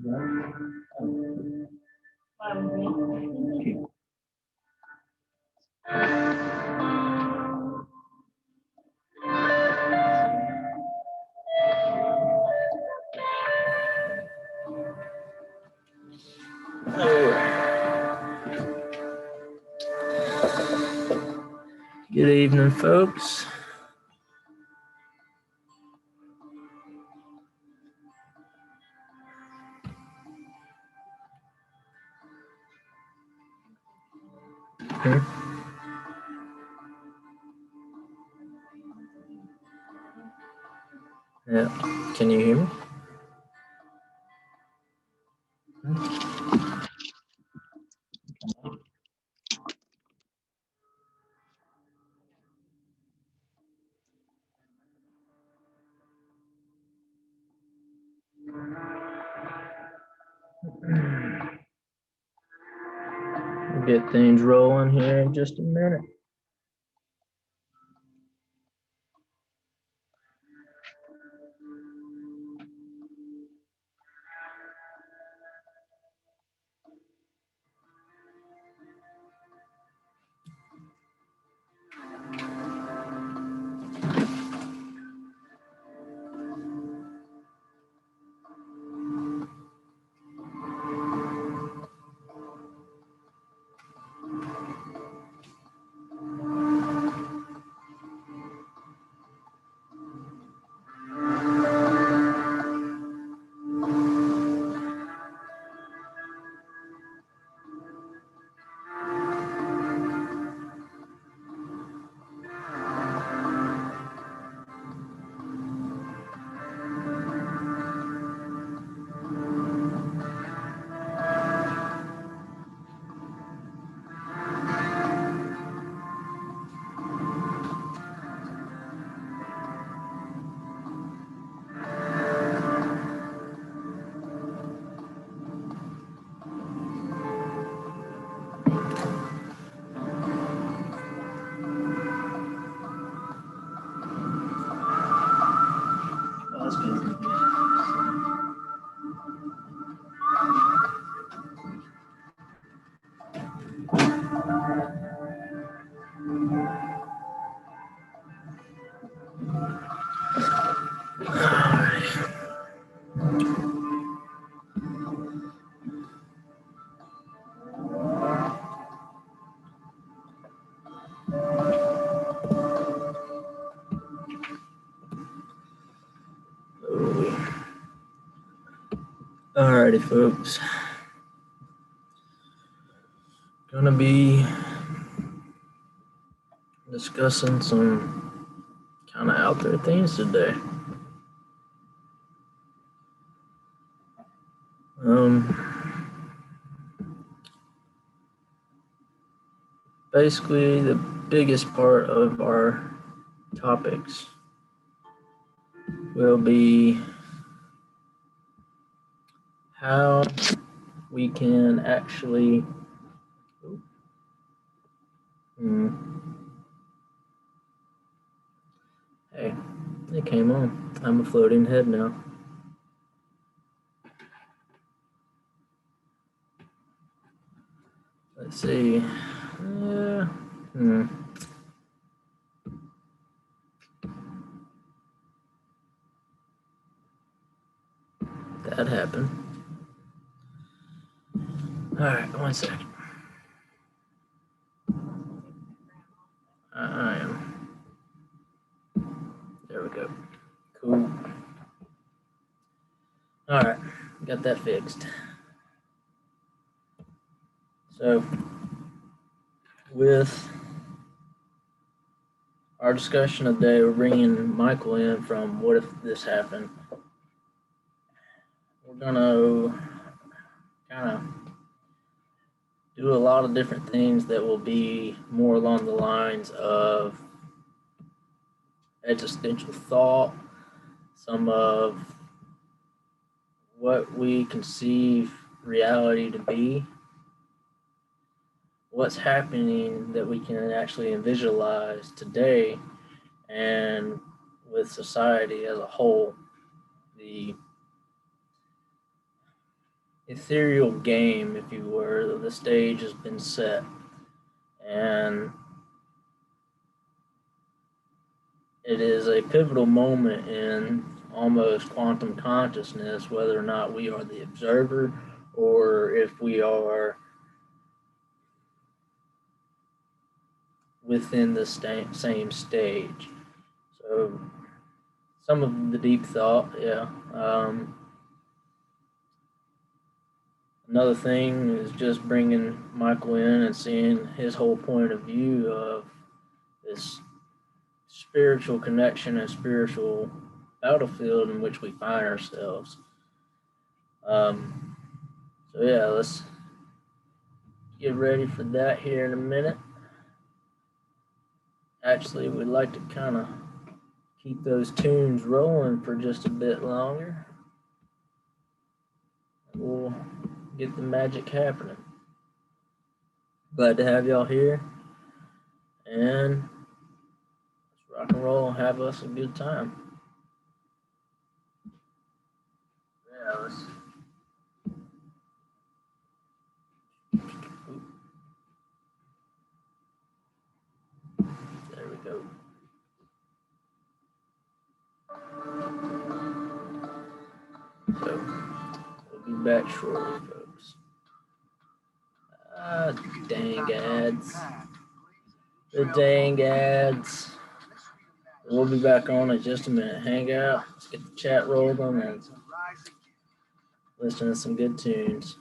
Good evening, folks. Okay. Yeah, can you hear me? We'll get things rolling here in just a minute. Alrighty, folks. Gonna be discussing some kind of out there things today. Basically, the biggest part of our topics will be how we can actually hey, it came on. I'm a floating head now. Let's see. That happened. All right, 1 second. I am. There we go. Cool. All right, got that fixed. So, with our discussion today, we're bringing Michael in from What If This Happened. We're gonna kind of do a lot of different things that will be more along the lines of existential thought, some of what we conceive reality to be, what's happening that we can actually visualize today, and with society as a whole, the ethereal game, if you were. The stage has been set, and it is a pivotal moment in almost quantum consciousness, whether or not we are the observer or if we are within the same stage. So, some of the deep thought, yeah. Another thing is just bringing Michael in and seeing his whole point of view of this spiritual connection and spiritual battlefield in which we find ourselves. So yeah, let's get ready for that here in a minute. Actually, we'd like to kind of keep those tunes rolling for just a bit longer. We'll get the magic happening. Glad to have y'all here, and let's rock and roll and have us a good time. Yeah, let's. There we go. So, we'll be back shortly, folks. Ah, dang ads. The dang ads. We'll be back on in just a minute. Hang out. Let's get the chat rolling and listen to some good tunes.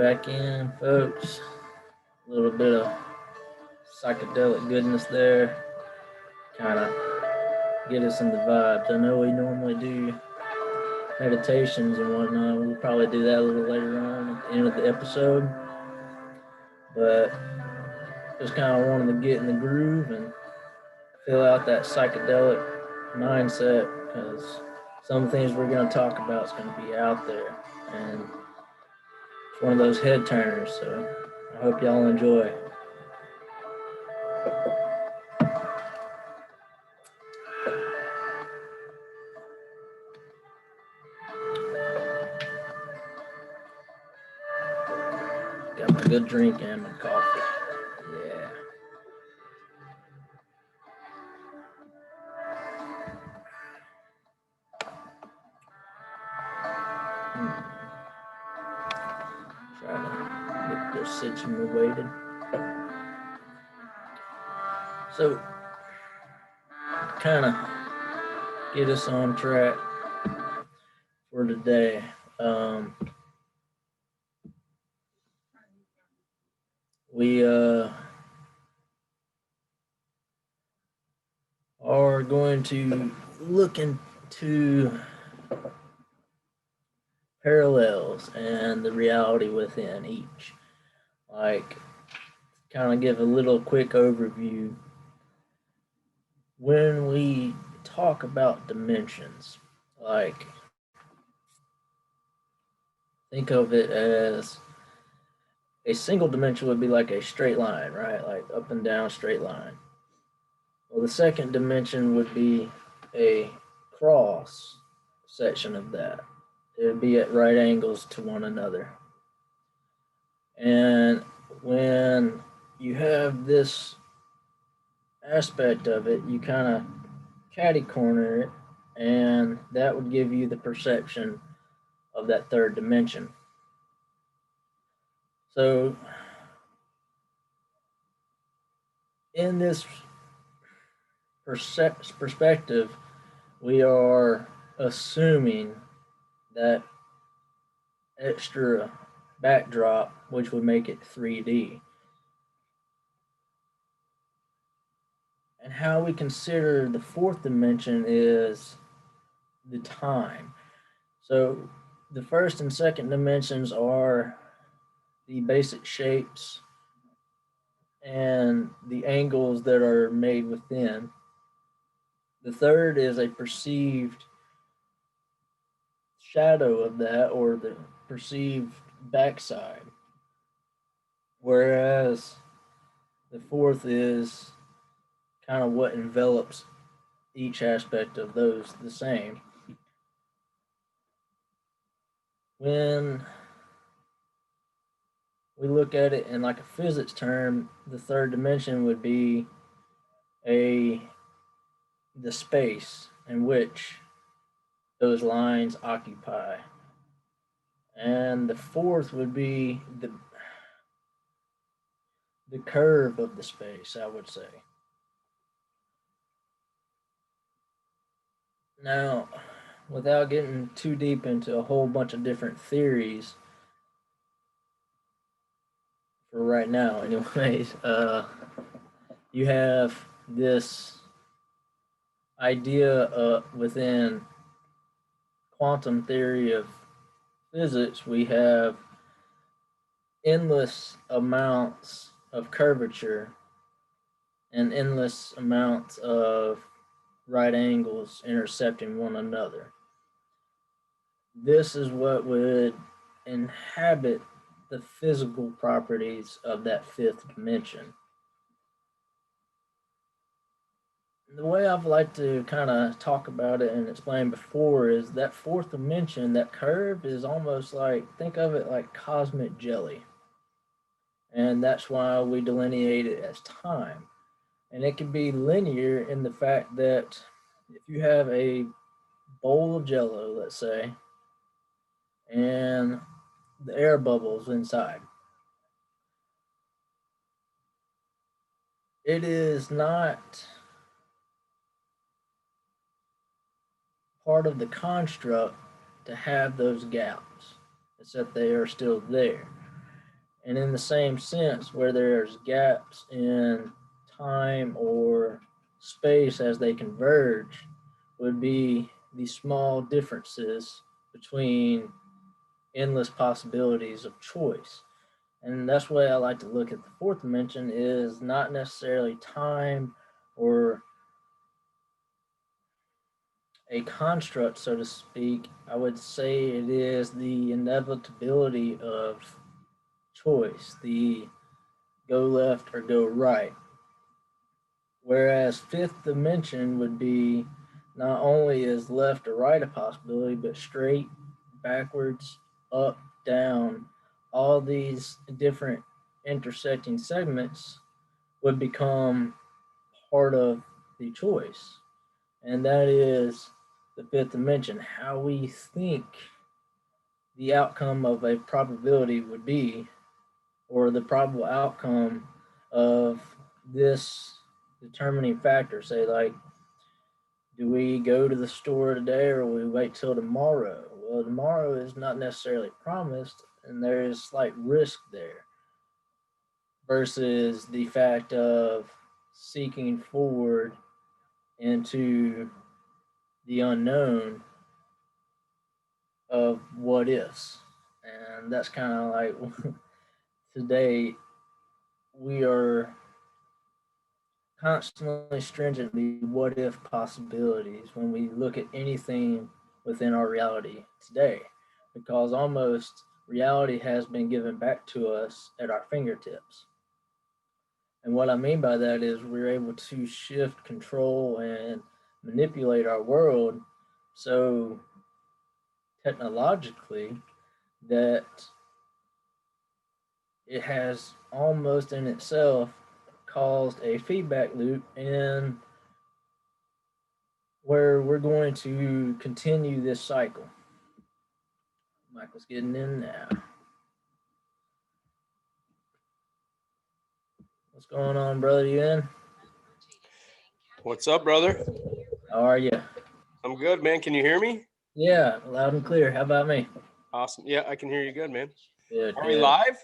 back in, folks. A little bit of psychedelic goodness there. Kind of get us in the vibes. I know we normally do meditations and whatnot. We'll probably do that a little later on at the end of the episode. But just kind of wanted to get in the groove and fill out that psychedelic mindset, because some things we're going to talk about is going to be out there. And it's one of those head turners. So I hope y'all enjoy. Got my good drink and my coffee. Yeah. Trying to get this situated. So, kind of get us on track for today. We are going to look into parallels and the reality within each. Like, kind of give a little quick overview. When we talk about dimensions, like, think of it as a single dimension would be like a straight line, right? Like up and down straight line. Well, the second dimension would be a cross section of that. It would be at right angles to one another. And when you have this aspect of it, you kind of catty corner it, and that would give you the perception of that third dimension. So, in this perspective, we are assuming that extra backdrop, which would make it 3D. And how we consider the fourth dimension is the time. So the first and second dimensions are the basic shapes and the angles that are made within. The third is a perceived shadow of that, or the perceived backside. Whereas the fourth is kind of what envelops each aspect of those the same. When we look at it in like a physics term, the third dimension would be the space in which those lines occupy. And the fourth would be the curve of the space, I would say. Now, without getting too deep into a whole bunch of different theories, for right now, anyways, you have this idea within quantum theory of physics. We have endless amounts of curvature and endless amounts of right angles intercepting one another. This is what would inhabit the physical properties of that fifth dimension. The way I've liked to kind of talk about it and explain before is that fourth dimension, that curve is almost like, think of it like cosmic jelly. And that's why we delineate it as time. And it can be linear in the fact that if you have a bowl of jello, let's say, and the air bubbles inside, it is not part of the construct to have those gaps. It's that they are still there. And in the same sense, where there's gaps in time or space as they converge, would be the small differences between endless possibilities of choice. And that's the way I like to look at the fourth dimension is not necessarily time or a construct, so to speak. I would say it is the inevitability of choice, the go left or go right. Whereas fifth dimension would be not only is left or right a possibility, but straight, backwards, up, down, all these different intersecting segments would become part of the choice. And that is the fifth dimension, how we think the outcome of a probability would be, or the probable outcome of this determining factor. Say, like, do we go to the store today or we wait till tomorrow? Well, tomorrow is not necessarily promised, and there is slight risk there versus the fact of seeking forward into the unknown of what ifs. And that's kind of like today we are constantly stringent the what if possibilities when we look at anything within our reality today, because almost reality has been given back to us at our fingertips. And what I mean by that is we're able to shift, control, and manipulate our world so technologically that it has almost in itself caused a feedback loop in where we're going to continue this cycle. Michael's getting in now. What's going on, brother? You in? What's up, brother? How are you? I'm good, man. Can you hear me? Yeah, loud and clear. How about me? Awesome. Yeah, I can hear you good, man. Good, Are we good. live?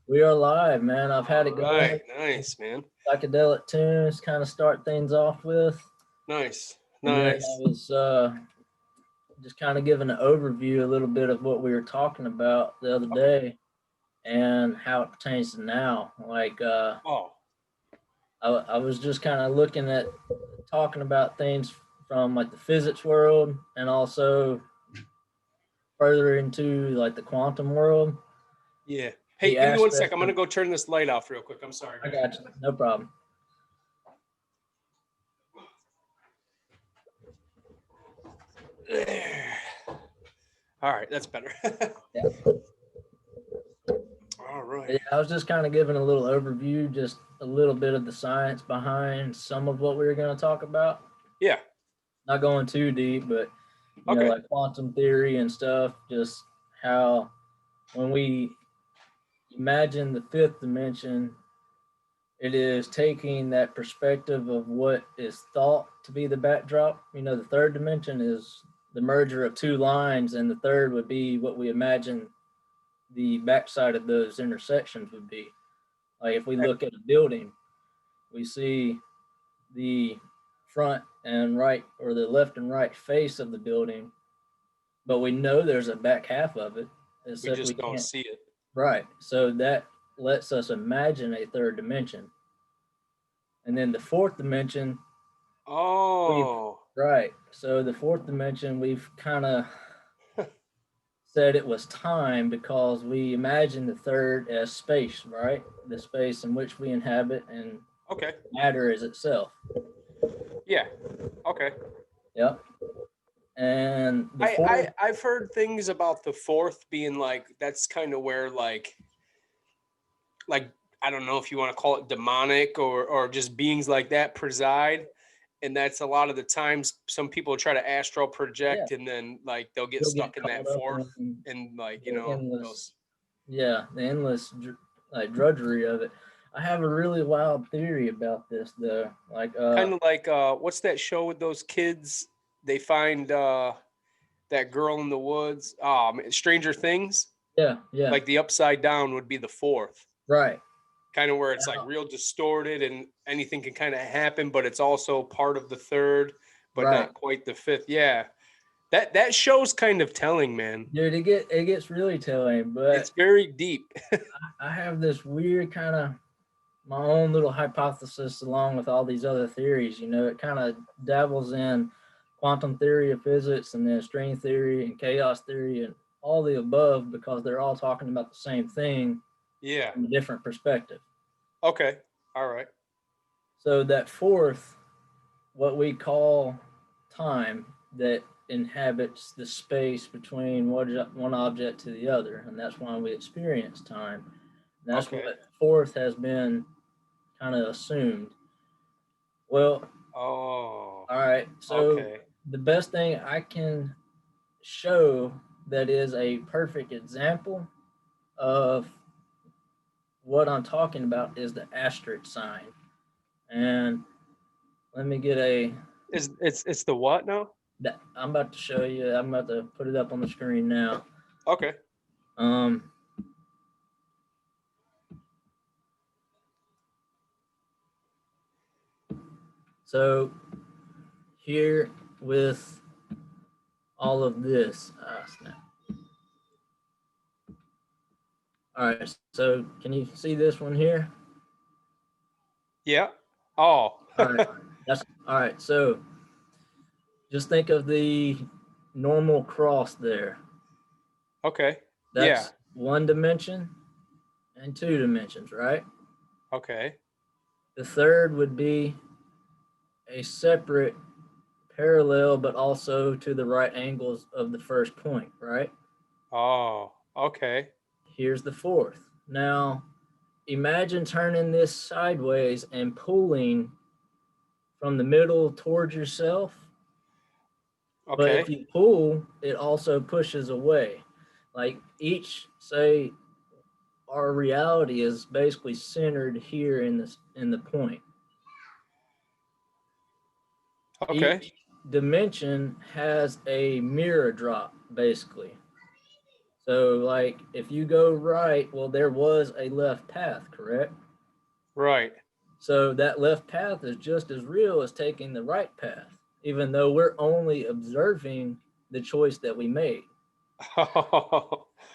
We are live, man. I've had it All going. right. Nice, man. Psychedelic tunes, kind of start things off with, Nice. and then I Nice. was just kind of giving an overview, a little bit of what we were talking about the other Okay. day, and how it pertains to now. Like, Oh, I was just kind of looking at talking about things from like the physics world and also further into like the quantum world. yeah. Hey, The give me 1 sec. aspect I'm of, gonna go turn this light off real quick. I'm sorry, I guys. got you, no problem. There. All right, that's better. Yeah. All right. Yeah, I was just kind of giving a little overview, just a little bit of the science behind some of what we were going to talk about. Yeah. Not going too deep, but Okay. like quantum theory and stuff, just how when we imagine the fifth dimension, it is taking that perspective of what is thought to be the backdrop. The third dimension is the merger of two lines, and the third would be what we imagine the backside of those intersections would be. Like if we look at a building, we see the front and right, or the left and right face of the building, but we know there's a back half of it, We except we just don't can't. see it. Right. So that lets us imagine a third dimension. And then the fourth dimension, we've, Oh. right. So the fourth dimension, we've kind of said it was time because we imagine the third as space, right? The space in which we inhabit, and Okay. matter is itself. Yeah. Okay. Yep. And the I, fourth, I I've heard things about the fourth being like that's kind of where like I don't know if you want to call it demonic or just beings like that preside. And that's a lot of the times some people try to astral yeah, project and then like they'll get you'll get stuck in caught that up fourth in and like, the endless, those yeah, the endless like drudgery of it. I have a really wild theory about this though. Like, kind of like what's that show with those kids? They find that girl in the woods. Stranger Things. Yeah, yeah. Like the upside down would be the fourth, Right. kind of where it's like Now, real distorted and anything can kind of happen, but it's also part of the third, but right. not quite the fifth. Yeah. That show's kind of telling, man. Dude, it gets really telling, but It's very deep. I have this weird kind of my own little hypothesis along with all these other theories. You know, it kind of dabbles in quantum theory of physics and then string theory and chaos theory and all the above because they're all talking about the same thing Yeah. from a different perspective. Okay. All right. So that fourth, what we call time that inhabits the space between one object to the other, and that's why we experience time. And that's Okay. what fourth has been kind of assumed. Well, Oh. all right. So Okay. the best thing I can show that is a perfect example of what I'm talking about is the asterisk sign. And let me get a It's the what now? that I'm about to show you. I'm about to put it up on the screen now. Okay. Um, so here with all of this, snap. All right, so can you see this one here? Yeah. Oh. All right, that's all right. So just think of the normal cross there. Okay. Yeah. That's one dimension and two dimensions, right? Okay. The third would be a separate parallel, but also to the right angles of the first point, right? Oh. Okay. Here's the fourth. Now, imagine turning this sideways and pulling from the middle towards yourself. But if Okay. you pull, it also pushes away. Like each, say, our reality is basically centered here in the point. Okay. Each dimension has a mirror drop, basically. So, like, if you go right, well, there was a left path, correct? Right. So that left path is just as real as taking the right path, even though we're only observing the choice that we made.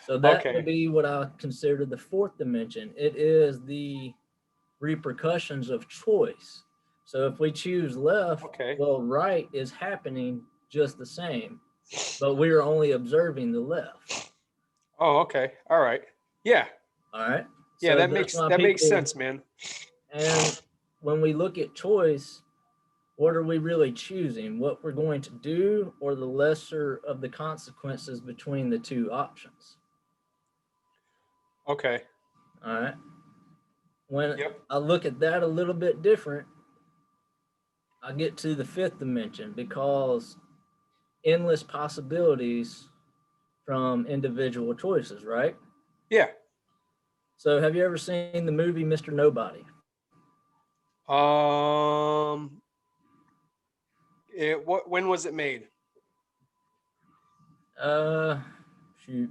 So that would Okay. be what I consider the fourth dimension. It is the repercussions of choice. So if we choose left, Okay. well, right is happening just the same, but we are only observing the left. Oh, okay. All right. Yeah. All right. Yeah, So that's why that makes people, sense, man. and when we look at choice, what are we really choosing? What we're going to do or the lesser of the consequences between the two options? Okay. All right. When Yep. I look at that a little bit different, I get to the fifth dimension because endless possibilities from individual choices, right? Yeah. So, have you ever seen the movie Mr. Nobody? Um when was it made? Uh, shoot.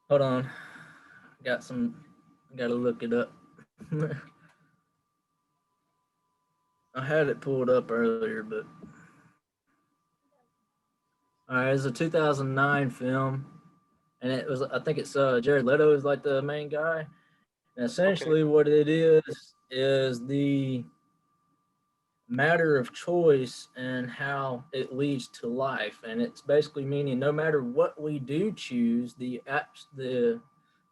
Hold on. I gotta look it up. I had it pulled up earlier, but all right, it's a 2009 film, and I think it's Jared Leto is like the main guy, and Okay. essentially what it is the matter of choice and how it leads to life, and it's basically meaning no matter what we do choose, the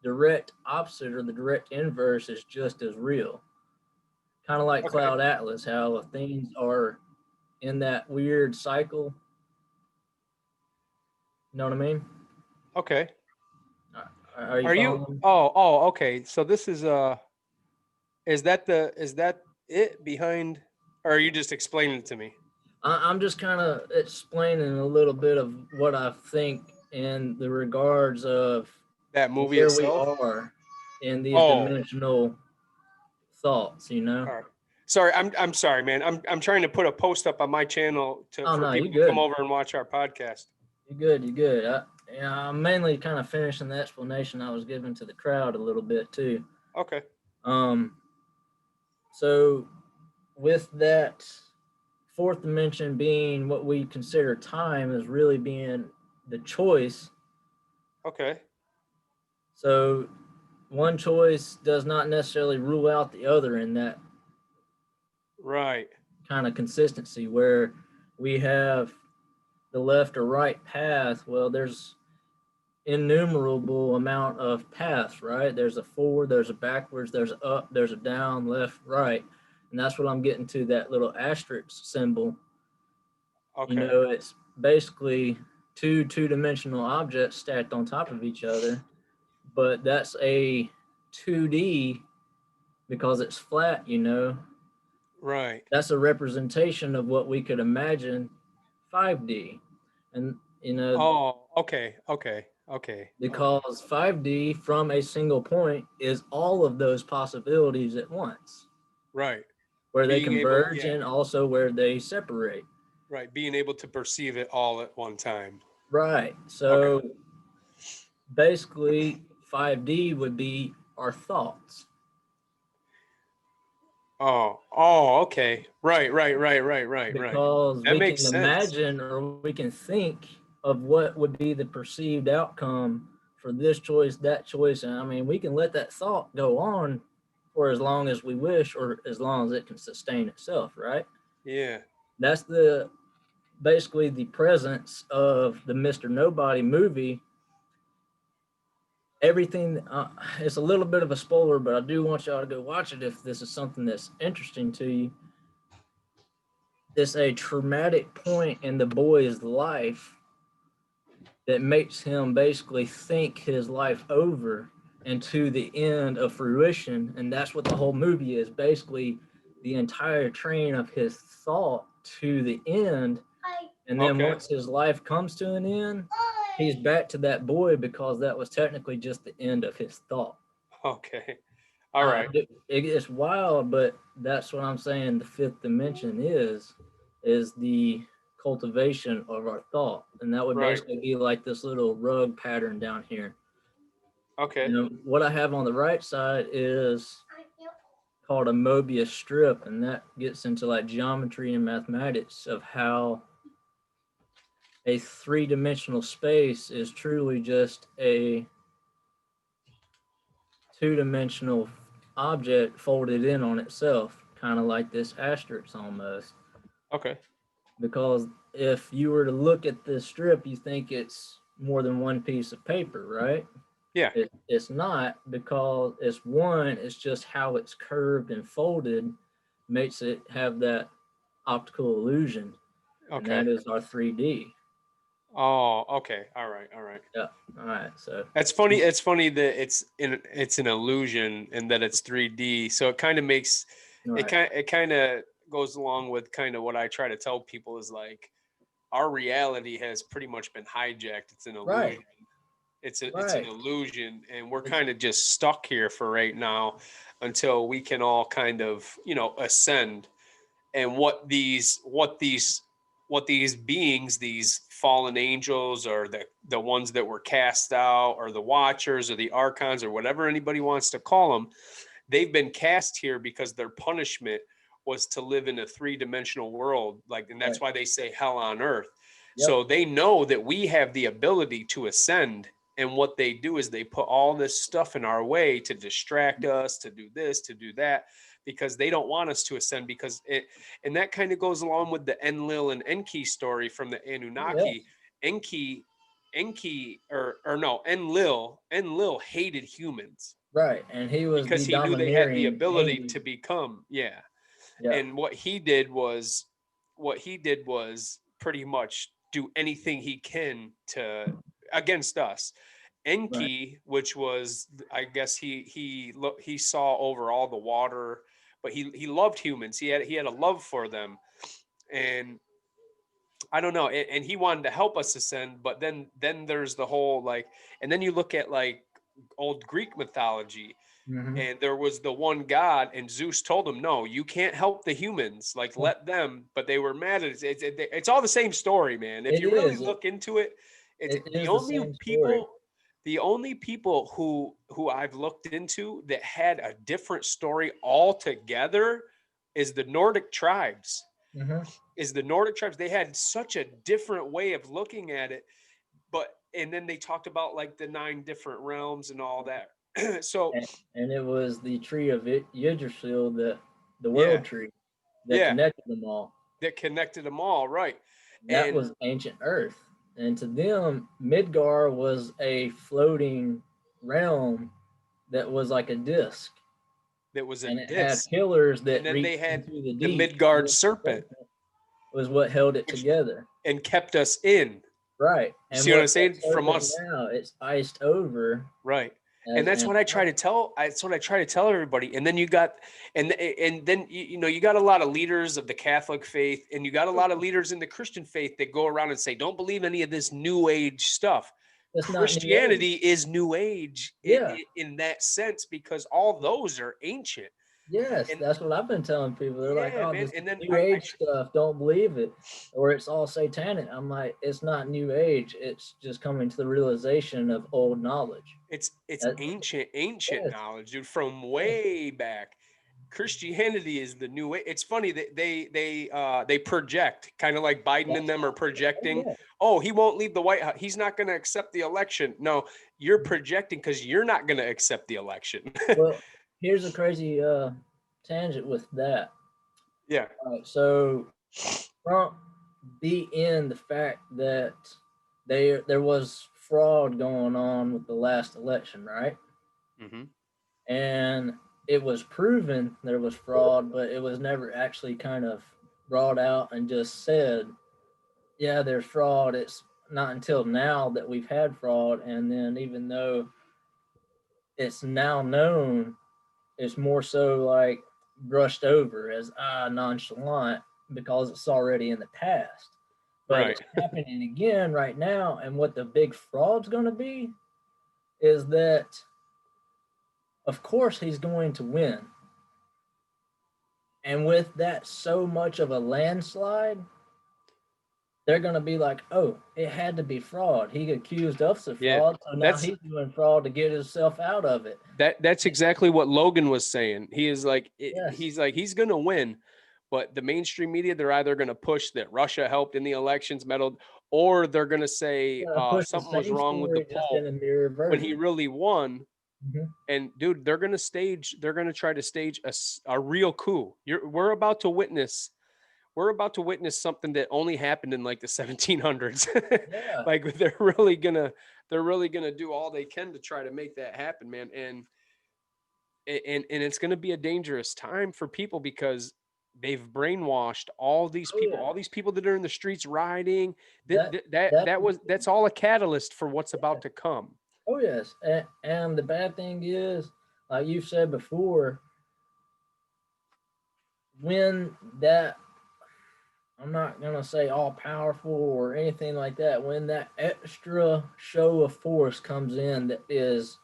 direct opposite or the direct inverse is just as real. Kind of like Okay. Cloud Atlas, how things are in that weird cycle. You know what I mean? Okay. Are you Are you following? okay. So this is that it behind, or are you just explaining it to me? I'm just kind of explaining a little bit of what I think in the regards of That movie where we itself? are in these Oh, dimensional thoughts, you know? all right. Sorry, I'm sorry, man. I'm trying to put a post up on my channel Oh for no, you people to come good. over and watch our podcast. You good. You good. yeah, I'm mainly kind of finishing the explanation I was giving to the crowd a little bit too. Okay. Um, so with that fourth dimension being what we consider time is really being the choice. Okay. So one choice does not necessarily rule out the other in that Right. kind of consistency where we have the left or right path. Well, there's innumerable amount of paths, right? There's a forward, there's a backwards, there's a up, there's a down, left, right. And that's what I'm getting to, that little asterisk symbol. Okay. It's basically two-dimensional objects stacked on top of each other, but that's a 2D because it's flat. Right. That's a representation of what we could imagine 5D. And Oh, okay. Okay. Okay. Okay. because 5D from a single point is all of those possibilities at once, Right. where they Being able, converge yeah. and also where they separate. Right. Being able to perceive it all at one time. Right. Okay. So basically, 5D would be our thoughts. Oh, okay. Right. Because That we makes can sense. imagine or we can think of what would be the perceived outcome for this choice, that choice. And I mean, we can let that thought go on for as long as we wish or as long as it can sustain itself, right? Yeah. That's the basically the presence of the Mr. Nobody movie. Everything, it's a little bit of a spoiler, but I do want y'all to go watch it if this is something that's interesting to you. It's a traumatic point in the boy's life that makes him basically think his life over and to the end of fruition. And that's what the whole movie is, basically the entire train of his thought to the end. And then Okay. once his life comes to an end, he's back to that boy because that was technically just the end of his thought. Okay. All right. It's wild, but that's what I'm saying. The fifth dimension is the cultivation of our thought, and that would Right. basically be like this little rug pattern down here. Okay. What I have on the right side is called a Mobius strip, and that gets into like geometry and mathematics of how a three-dimensional space is truly just a two-dimensional object folded in on itself, kind of like this asterisk almost. Okay. Because if you were to look at this strip, you think it's more than one piece of paper, right? Yeah. It's not, because it's just how it's curved and folded makes it have that optical illusion, and Okay. that is our 3D. Oh, okay. All right. All right. Yeah. All right. So That's funny. It's funny that it's an illusion and that it's 3D. So it kind of makes right. it kind of goes along with kind of what I try to tell people is like our reality has pretty much been hijacked. It's an Right. illusion. It's an Right. illusion, and we're It's kind of just stuck here for right now until we can all kind of ascend. And what these beings, these fallen angels, or the ones that were cast out, or the watchers, or the archons, or whatever anybody wants to call them, they've been cast here because their punishment was to live in a three-dimensional world, like, and that's right. why they say hell on earth. Yep. So they know that we have the ability to ascend, and what they do is they put all this stuff in our way to distract us, to do this, to do that, because they don't want us to ascend. Because it, and that kind of goes along with the Enlil and Enki story from the Yes. Anunnaki. Enki, or no, Enlil hated humans Right. And he was because the he knew they had the domineering ability angel. to become, yeah. Yeah. And what he did was pretty much do anything he can to against us. Right. Enki, which was, I guess, he saw over all the water, but he loved humans. He had a love for them, and I don't know, and he wanted to help us ascend. But then there's the whole, like, and then you look at like old Greek mythology, Mm-hmm. and there was the one god, and Zeus told him, no, you can't help the humans, like, let them. But they were mad at it. It's all the same story, man. If It you really is. look into it, It's It is the same story. the only people who I've looked into that had a different story altogether is the Nordic tribes. Hmm. They had such a different way of looking at it, but and then they talked about like the 9 different realms and all that. So And it was the tree of Yggdrasil, the yeah, world tree, that yeah, connected them all. that connected them all, right? That And was ancient Earth. And to them, Midgar was a floating realm that was like a disc, that was a and it had disc, pillars and that then they reached had into the the deep. Midgard And serpent, was what held it which together. and kept us in. Right. You And see what I'm what's saying? From open us, now, it's iced over right? And as that's what I try to Antarctica. tell. That's what I try to tell everybody. And then you got, and then you know you got a lot of leaders of the Catholic faith, and you got a lot of leaders in the Christian faith that go around and say, "Don't believe any of this New Age stuff." It's not New Age. Christianity is New Age Yeah. in that sense because all those are ancient. Yes, And that's what I've been telling people. They're like, yeah, "Oh, man. this And then New Age stuff, don't believe it, or it's all satanic." I'm like, "It's not New Age. It's just coming to the realization of old knowledge." it's That, ancient yes, knowledge, dude, from yes, way back. Christianity is the new way. It's funny that they project, kind of like Biden and that's them are oh projecting. yeah. Oh, he won't leave the White House. He's not going to accept the election. No, you're projecting because you're not going to accept the election. Well, here's a crazy tangent with that. Yeah. All right, so Trump beat in the fact that there was fraud going on with the last election, right? Mm-hmm. And it was proven there was fraud, but it was never actually kind of brought out and just said, yeah, there's fraud. It's not until now that we've had fraud. And then even though it's now known, it's more so like brushed over as nonchalant because it's already in the past. But Right. it's happening again right now. And what the big fraud's going to be is that, of course, he's going to win. And with that, so much of a landslide, they're going to be like, oh, it had to be fraud. He accused us of Yeah. fraud. So now That's he's doing fraud to get himself out of it. that's exactly what Logan was saying. He is like Yes. he's like he's going to win, but the mainstream media they're either going to push that Russia helped in the elections, meddled, or they're going to say Push the something was same wrong with the story just in Pope a mirror when he version. really won. Mm-hmm. And dude, they're going to try to stage a real coup. We're about to witness something that only happened in like the 1700s. Yeah. Like they're really going to do all they can to try to make that happen, man. And it's going to be a dangerous time for people because they've brainwashed Oh yeah. all these people that are in the streets rioting. That that That's all a catalyst for what's yeah. about to come. Oh yes. And the bad thing is, like you've said before, when that, I'm not gonna say all powerful or anything like that, when that extra show of force comes in that is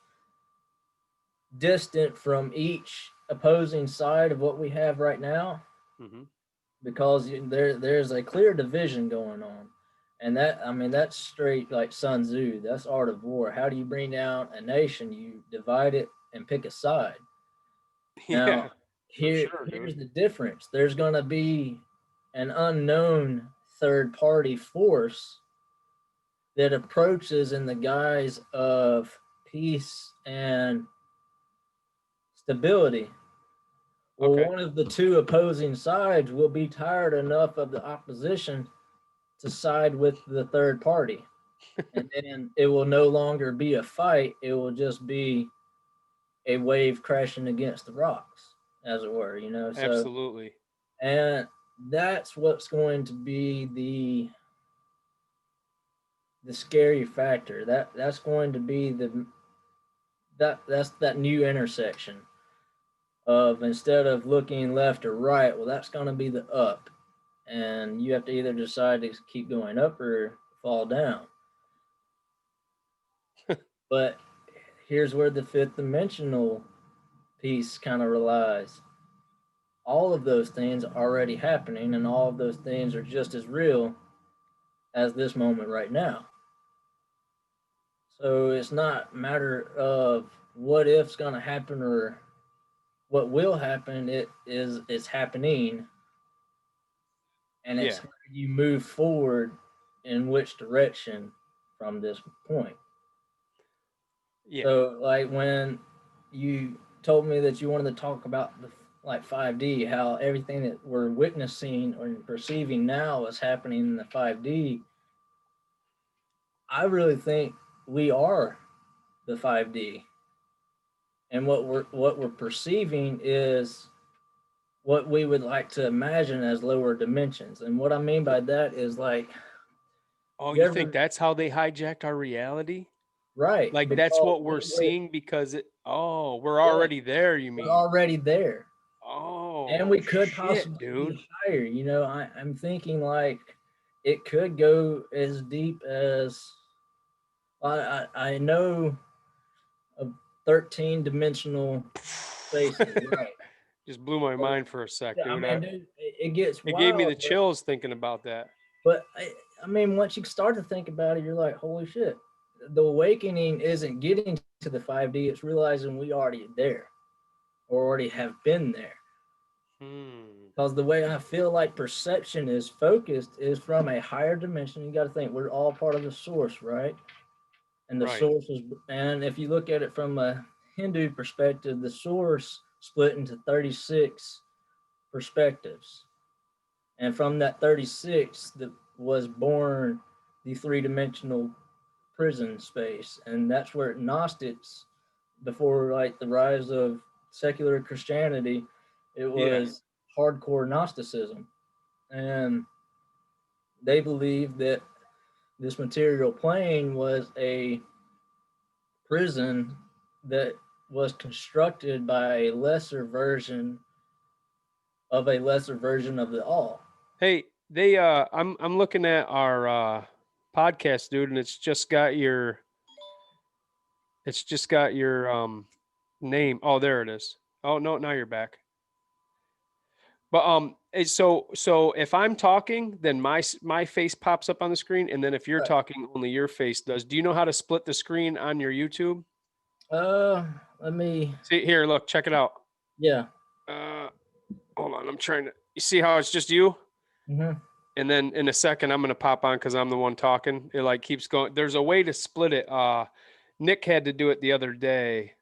distant from each opposing side of what we have right now, Hmm. because there's a clear division going on. And that, I mean, that's straight like Sun Tzu. That's art of war. How do you bring down a nation? You divide it and pick a side. Yeah, Now, for sure, dude. here's the difference. There's going to be an unknown third party force that approaches in the guise of peace and stability. Well, Okay. one of the two opposing sides will be tired enough of the opposition to side with the third party. And then it will no longer be a fight. It will just be a wave crashing against the rocks, as it were, you know. So, Absolutely. and that's what's going to be the scary factor. That's going to be that's that new intersection of, instead of looking left or right, well, that's going to be the up, and you have to either decide to keep going up or fall down. But here's where the fifth dimensional piece kind of relies. All of those things are already happening, and all of those things are just as real as this moment right now. So it's not a matter of what if's going to happen or what will happen. It's happening, and it's Yeah. how you move forward in which direction from this point. Yeah. So like when you told me that you wanted to talk about the like 5D, how everything that we're witnessing or perceiving now is happening in the 5D. I really think we are the 5D, and what we're perceiving is what we would like to imagine as lower dimensions. And what I mean by that is like Oh, you you think ever that's how they hijacked our reality? right Like that's because what we're seeing because we're yeah, already there, you we're mean? already there, and Oh, we could shit, possibly be dude. higher. I'm thinking like it could go as deep as I know of 13 dimensional spaces, right? Just blew my But, mind for a sec, yeah, I dude. mean, dude, it gets It gave me wild, the chills thinking about that. but I mean, once you start to think about it, you're like, holy shit. The awakening isn't getting to the 5D, it's realizing we already there or already have been there. Hmm. Because the way I feel like perception is focused is from a higher dimension. You got to think we're all part of the source, right? And the Right. source is, and if you look at it from a Hindu perspective, the source split into 36 perspectives. And from that 36 that was born the three-dimensional prison space. And that's where Gnostics, before like the rise of secular Christianity, it Yeah. was hardcore Gnosticism. And they believed that this material plane was a prison that was constructed by a lesser version of the all. Hey, I'm looking at our podcast, dude, and it's just got your name. Oh, there it is. Oh no, now you're back. But so if I'm talking, then my face pops up on the screen, and then if you're Right. talking, only your face does. Do you know how to split the screen on your YouTube? Uh, Let me. See here, look, check it out. Yeah. Uh, hold on, I'm trying to. You see how it's just you? Mm-hmm. And then in a second, I'm gonna pop on because I'm the one talking. It like keeps going. There's a way to split it. Nick had to do it the other day.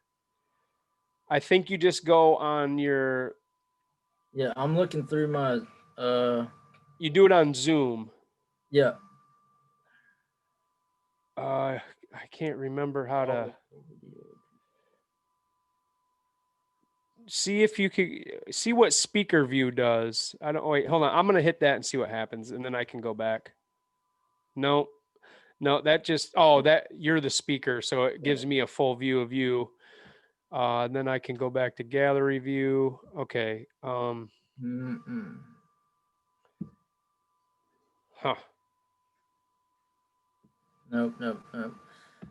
I think you just go on your. Yeah, I'm looking through my. Uh, You do it on Zoom. yeah. I can't remember how to. See if you could see what speaker view does. I don't wait, hold on. I'm gonna hit that and see what happens, and then I can go back. No, no, that just that you're the speaker, so it gives me a full view of you. And then I can go back to gallery view. Okay. Mm-mm. Huh. Nope. Nope. Nope.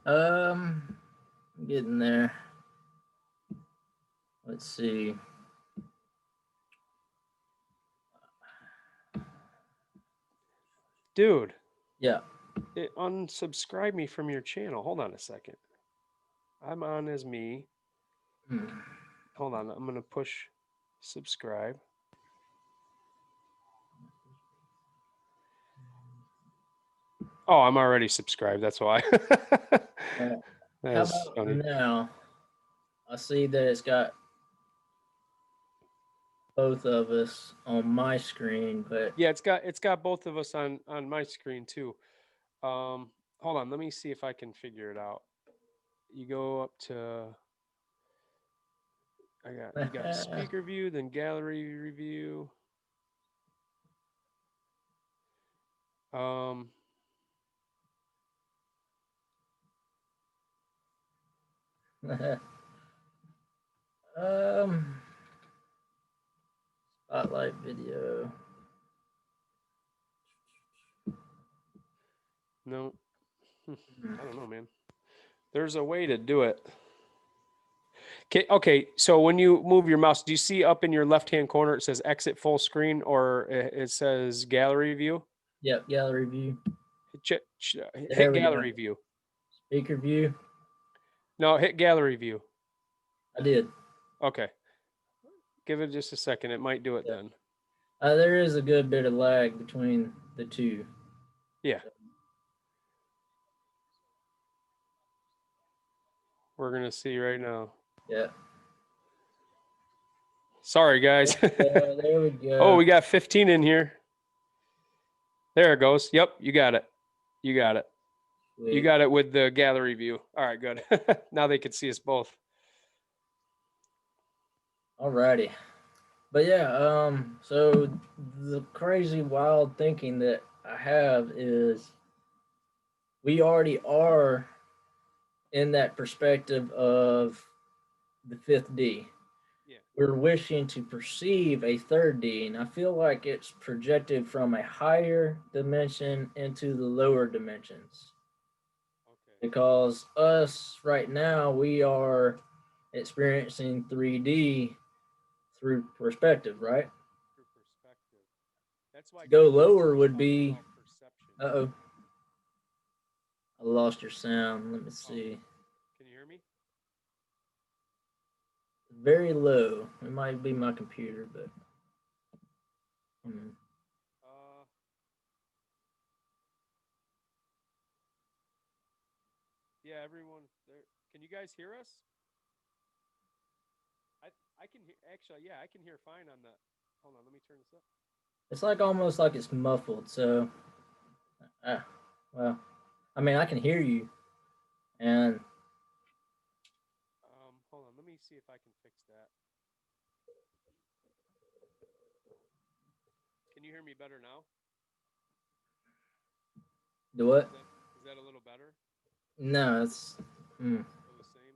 I'm getting there. Let's see. Dude, Yeah. it unsubscribed me from your channel. Hold on a second. I'm on as me. Mm. Hold on. I'm gonna push subscribe. Oh, I'm already subscribed. That's why. How That's about funny. now? I see that it's got both of us on my screen, but Yeah, it's got both of us on my screen too. Hold on, let me see if I can figure it out. You go up to you got speaker view, then gallery review. Um, um, spotlight video. no, I don't know, man. There's a way to do it. Okay, so when you move your mouse, do you see up in your left-hand corner it says exit full screen or it says gallery view? Yep, gallery view. Hit There we go. gallery view. Speaker view. No, hit gallery view. I did. Okay. Give it just a second. It might do it Yeah. then. There is a good bit of lag between the two. Yeah. We're going to see right now. Yeah. Sorry, guys. There we go. Oh, we got 15 in here. There it goes. Yep, you got it. You got it. Sweet. You got it with the gallery view. All right, good. Now they can see us both. Alrighty. But yeah, so the crazy wild thinking that I have is we already are in that perspective of the fifth D. Yeah. We're wishing to perceive a third D, and I feel like it's projected from a higher dimension into the lower dimensions. Okay. Because us right now, we are experiencing 3D through perspective, right? Through perspective. That's why To go Kant lower also would talks be. about perception. Uh-oh. I lost your sound. Let me Oh. see. Can you hear me? Very low. It might be my computer, but. Yeah, everyone there. Can you guys hear us? I can hear. Actually, yeah, I can hear fine on the. Hold on, let me turn this up. It's like almost like it's muffled. So, well, I mean, I can hear you, and Hold on, let me see if I can fix that. Can you hear me better now? the what? Is that a little better? No, it's. Still the same?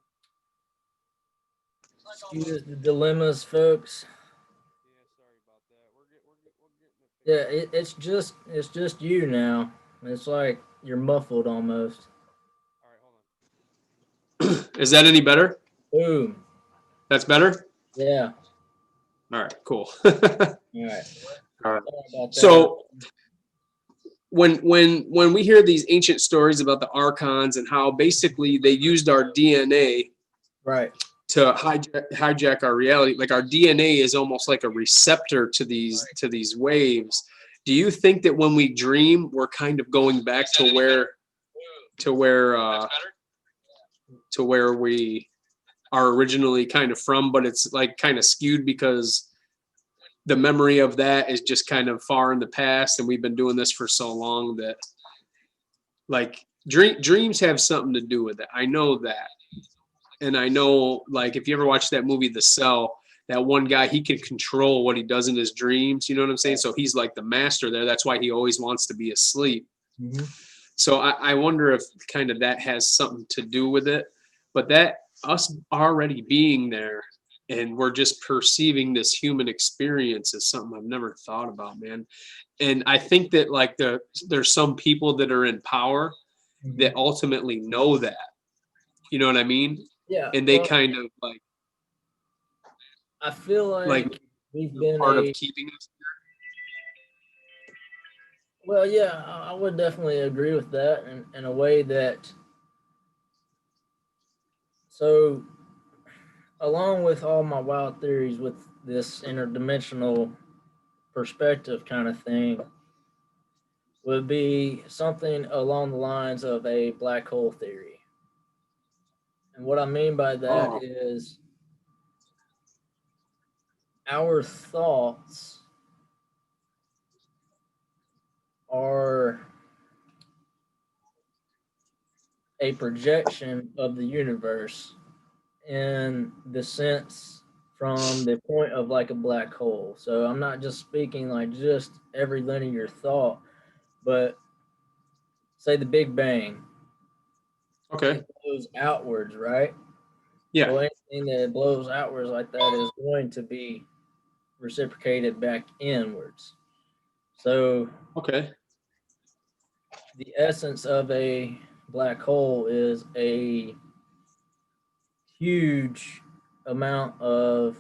Excuse the dilemmas, folks. Yeah, sorry about that. We're getting it fixed. Yeah, it's just you now. It's like you're muffled almost. All right, hold on. Is that any better? Boom. That's better? Yeah. All right, cool. All right. All right. Sorry about that. So when we hear these ancient stories about the archons and how basically they used our DNA right. to hijack our reality, like our DNA is almost like a receptor to these waves. Do you think that when we dream, we're kind of going back to where we are originally kind of from, but it's like kind of skewed because the memory of that is just kind of far in the past, and we've been doing this for so long that like dreams have something to do with it. I know that. And I know, like, if you ever watch that movie The Cell, that one guy, he can control what he does in his dreams, you know what I'm saying? So he's like the master there. That's why he always wants to be asleep. Mm-hmm. So I wonder if kind of that has something to do with it. But that us already being there and we're just perceiving this human experience is something I've never thought about, man. And I think that like there's some people that are in power that ultimately know that. You know what I mean? Yeah. And they kind of like I feel like we've been part of keeping us well, yeah, I would definitely agree with that in a way that so along with all my wild theories with this interdimensional perspective kind of thing would be something along the lines of a black hole theory. And what I mean by that is our thoughts are a projection of the universe in the sense from the point of like a black hole. So I'm not just speaking like just every linear thought, but say the Big Bang. okay. It blows outwards, right? Yeah. So anything that blows outwards like that is going to be reciprocated back inwards. So Okay. the essence of a black hole is a huge amount of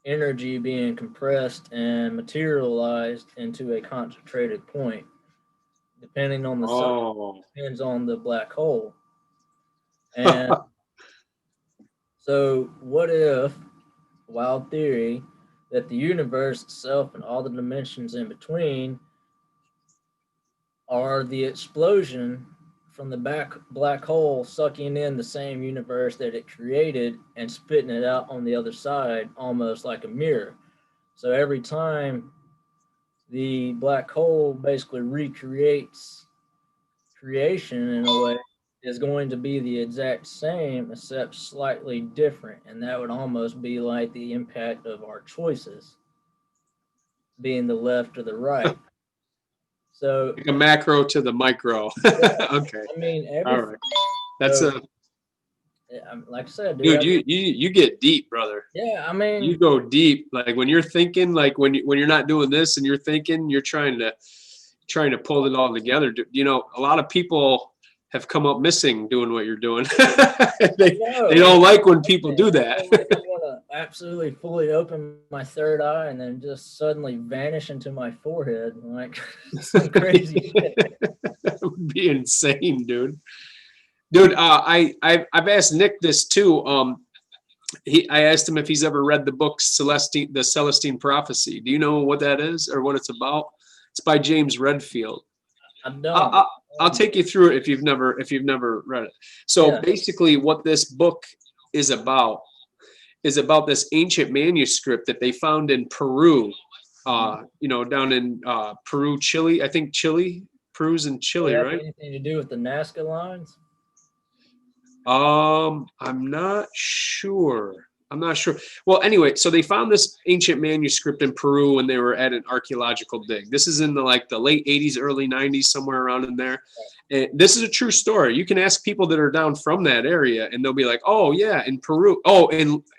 energy being compressed and materialized into a concentrated point, depending on the size, depends on the black hole. And so, what if, wild theory, that the universe itself and all the dimensions in between are the explosion from the black hole sucking in the same universe that it created and spitting it out on the other side, almost like a mirror. So every time the black hole basically recreates creation in a way is going to be the exact same except slightly different, and that would almost be like the impact of our choices being the left or the right. So Like a macro to the micro. yeah, Okay. I mean All everything. right. That's So a like I said, dude, dude. You get deep, brother. yeah, I You mean, go deep. Like when you're thinking, like when you're not doing this and you're thinking, you're trying to pull it all together. You know, a lot of people have come up missing doing what you're doing. I They know, don't like when people do I that. feel like I'm gonna absolutely fully open my third eye and then just suddenly vanish into my forehead, like some crazy shit. That would be insane, dude. Dude, I've asked Nick this too. I asked him if he's ever read the book the Celestine Prophecy. Do you know what that is or what it's about? It's by James Redfield. I I, don't. I, I'll take you through it if you've never read it. So Yeah. basically, what this book is about this ancient manuscript that they found in Peru. Down in Peru, Chile. I think Chile. Peru's in Does Chile, it have right? anything to do with the Nazca lines? I'm not sure. I'm not sure. Well, anyway, so they found this ancient manuscript in Peru when they were at an archaeological dig. This is in the late 80s, early 90s, somewhere around in there. And this is a true story. You can ask people that are down from that area, and they'll be like, "Oh yeah, in Peru. Oh,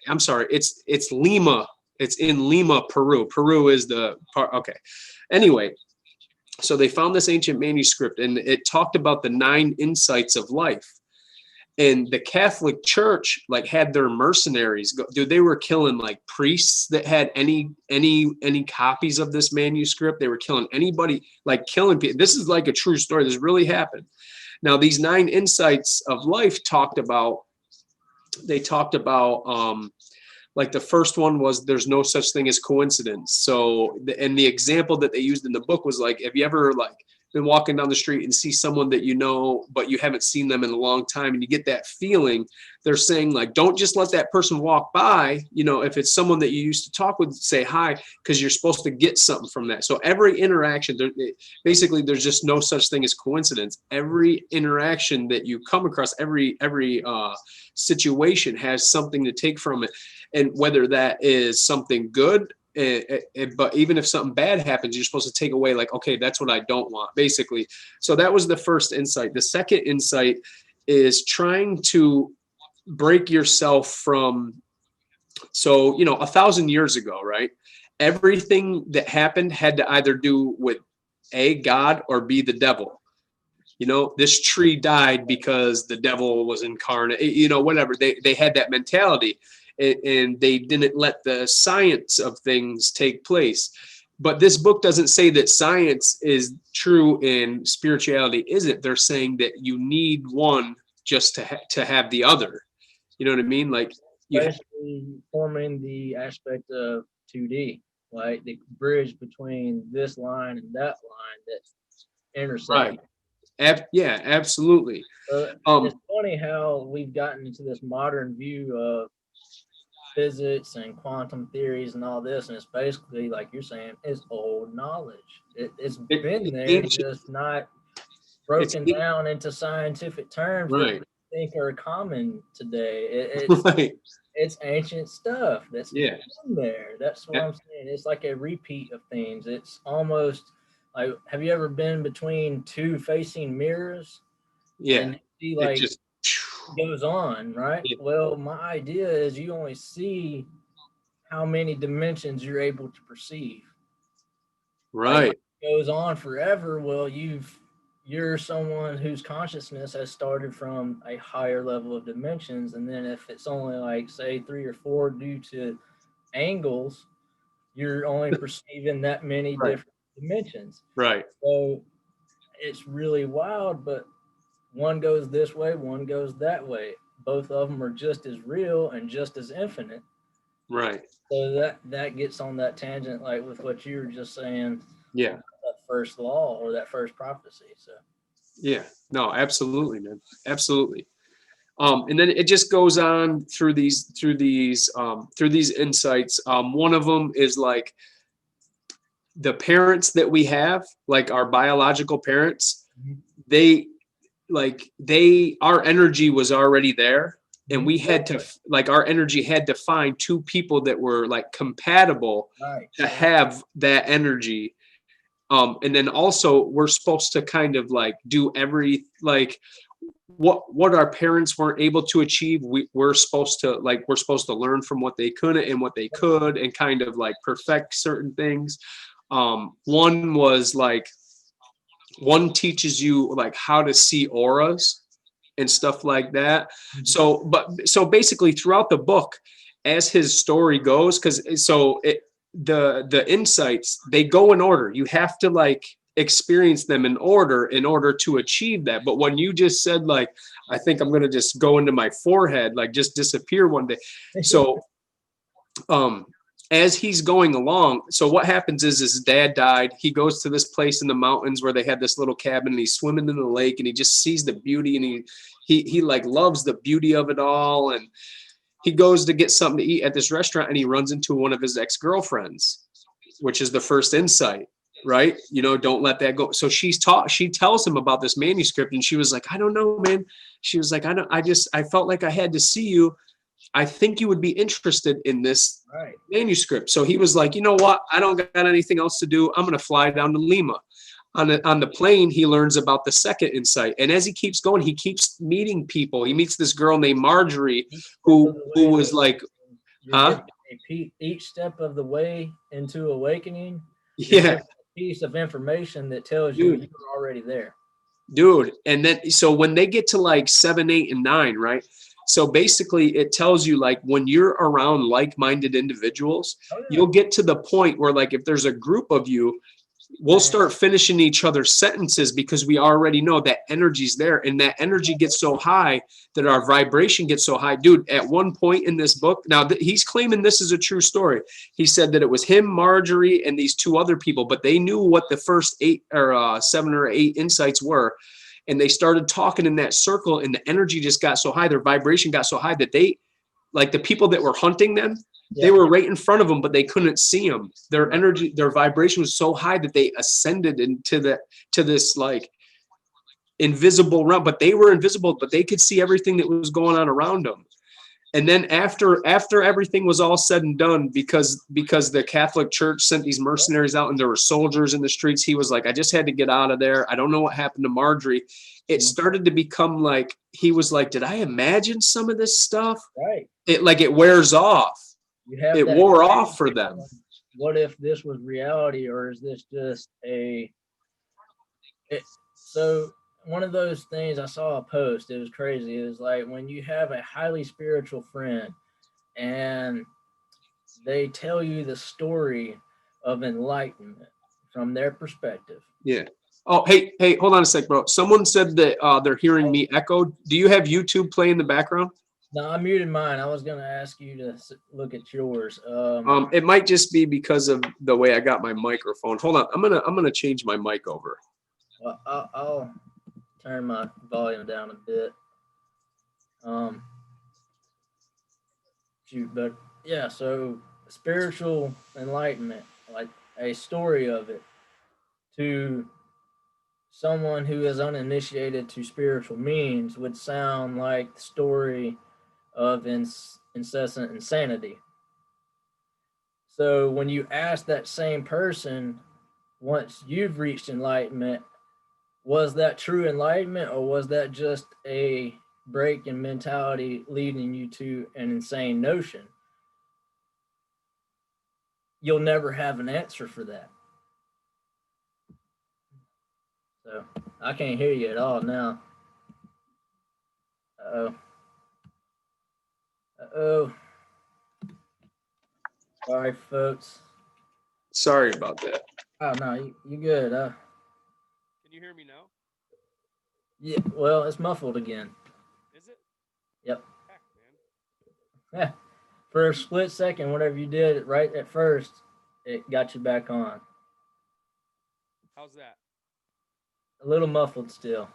I'm sorry, it's Lima. It's in Lima, Peru. Peru is the part. Okay. Anyway, so they found this ancient manuscript, and it talked about the 9 insights of life, and the Catholic Church had their mercenaries go, dude. They were killing priests that had any copies of this manuscript. They were killing anybody, killing people. This is a true story. This really happened. Now these 9 insights of life talked about the first one was there's no such thing as coincidence. So and the example that they used in the book was have you ever been walking down the street and see someone that you know but you haven't seen them in a long time, and you get that feeling? They're saying don't just let that person walk by. If it's someone that you used to talk with, say hi, because you're supposed to get something from that. So every interaction, basically there's just no such thing as coincidence. Every interaction that you come across, every situation has something to take from it. And whether that is something good, but even if something bad happens, you're supposed to take away okay, that's what I don't want, basically. So that was the first insight. The second insight is trying to break yourself from, so 1,000 years ago, right? Everything that happened had to either do with A, God, or B, the devil. This tree died because the devil was incarnate, whatever. They had that mentality, and they didn't let the science of things take place. But this book doesn't say that science is true and spirituality isn't. They're saying that you need one just to have the other. You know what I mean? You Basically forming the aspect of 2D, like the bridge between this line and that line that intersect. right. Yeah, absolutely. It's funny how we've gotten into this modern view of physics and quantum theories and all this, and it's basically like you're saying, it's old knowledge. It's been It's there, ancient. just not It's broken down into scientific terms that right. we think are common today. Right. It's ancient stuff that's Yeah. been there. That's what I'm saying. It's like a repeat of things. It's almost like, have you ever been between two facing mirrors Yeah. and see It like just goes on, right? yeah. Well, my idea is you only see how many dimensions you're able to perceive. Like Right. it goes on forever. Well, you're someone whose consciousness has started from a higher level of dimensions, and then if it's only like say 3 or 4 due to angles, you're only perceiving that many Right. different dimensions. Right. So it's really wild, but one goes this way, one goes that way. both of them are just as real and just as infinite. Right. So that gets on that tangent, like with what you were just saying, Yeah. that first law or that first prophecy. So Yeah. No, absolutely, man. Absolutely. And then it just goes on through these insights. One of them is like the parents that we have, like our biological parents, they our energy was already there, and we had to, like, our energy had to find two people that were like compatible right, to have that energy. And then also we're supposed to kind of like do like what our parents weren't able to achieve, we're supposed to learn from what they couldn't and what they could, and kind of like perfect certain things. One was like, one teaches you like how to see auras and stuff like that. So basically throughout the book, as his story goes, the insights, they go in order. You have to like experience them in order to achieve that. But when you just said like, I think I'm going to just go into my forehead, like just disappear one day. So um as he's going along, so what happens is his dad died. He goes to this place in the mountains where they had this little cabin, and he's swimming in the lake, and he just sees the beauty, and he like loves the beauty of it all. And he goes to get something to eat at this restaurant, and he runs into one of his ex-girlfriends, which is the first insight, right? You know, don't let that go. So she tells him about this manuscript, and she was like, I don't know, man. She was like, I felt like I had to see you. I think you would be interested in this right. manuscript. So he was like, you know what? I don't got anything else to do. I'm going to fly down to Lima. On the plane, he learns about the second insight. And as he keeps going, he keeps meeting people. He meets this girl named Marjorie, who was like, You're huh? getting each step of the way into awakening. You're Yeah, getting a piece of information that tells you dude. you're already there. Dude. And then, so when they get to like 7, 8, and 9, right? So basically, it tells you like when you're around like-minded individuals, Oh yeah, you'll get to the point where like if there's a group of you, we'll man. start finishing each other's sentences because we already know that energy's there, and that energy gets so high that our vibration gets so high. Dude, at one point in this book, now he's claiming this is a true story. He said that it was him, Marjorie, and these two other people, but they knew what the first 7 or 8 insights were. And they started talking in that circle, and the energy just got so high, their vibration got so high that they, like the people that were hunting them, they Yeah, were right in front of them, but they couldn't see them. Their energy, their vibration was so high that they ascended to this like invisible realm. But they were invisible, but they could see everything that was going on around them. And then after everything was all said and done, because the Catholic Church sent these mercenaries out, and there were soldiers in the streets, he was like, I just had to get out of there. I don't know what happened to Marjorie. It started to become like, he was like, did I imagine some of this stuff? right. It wears off. You have It that. wore off for them. What if this was reality, or is this just so one of those things? I saw a post. It was crazy. It was like when you have a highly spiritual friend and they tell you the story of enlightenment from their perspective. Yeah. Oh, hey, hold on a sec, bro. Someone said that they're hearing me echo. Do you have YouTube play in the background? No, I muted mine. I was going to ask you to look at yours. It might just be because of the way I got my microphone. Hold on. I'm gonna change my mic over. Well, I'll turn my volume down a bit. But yeah, so spiritual enlightenment, like a story of it to someone who is uninitiated to spiritual means, would sound like the story of incessant insanity. So when you ask that same person, once you've reached enlightenment, was that true enlightenment, or was that just a break in mentality leading you to an insane notion? You'll never have an answer for that. So I can't hear you at all now. Uh-oh. Uh-oh. Sorry, folks. Sorry about that. Oh, no, you good. Can you hear me now? Yeah, well, it's muffled again. Is it? Yep. For a split second, whatever you did right at first, it got you back on. How's that? A little muffled still.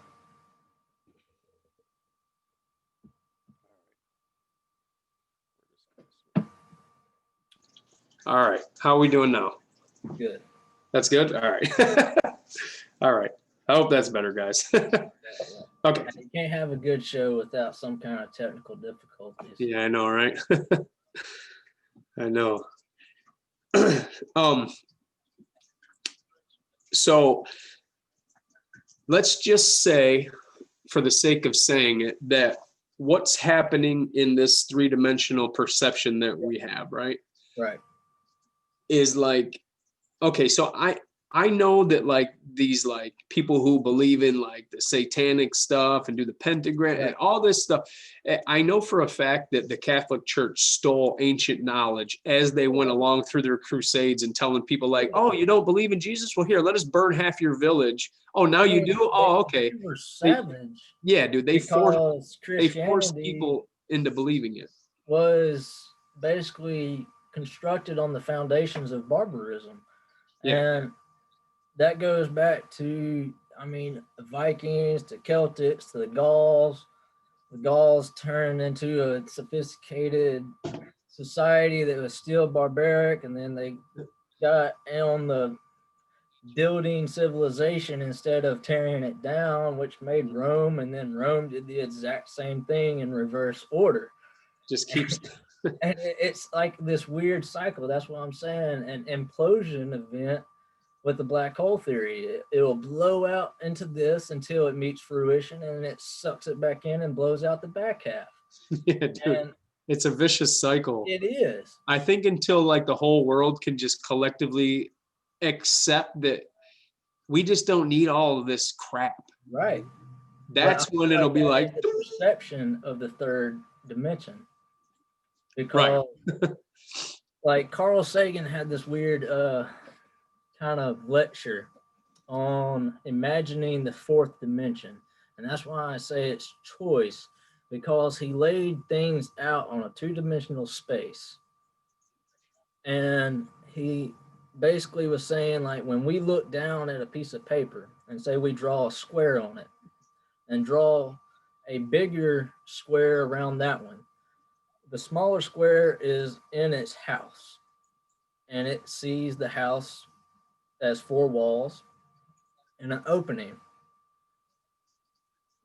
All right. How are we doing now? Good. That's good? All right. All right. I hope that's better, guys. Okay. You can't have a good show without some kind of technical difficulties. Yeah, I know, right? I know. So let's just say, for the sake of saying it, that what's happening in this three-dimensional perception that we have, right? Right. Is like, okay, so I know that like these like people who believe in like the satanic stuff and do the pentagram and all this stuff, I know for a fact that the Catholic Church stole ancient knowledge as they went along through their crusades and telling people like, oh, you don't believe in Jesus? Well, here, let us burn half your village. Oh, now you do? Oh, okay. They were savage. Yeah, dude, they forced Christianity people into believing it. was basically constructed on the foundations of barbarism. Yeah. And that goes back to, I mean, the Vikings, to Celtics, to the Gauls. The Gauls turned into a sophisticated society that was still barbaric, and then they got on the building civilization instead of tearing it down, which made Rome, and then Rome did the exact same thing in reverse order. Just keeps And it's like this weird cycle. That's what I'm saying. An implosion event with the black hole theory. It will blow out into this until it meets fruition, and it sucks it back in and blows out the back half. Yeah, dude. And it's a vicious cycle. It is. I think until like the whole world can just collectively accept that we just don't need all of this crap. Right. That's when it'll be like the perception of the third dimension. Because like Carl Sagan had this weird kind of lecture on imagining the fourth dimension. And that's why I say it's choice, because he laid things out on a two-dimensional space. And he basically was saying, like, when we look down at a piece of paper and say we draw a square on it and draw a bigger square around that one, the smaller square is in its house, and it sees the house as four walls and an opening.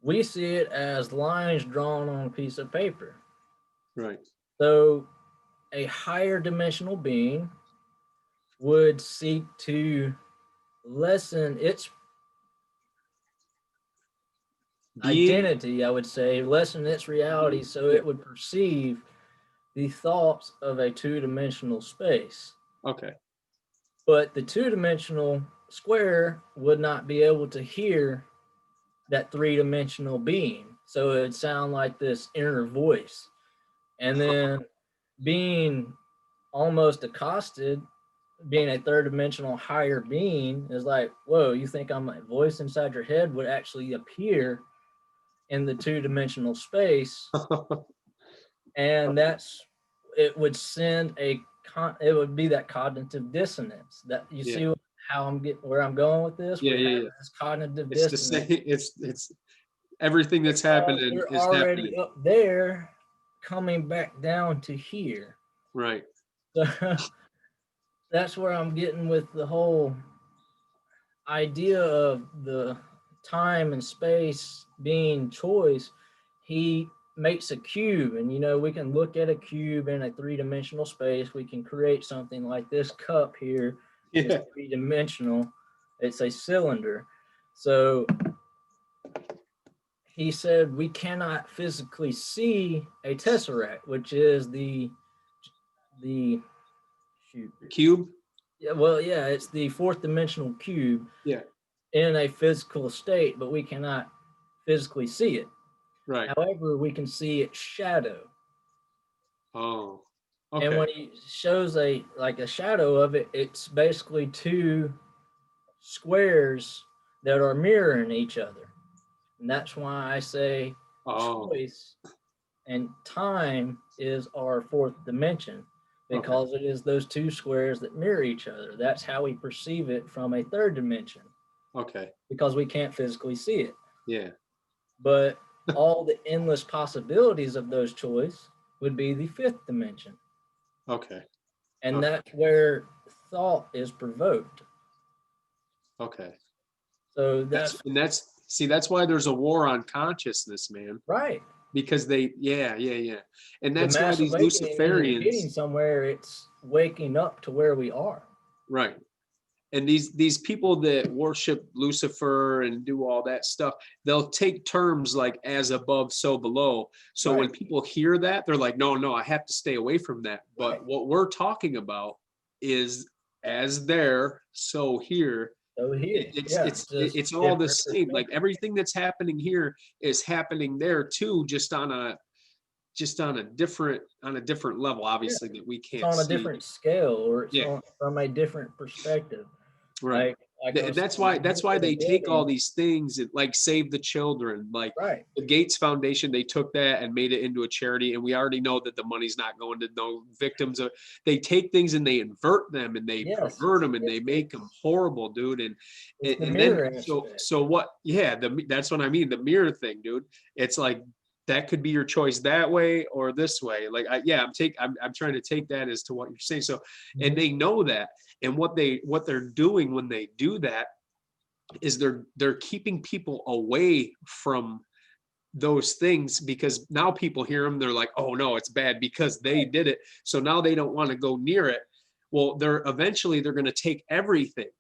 We see it as lines drawn on a piece of paper. Right. So a higher dimensional being would seek to lessen its identity, I would say, lessen its reality, so it would perceive the thoughts of a two-dimensional space. Okay. But the two-dimensional square would not be able to hear that three-dimensional being. So it would sound like this inner voice. And then being almost accosted, being a third-dimensional higher being, is like, whoa, you think I'm a voice inside your head would actually appear in the two-dimensional space. And it would send it would be that cognitive dissonance that you see how where I'm going with this. This cognitive dissonance. It's everything that's happening we're is already happening up there, coming back down to here. Right. So that's where I'm getting with the whole idea of the time and space being choice. He makes a cube, and we can look at a cube in a three-dimensional space. We can create something like this cup here. It's three-dimensional. It's a cylinder. So he said we cannot physically see a tesseract, which is the cube. Yeah, well, yeah, it's the fourth dimensional cube. Yeah. In a physical state, but we cannot physically see it. Right. However, we can see its shadow. Oh. Okay. And when he shows a shadow of it, it's basically two squares that are mirroring each other. And that's why I say choice and time is our fourth dimension Okay. because it is those two squares that mirror each other. That's how we perceive it from a third dimension Okay. because we can't physically see it. Yeah. But all the endless possibilities of those choices would be the fifth dimension. Okay. And Okay. that's where thought is provoked. Okay. So that's That's why there's a war on consciousness, man. right. Because yeah. And The that's why mass these awakening isn't getting Luciferians, somewhere, it's waking up to where we are. right. And these people that worship Lucifer and do all that stuff, they'll take terms like as above, so below. So when Right. people hear that, they're like, no, I have to stay away from that. But Right. what we're talking about is as there, so here. So here, yeah, just It's all the different same. Like perspective. everything that's happening here is happening there too, just on a different level, Yeah, obviously, that we it's can't on a see. different scale, or it's Yeah, on from a different perspective. right. Like I was That's saying, why you that's look why at a they take all building, these things and like Save the Children, like right? the Gates Foundation. They took that and made it into a charity, and we already know that the money's not going to no victims of. They take things and they invert them and they Yes, pervert them and they it's make them it's horrible, dude. And it's the then mirror so aspect. so what? Yeah, that's what I mean. The mirror thing, dude. It's like that could be your choice that way or this way. Like I'm trying to take that as to what you're saying. So, and Mhm. they know that, and what they're doing when they do that is they're keeping people away from those things, because now people hear them, they're like, oh no, it's bad because they did it, so now they don't want to go near it. Well, they're going to take everything,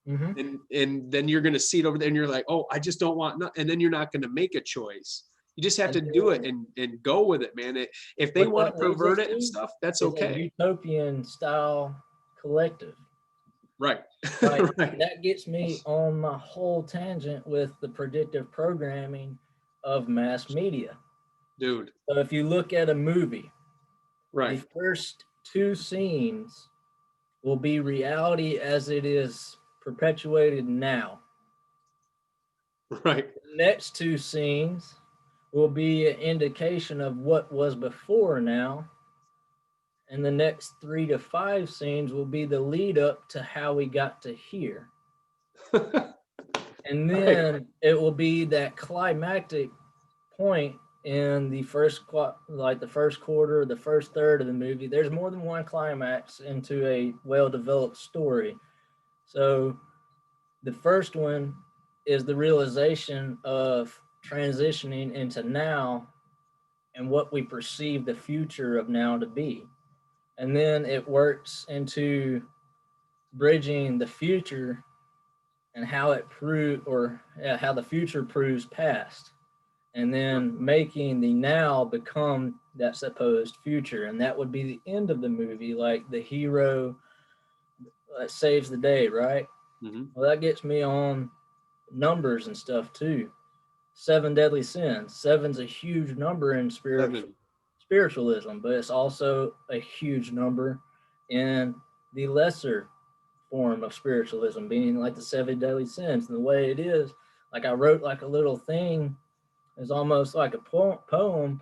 Mhm. and then you're going to see it over there and you're like, oh, I just don't want and then you're not going to make a choice. You just have And to do it then and go with it, man. If they what want to that leads us pervert it and to stuff, that's is a okay. utopian style collective. Right. Like Right, that gets me on my whole tangent with the predictive programming of mass media. dude. So if you look at a movie, the Right. first two scenes will be reality as it is perpetuated now. Right. The next two scenes will be an indication of what was before now. And the next 3 to 5 scenes will be the lead up to how we got to here. And Right. then it will be that climactic point in the like the first quarter, the first third of the movie. There's more than one climax into a well-developed story. So the first one is the realization of transitioning into now and what we perceive the future of now to be. And then it works into bridging the future and how it prove or how the future proves past, and then making the now become that supposed future, and that would be the end of the movie, like the hero saves the day, right? Mhm. Well, that gets me on numbers and stuff too. Seven deadly sins. Seven's a huge number in Seven. spiritualism, but it's also a huge number in the lesser form of spiritualism, being like the seven deadly sins. And the way it is, like I wrote like a little thing, is almost like a poem,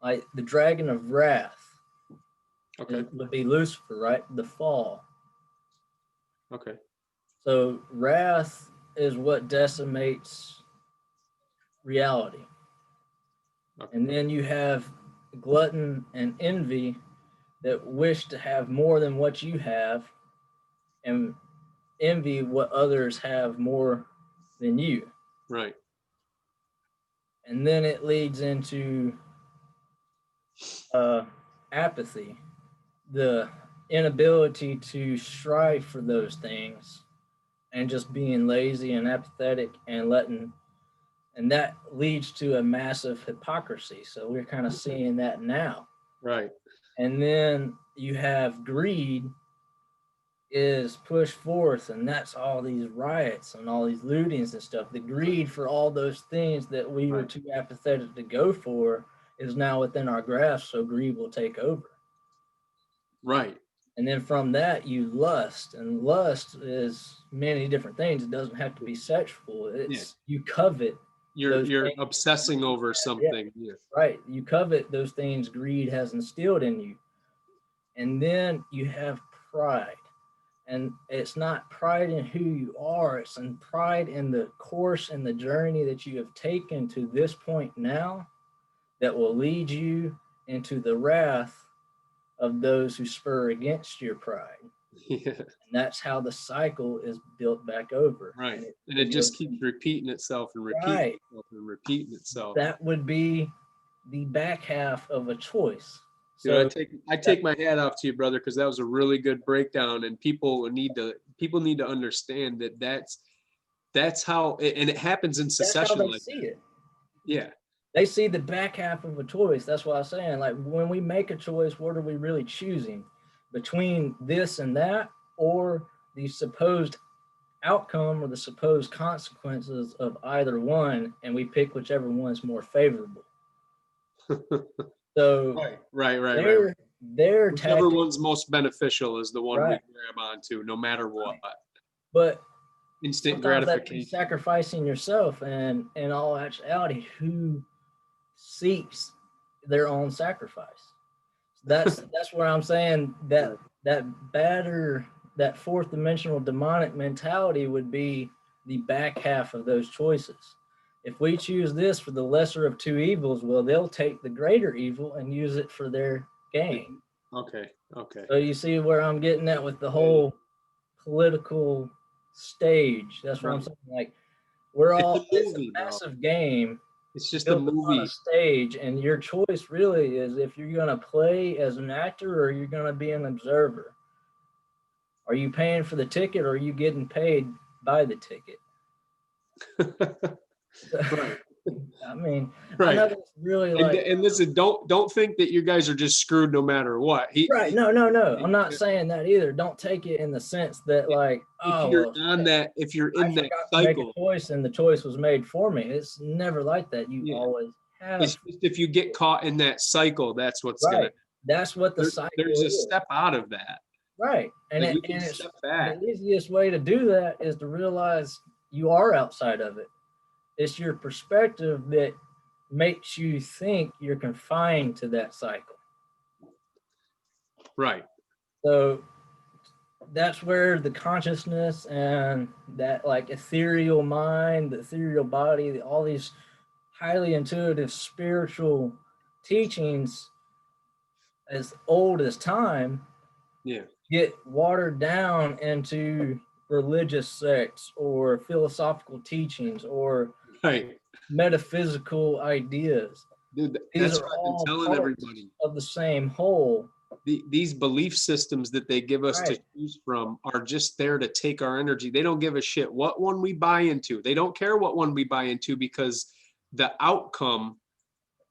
like the dragon of wrath Okay. would be Lucifer, right? The fall. Okay. So wrath is what decimates reality. Okay. And then you have glutton and envy that wish to have more than what you have and envy what others have more than you. Right. And then it leads into uh, apathy, the inability to strive for those things and just being lazy and apathetic and and that leads to a massive hypocrisy. So we're kind of seeing that now. Right. And then you have greed is pushed forth, and that's all these riots and all these lootings and stuff. The greed for all those things that we were Right. too apathetic to go for is now within our grasp, so greed will take over. Right. And then from that, you lust, and lust is many different things. It doesn't have to be sexual. Yeah. It's you covet You're things, obsessing over something. Yeah. right? You covet those things greed has instilled in you. And then you have pride. And it's not pride in who you are, it's in pride in the course and the journey that you have taken to this point now that will lead you into the wrath of those who spur against your pride. Yeah. And that's how the cycle is built back over. Right. And And it just goes, keeps repeating itself and repeating right. itself and repeating itself. That would be the back half of a choice. Dude, So I take my hat off to you, brother, because that was a really good breakdown, and people need to understand that that's how, and it happens in that's how succession they like see that. it. Yeah. They see the back half of a choice. That's what I'm saying. Like when we make a choice, what are we really choosing? Between this and that, or the supposed outcome or the supposed consequences of either one, and we pick whichever one's more favorable. So Right. their Whichever tactic, one's most beneficial is the one we right? grab onto, no matter what. But Instant sometimes that means gratification. sacrificing yourself, and in all actuality, who seeks their own sacrifice? That's where I'm saying that that fourth dimensional demonic mentality would be the back half of those choices. If we choose this for the lesser of two evils, well, they'll take the greater evil and use it for their gain. Okay. So you see where I'm getting at with the whole political stage. That's what I'm saying. Like it's a massive game It's just a built upon a movie. stage, and your choice really is if you're going to play as an actor or you're going to be an observer. Are you paying for the ticket, or are you getting paid by the ticket? Right. I mean, I Right. know it's really like And listen, don't think that you guys are just screwed no matter what. right. No. I'm not saying that either. Don't take it in the sense that like, If oh you're well, on that, if you're in I that forgot to make a cycle, choice and the choice was made for me. It's never like that. You yeah. always have. It's just if you get caught in that cycle, that's what's Right. gonna. That's what the cycle There's a is. step out of that. Right. And Like, it, we can and it's step back. the easiest way to do that is to realize you are outside of it. It's your perspective that makes you think you're confined to that cycle. Right. So that's where the consciousness and that like ethereal mind, the ethereal body, all these highly intuitive spiritual teachings as old as time Yeah. get watered down into religious sects or philosophical teachings or Right. metaphysical ideas. Dude, These that's are what I've been all telling parts everybody. of the same whole. These belief systems that they give us to Right. choose from are just there to take our energy. They don't give a shit what one we buy into. They don't care what one we buy into because the outcome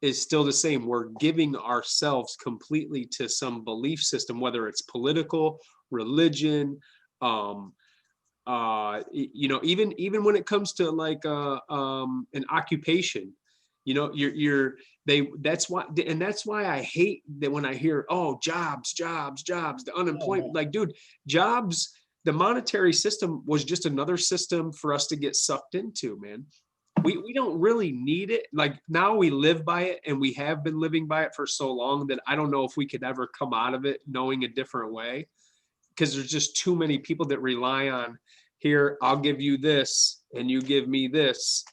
is still the same. We're giving ourselves completely to some belief system, whether it's political, religion, even when it comes to like an occupation, that's why I hate that when I hear, oh, jobs, the unemployment. Like, dude, jobs, the monetary system was just another system for us to get sucked into, man. We don't really need it. Like, now we live by it, and we have been living by it for so long that I don't know if we could ever come out of it knowing a different way, because there's just too many people that rely on, here, I'll give you this and you give me this.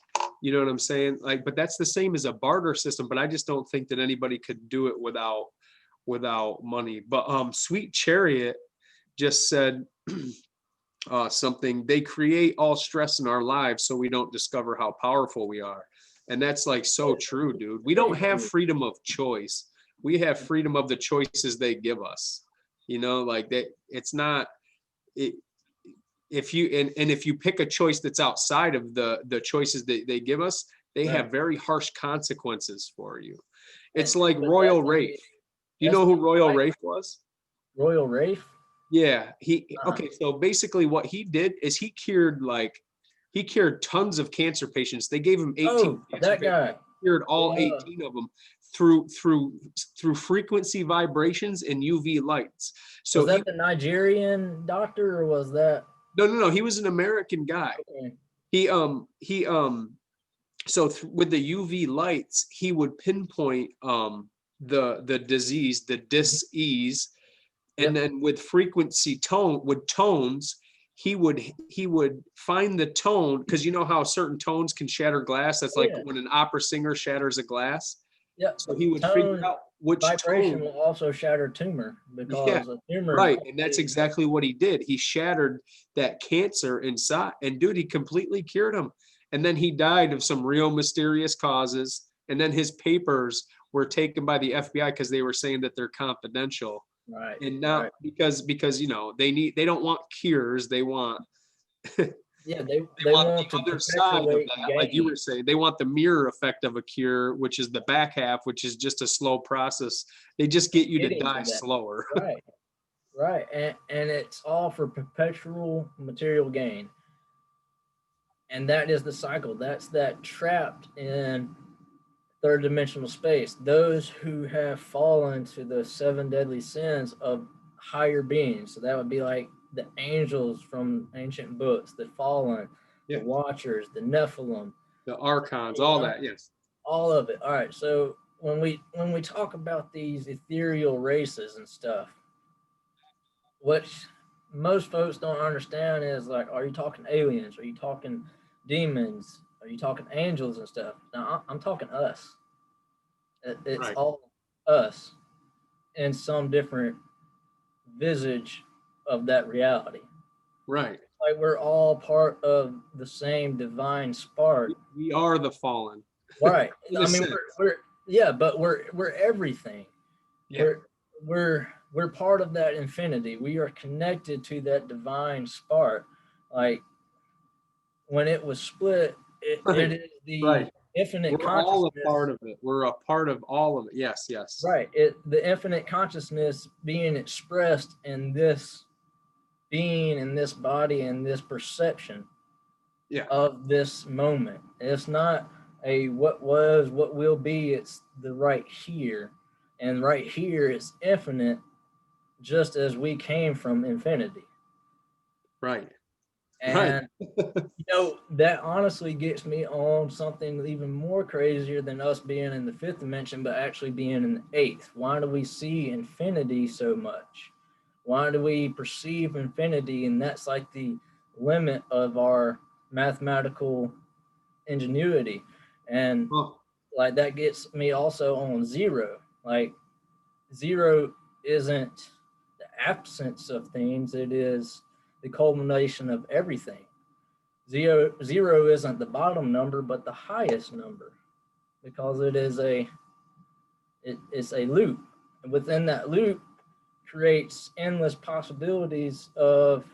You know what I'm saying? Like, but that's the same as a barter system, but I just don't think that anybody could do it without money. But Sweet Chariot just said something. They create all stress in our lives so we don't discover how powerful we are. And that's like so true, dude. We don't have freedom of choice. We have freedom of the choices they give us. Like that. It's not it. If you pick a choice that's outside of the choices that they give us, they have very harsh consequences for you. It's like Royal Rafe. Do you know who Royal Rafe was? Royal Rafe? Yeah. Okay, so basically what he did is he cured tons of cancer patients. They gave him 18 cancer that guy. patients. He cured all 18 of them through frequency vibrations and UV lights. So was that the Nigerian doctor, or was that? No. He was an American guy. Okay. He so with the UV lights, he would pinpoint the disease, the dis-ease, and Yep. then with frequency tones, he would find the tone, because you know how certain tones can shatter glass. That's like Yeah. when an opera singer shatters a glass. Yep. So he would figure Tone out which vibration tone. will also shatter tumor Yeah, because a tumor right. can And that's be exactly what he did. He shattered that cancer inside, and dude, he completely cured him. And then he died of some real mysterious causes. And then his papers were taken by the FBI because they were saying that they're confidential. right. And now Right. because they don't want cures, they want Yeah, they they want want the to other side of perpetuate that, like you gain. were saying. They want the mirror effect of a cure, which is the back half, which is just a slow process. They just get you to Getting die to that. slower. Right. Right. And it's all for perpetual material gain. And that is the cycle. That's that trapped in third dimensional space. Those who have fallen to the seven deadly sins of higher beings. So that would be like the angels from ancient books, the fallen, the Yeah. watchers, the Nephilim, The archons, you all know, that, yes. all of it. All right. So when we talk about these ethereal races and stuff, what most folks don't understand is like, are you talking aliens? Are you talking demons? Are you talking angels and stuff? Now I'm talking us. It's Right, all us in some different visage of that reality. right. Like we're all part of the same divine spark. We are the fallen, Right. in I a mean, sense. we're yeah, but we're everything. Yeah, We're we're part of that infinity. We are connected to that divine spark. Like when it was split, it right, is the right. infinite We're all a consciousness. part of it. We're a part of all of it. Yes, yes. Right. The infinite consciousness being expressed in this being, in this body, in this perception Yeah, of this moment. It's not a what was, what will be, it's the right here. And right here is infinite, just as we came from infinity. right, right. And that honestly gets me on something even more crazier than us being in the fifth dimension, but actually being in the eighth. Why do we see infinity so much? Why do we perceive infinity? And that's like the limit of our mathematical ingenuity. And Oh, like that gets me also on zero. Like zero isn't the absence of things, it is the culmination of everything. Zero isn't the bottom number, but the highest number because it's a loop. And within that loop creates endless possibilities of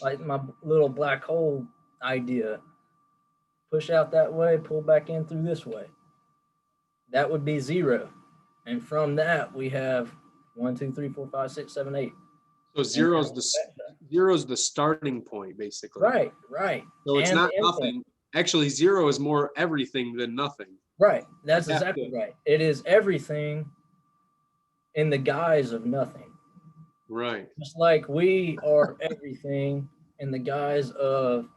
like my little black hole idea. Push out that way, pull back in through this way. That would be zero. And from that we have one, two, three, four, five, six, seven, eight. so And zero's the starting point, basically. right, right. So it's And not the endpoint. nothing. Actually, zero is more everything than nothing. Right. That's You have exactly to, right. It is everything in the guise of nothing. right, Just like we are everything in the guise of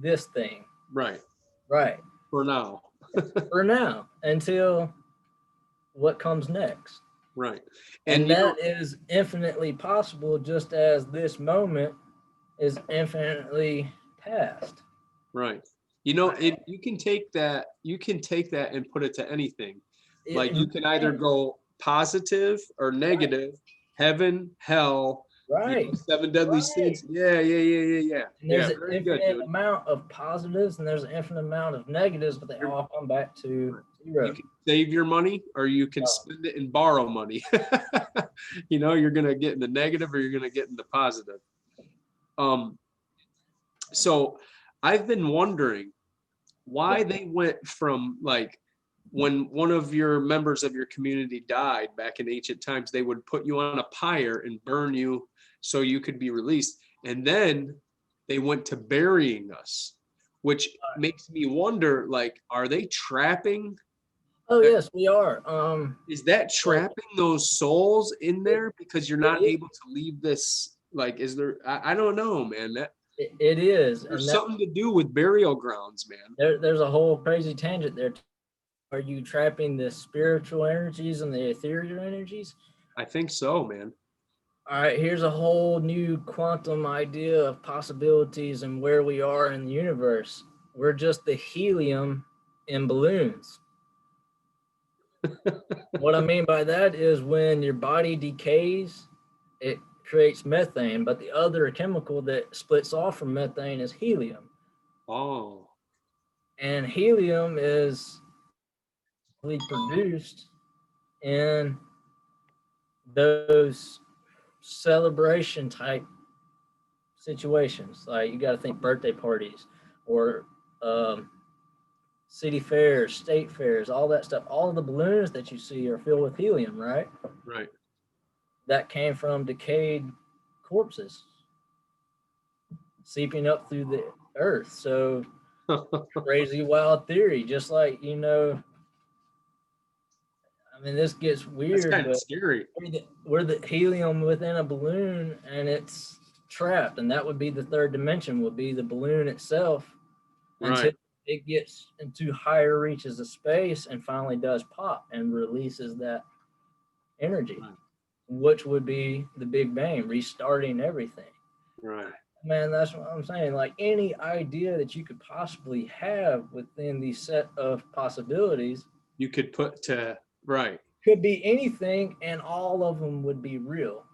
this thing. right. Right. For now, For now, until what comes next. right. And And that is infinitely possible, just as this moment is infinitely past. right. You can take that. You can take that and put it to anything. Like you can either go positive or Right. negative, heaven, hell, Right. seven deadly Right. sins. Yeah, yeah, yeah, yeah, yeah. And Yeah, there's an very good, infinite dude. amount of positives and there's an infinite amount of negatives, but they You're, all come back to you zero. can save your money or you can Oh, spend it and borrow money. You're gonna get in the negative or you're gonna get in the positive. Um, so I've been wondering yeah. why they went from like when one of your members of your community died back in ancient times, they would put you on a pyre and burn you so you could be released. And then they went to burying us, which makes me wonder, like, are they trapping? Oh yes, we are. Is that Well, trapping those souls in it, there because you're it not is. able to leave this? Like, is there? I don't know, man. It is, There's and that something to do with burial grounds, man. there's a whole crazy tangent there. Are you trapping the spiritual energies and the ethereal energies? I think so, man. All right, here's a whole new quantum idea of possibilities and where we are in the universe. We're just the helium in balloons. What I mean by that is when your body decays, it creates methane, but the other chemical that splits off from methane is helium. Oh, And helium is produced in those celebration type situations. Like you got to think birthday parties or um, city fairs, state fairs, all that stuff. All of the balloons that you see are filled with helium, right? right. That came from decayed corpses seeping up through the earth. So crazy wild theory, just like I mean, this gets That's weird, kind of but scary. we're the helium within a balloon, and it's trapped, and that would be the third dimension. Would be the balloon itself until Right. it gets into higher reaches of space and finally does pop and releases that energy, Right. which would be the Big Bang, restarting everything. Right. Man, that's what I'm saying. Like any idea that you could possibly have within the set of possibilities You could put to right. could be anything, and all of them would be real.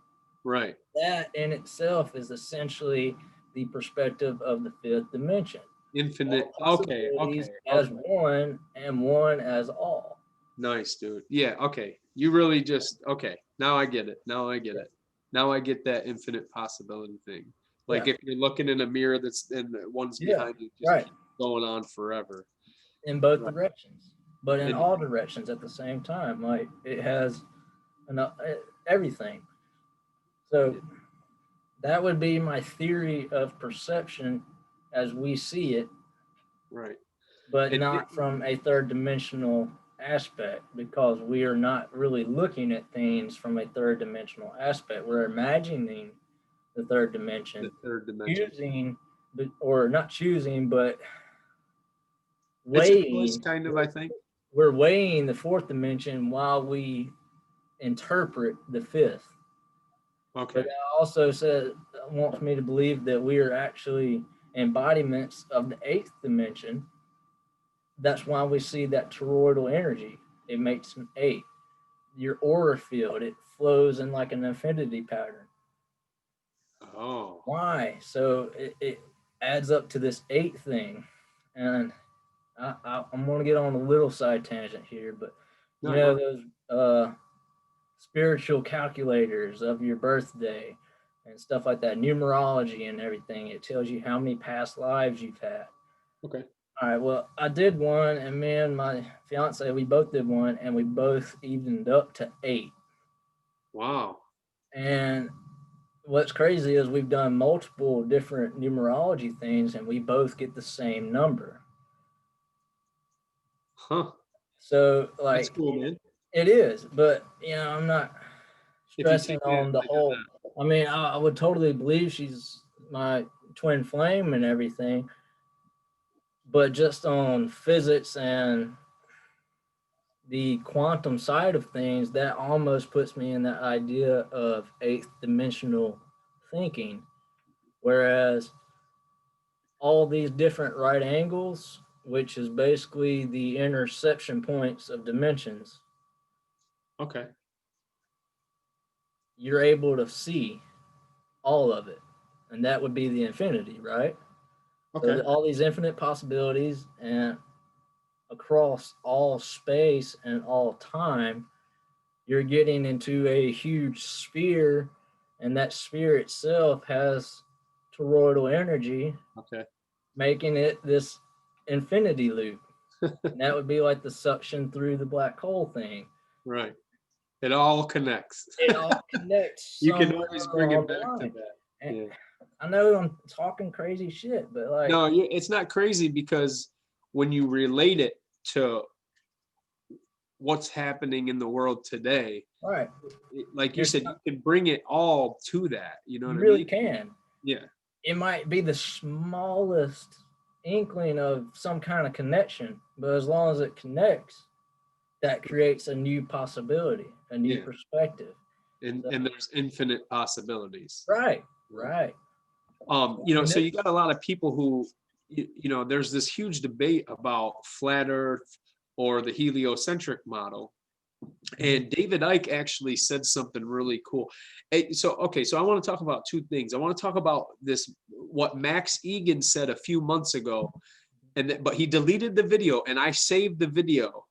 Right. That in itself is essentially the perspective of the fifth dimension. Infinite. All Okay. possibilities Okay. as Okay. one and one as all. Nice, dude. Yeah. Okay. You really just okay. Now I get it. Now I get Yeah. it. Now I get that infinite possibility thing. Yeah. Like if you're looking in a mirror that's and the one's Yeah. behind you, just Right. keep going on forever. In both Right. directions, but in And all directions at the same time. Like it has enough, everything. So that would be my theory of perception as we see it, right. but And not from a third dimensional aspect because we are not really looking at things from a third dimensional aspect. We're imagining the third dimension, the third dimension. choosing, or not choosing, but It's a choice, weighing. kind of, I think. We're weighing the fourth dimension while we interpret the fifth. Okay. But that also says wants me to believe that we are actually embodiments of the eighth dimension. That's why we see that toroidal energy. It makes an eight. Your aura field, it flows in like an infinity pattern. Oh. Why? So it adds up to this eight thing. And I'm going to get on a little side tangent here, but No, go ahead. those spiritual calculators of your birthday and stuff like that, numerology and everything. It tells you how many past lives you've had. Okay. All right. Well, I did one, and me and my fiance, we both did one, and we both evened up to eight. Wow. And what's crazy is we've done multiple different numerology things, and we both get the same number. Huh. So, That's like, cool, man. it is, but I'm not If you stressing take that on the like whole. I mean, I would totally believe she's my twin flame and everything, but just on physics and the quantum side of things, that almost puts me in the idea of eighth dimensional thinking. Whereas all these different right angles, which is basically the interception points of dimensions, okay. you're able to see all of it. And that would be the infinity, right? Okay. So all these infinite possibilities and across all space and all time, you're getting into a huge sphere, and that sphere itself has toroidal energy, Okay. making it this infinity loop. And that would be like the suction through the black hole thing. Right. It all connects. It all connects You can somewhere always bring along it the back to line. that. And Yeah. I know I'm talking crazy shit, but like, No, it's not crazy because when you relate it to what's happening in the world today, all right, like you you're, said, you can bring it all to that. You know you what I really mean? can. Yeah. it might be the smallest inkling of some kind of connection, but as long as it connects, that creates a new possibility, a new Yeah. perspective. And So, and there's infinite possibilities. right, right. You know, And so this, you got a lot of people who, you know, there's this huge debate about flat Earth or the heliocentric model. And David Icke actually said something really cool. Okay, so I want to talk about two things. I want to talk about this, what Max Egan said a few months ago, but he deleted the video, and I saved the video,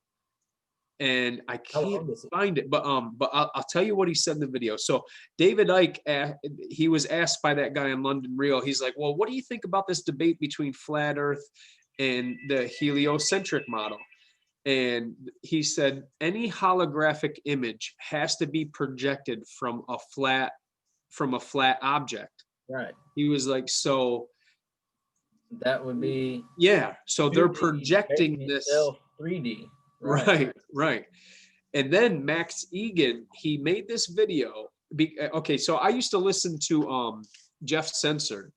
and I how can't long is it? find it. But I'll tell you what he said in the video. So David Icke, he was asked by that guy in London Real. He's like, "Well, what do you think about this debate between flat Earth and the heliocentric model?" And he said, any holographic image has to be projected from a flat object. Right. He was like, so That would be yeah, so they're 2D projecting making this. itself 3D. Right. Right, right. And then Max Egan, he made this video. Okay, so I used to listen to Jeff Censored.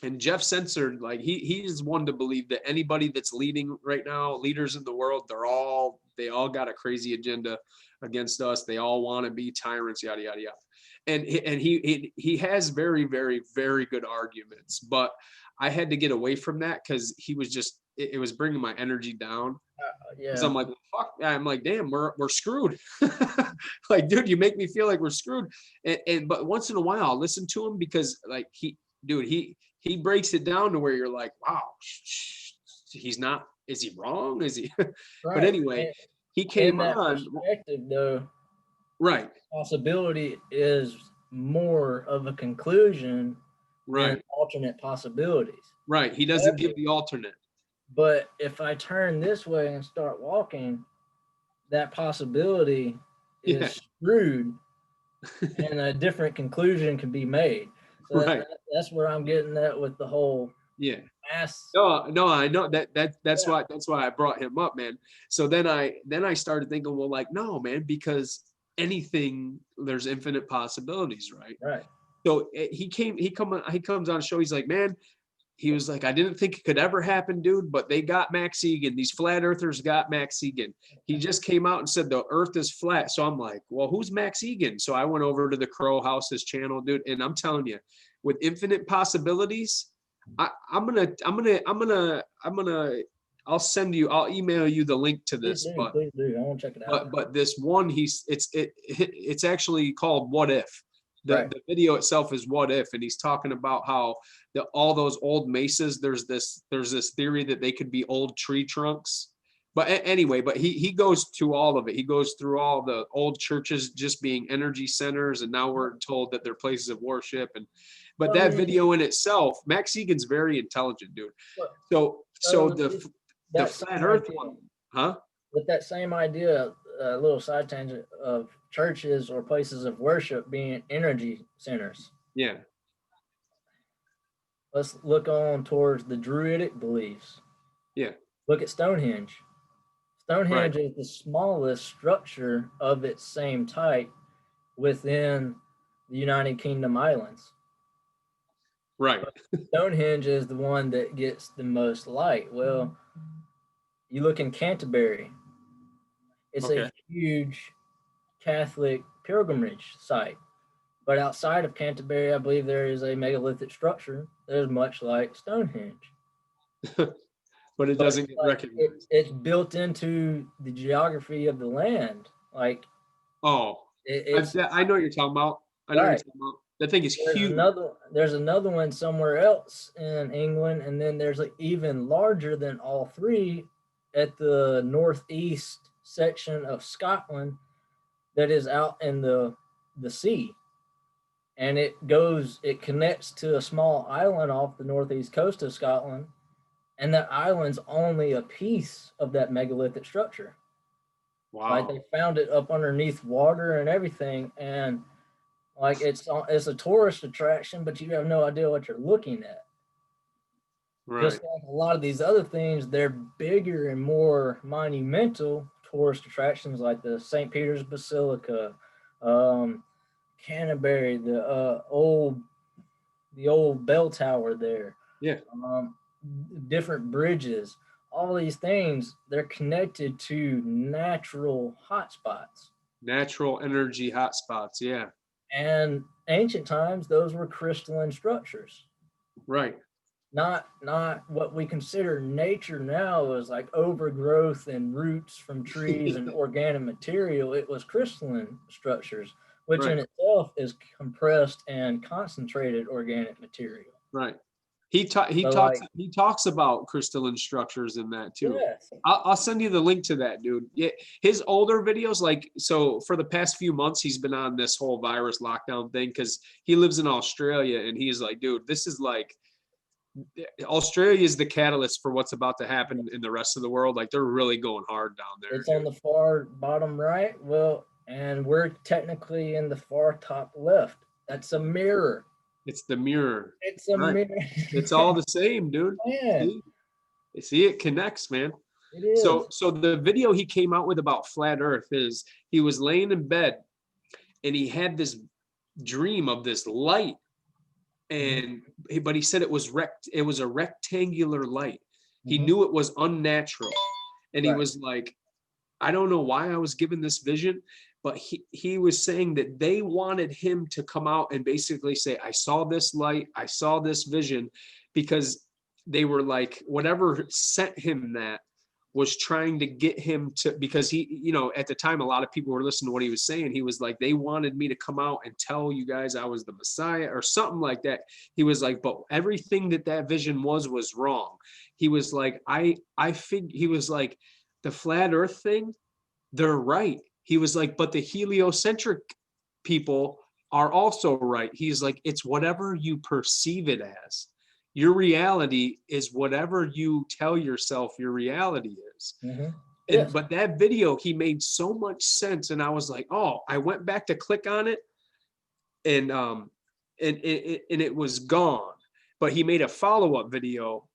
And Jeff Censored, like he's one to believe that anybody that's leading right now, leaders in the world, they all got a crazy agenda against us. They all want to be tyrants, yada yada yada. And he has very, very, very good arguments. But I had to get away from that because he was just it was bringing my energy down. Because Yeah. I'm like, fuck, I'm like, damn, we're screwed. Like, dude, you make me feel like we're screwed. But once in a while, I'll listen to him because like he breaks it down to where you're like, wow, he's not, is he wrong? Is he? But Right. anyway, he In came that on, perspective, though, right, possibility is more of a conclusion than right, alternate possibilities. right. He doesn't give the alternate. But if I turn this way and start walking, that possibility Yeah, is screwed and a different conclusion can be made. So right. that's where I'm getting at with the whole Yeah. mass. No, I know that's Yeah. why I brought him up, man. So then I started thinking, well, like, no, man, because anything, there's infinite possibilities, right? Right. So he comes on a show. He's like, man, he was like, I didn't think it could ever happen, dude, but they got Max Egan. These flat earthers got Max Egan. He just came out and said the earth is flat. So I'm like, well, who's Max Egan? So I went over to the Crow House's channel, dude, and I'm telling you, with infinite possibilities, I'm gonna I'll email you the link to Please this, do. Please do. I want to check it out. but this one, it's actually called What If. Right. The video itself is What If, and he's talking about how all those old mesas, there's this theory that they could be old tree trunks. But anyway, but he goes to all of it. He goes through all the old churches just being energy centers, and now we're told that they're places of worship. But Well, I that mean, video in itself, Max Egan's very intelligent, dude. but- So it's the that flat same Earth idea. one, huh? With that same idea, a little side tangent of churches or places of worship being energy centers. Yeah, Let's look on towards the Druidic beliefs. yeah, Look at Stonehenge. right, Stonehenge is the smallest structure of its same type within the United Kingdom islands. right. Stonehenge is the one that gets the most light. Well, you look in Canterbury, it's Okay. a huge Catholic pilgrimage site. But outside of Canterbury, I believe there is a megalithic structure that is much like Stonehenge. But it But doesn't get recognized. it's built into the geography of the land. Like Oh, it's I know what you're talking about. I know what you're right. talking about. That thing is There's huge. another one somewhere else in England, and then there's an even larger than all three at the northeast section of Scotland that is out in the sea. And it connects to a small island off the northeast coast of Scotland, and that island's only a piece of that megalithic structure. Like Wow. they found it up underneath water and everything, and like it's a tourist attraction, but you have no idea what you're looking at. Right. Just like a lot of these other things, they're bigger and more monumental tourist attractions, like the St. Peter's Basilica, Canterbury, the old the old bell tower there, Yeah. um, different bridges, all these things, they're connected to natural hotspots. Natural energy hotspots. Yeah. And ancient times, those were crystalline structures. Right. Not what we consider nature now is like overgrowth and roots from trees and organic material. It was crystalline structures, which Right. in itself is compressed and concentrated organic material. Right. He So talks like, he talks about crystalline structures in that too. yes, I'll send you the link to that, dude. Yeah, his older videos, like, so for the past few months, he's been on this whole virus lockdown thing because he lives in Australia, and he's like, dude, this is like, Australia is the catalyst for what's about to happen in the rest of the world. Like, they're really going hard down there, it's on dude. the far bottom right. Well, and we're technically in the far top left. That's a mirror. It's the mirror, It's a right? mirror. It's all the same, dude. Man, See, see, it connects, man. it is. So the video he came out with about flat Earth is he was laying in bed and he had this dream of this light, and but he said it was a rectangular light. He Mhm. knew it was unnatural, and he Right. was like, I don't know why I was given this vision, but he was saying that they wanted him to come out and basically say, I saw this light, I saw this vision, because they were like, whatever sent him that was trying to get him to, because he, at the time, a lot of people were listening to what he was saying. He was like, they wanted me to come out and tell you guys I was the Messiah or something like that. He was like, but everything that vision was wrong. He was like, he was like, the flat earth thing, they're right. He was like, but the heliocentric people are also right. He's like, it's whatever you perceive it as. Your reality is whatever you tell yourself your reality is. Mm-hmm. And Yes. but that video, he made so much sense. And I was like, oh, I went back to click on it, and it was gone. But he made a follow-up video.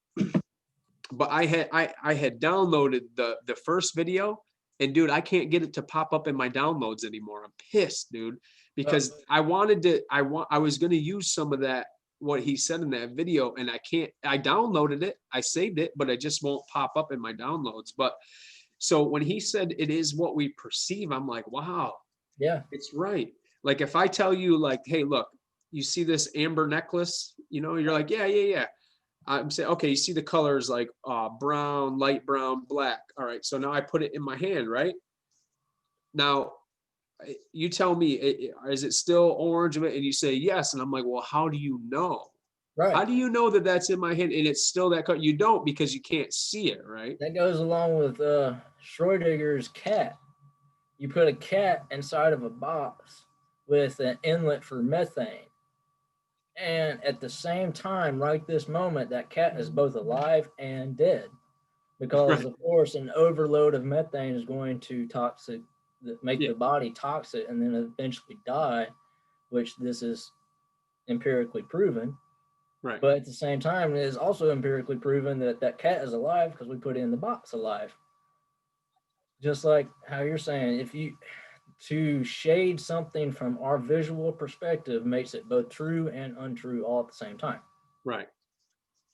But I had downloaded the first video, and dude, I can't get it to pop up in my downloads anymore. I'm pissed, dude, because I was gonna use some of that, what he said in that video, and I can't. I downloaded it, I saved it, but it just won't pop up in my downloads. But so when he said it is what we perceive, I'm like, wow, Yeah. it's right. Like, if I tell you, like, hey, look, you see this amber necklace, you're like, yeah, yeah, yeah. I'm saying, okay, you see the colors like brown, light brown, black. All right, so now I put it in my hand, right? Now, you tell me, is it still orange? And you say yes, and I'm like, well, how do you know? Right. How do you know that that's in my hand and it's still that color? You don't, because you can't see it, right? That goes along with Schrodinger's cat. You put a cat inside of a box with an inlet for methane. And at the same time, right this moment, that cat is both alive and dead. Because, Right. of course, an overload of methane is going to make Yeah. the body toxic and then eventually die, which this is empirically proven. Right. But at the same time, it is also empirically proven that that cat is alive because we put it in the box alive. Just like how you're saying, to shade something from our visual perspective makes it both true and untrue all at the same time. Right.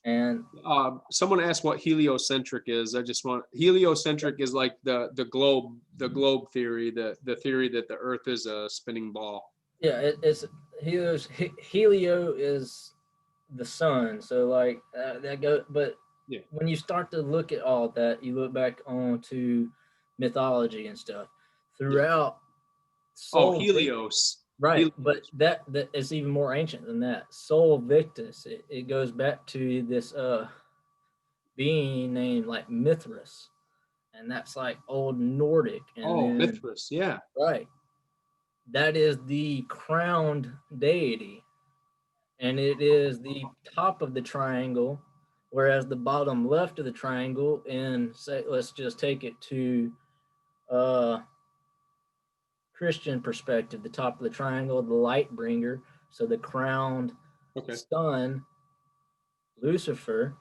And Someone asked what heliocentric is. Heliocentric is like the globe theory, the theory that the Earth is a spinning ball. yeah, helio is the sun. So like that go, but Yeah. when you start to look at all that, you look back onto mythology and stuff throughout. Oh, Sol Helios. Right, but Helios. that is even more ancient than that. Sol Victus. It goes back to this being named like Mithras, and that's like old Nordic. And Oh, then Mithras. Yeah. right, that is the crowned deity, and it is the top of the triangle, whereas the bottom left of the triangle, and say let's just take it to uh Christian perspective, the top of the triangle, the light bringer, so the crowned Okay. sun, Lucifer,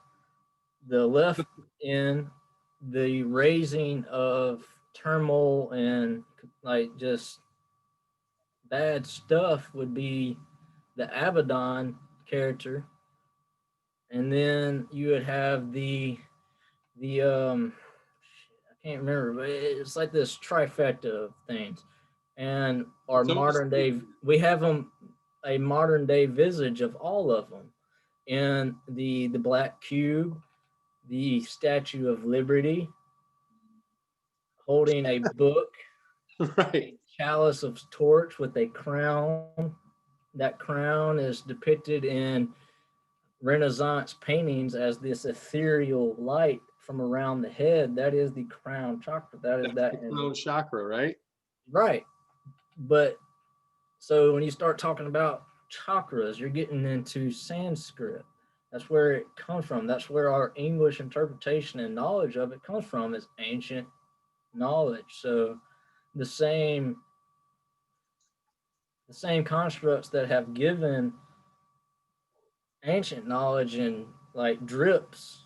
the left in the raising of turmoil and like just bad stuff would be the Abaddon, character, and then you would have the I can't remember, but it's like this trifecta of things. And our It's almost modern day, we have them a modern day visage of all of them, in the black cube, the Statue of Liberty, holding a book, right. chalice of torch with a crown. That crown is depicted in Renaissance paintings as this ethereal light from around the head. That is the crown chakra. That is That's that. the crown chakra, right? Right. But so when you start talking about chakras, you're getting into Sanskrit. That's where it comes from. That's where our English interpretation and knowledge of it comes from, is ancient knowledge. So the same the same constructs that have given ancient knowledge and like drips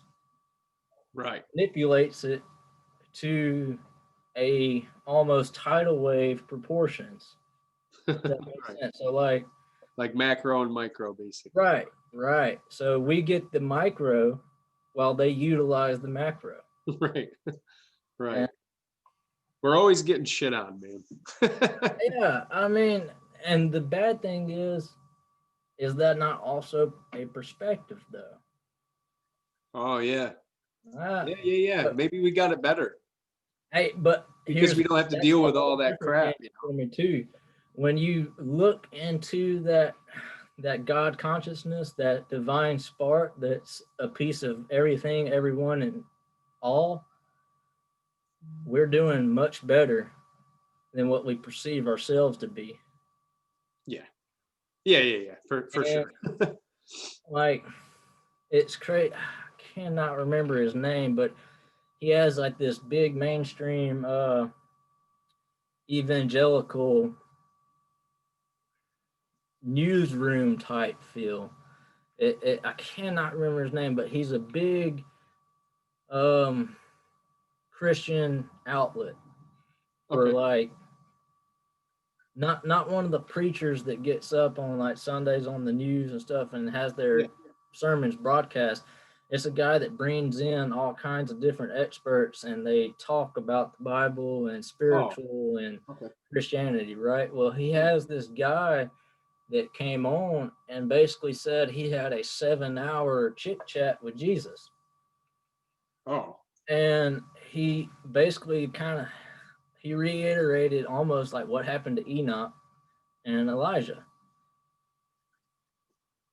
Right. manipulates it to a almost tidal wave proportions. If that makes Right. sense. So Like macro and micro, basically. right. So we get the micro while they utilize the macro. Right. Right. And We're always getting shit on, man. yeah, I mean, and the bad thing is that not also a perspective though? Oh yeah. Uh, Yeah. but, Maybe we got it better hey, but because we don't have to that's deal the with all whole that different crap. thing for me too. When you look into that God consciousness, that divine spark, that's a piece of everything, everyone, and all, we're doing much better than what we perceive ourselves to be. Yeah. For And sure. like, it's crazy. I cannot remember his name, but he has like this big mainstream evangelical newsroom type feel. I cannot remember his name, but he's a big um, Christian outlet for Okay. like not one of the preachers that gets up on like Sundays on the news and stuff and has their Yeah. sermons broadcast. It's a guy that brings in all kinds of different experts and they talk about the Bible and spiritual and Okay. Christianity, right? Well, he has this guy that came on and basically said he had a 7-hour chit chat with Jesus. Oh. And he basically he reiterated almost like what happened to Enoch and Elijah,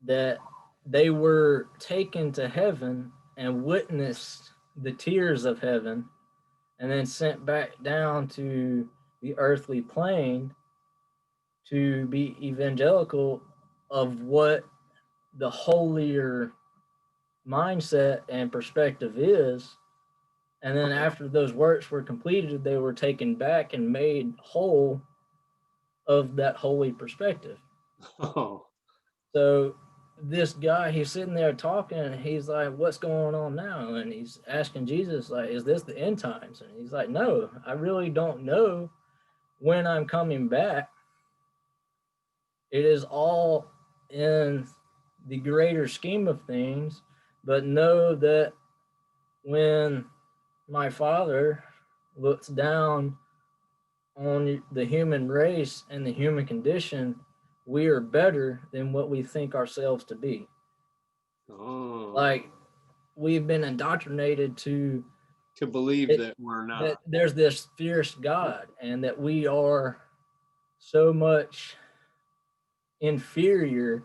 that they were taken to heaven and witnessed the tears of heaven and then sent back down to the earthly plane to be evangelical of what the holier mindset and perspective is. And then after those works were completed, they were taken back and made whole of that holy perspective. Oh. So this guy, he's sitting there talking, and he's like, "What's going on now?" And he's asking Jesus, like, "Is this the end times?" And he's like, "No, I really don't know when I'm coming back. It is all in the greater scheme of things, but know that when my Father looks down on the human race and the human condition, we are better than what we think ourselves to be." Oh. Like, we've been indoctrinated to believe it, that we're that not. there's this fierce God and that we are so much inferior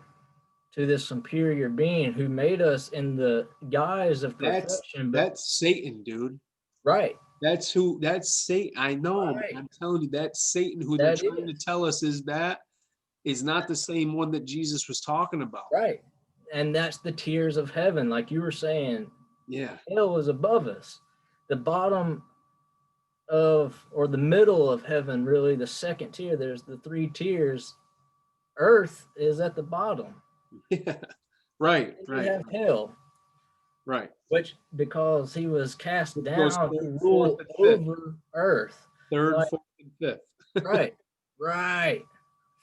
to this superior being who made us in the guise of perfection. But That's Satan, dude. right, That's Satan. I know, man. right, I'm telling you, that's Satan who they're that trying to is tell us is not the same one that Jesus was talking about. right, and that's the tears of heaven, like you were saying. Yeah. Hell is above us. The bottom of, or the middle of heaven, really, the second tier, there's the three tiers. Earth is at the bottom. Yeah. Right. You Right. have hell, Right. which because he was cast It goes down third, to fourth, rule and fifth. over earth. Third, Like, fourth, and fifth. right, right.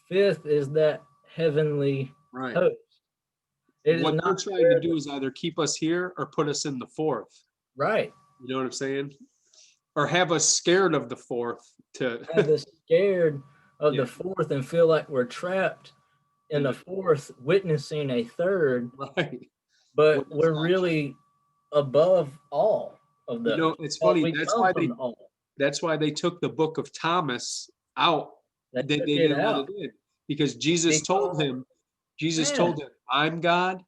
Fifth is that heavenly Right. host. It is What they're not trying to fair. do is either keep us here or put us in the fourth. Right. You know what I'm saying? Or have us scared of the fourth to Have us scared of yeah, the fourth and feel like we're trapped in in the the fourth, witnessing a third, right. Well, but that's we're not true. really above all of You know, those it's because funny. we come from all. That's why they took the book of Thomas out. They They took it didn't let it out in because Jesus told because, him, Jesus man, told him, I'm God,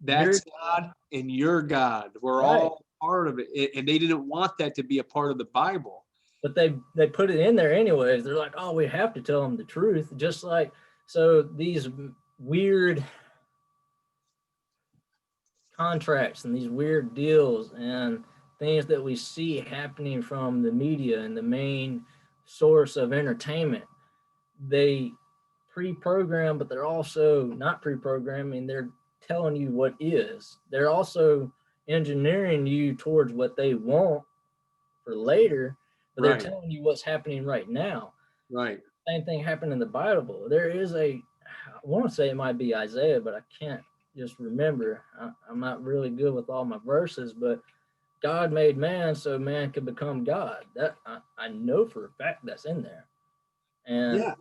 you're that's God, and you're God. We're right. all part of it. And they didn't want that to be a part of the Bible. But they put it in there anyways. They're like, oh, we have to tell them the truth. Just like, so these weird contracts and these weird deals and things that we see happening from the media and the main source of entertainment, they pre-program, but they're also not pre-programming. They're telling you what is. They're also engineering you towards what they want for later, but they're Right, telling you what's happening right now. right. Same thing happened in the Bible. There is I want to say it might be Isaiah, but I can't just remember. I'm not really good with all my verses, but God made man so man could become God. That I know for a fact that's in there. And Yeah.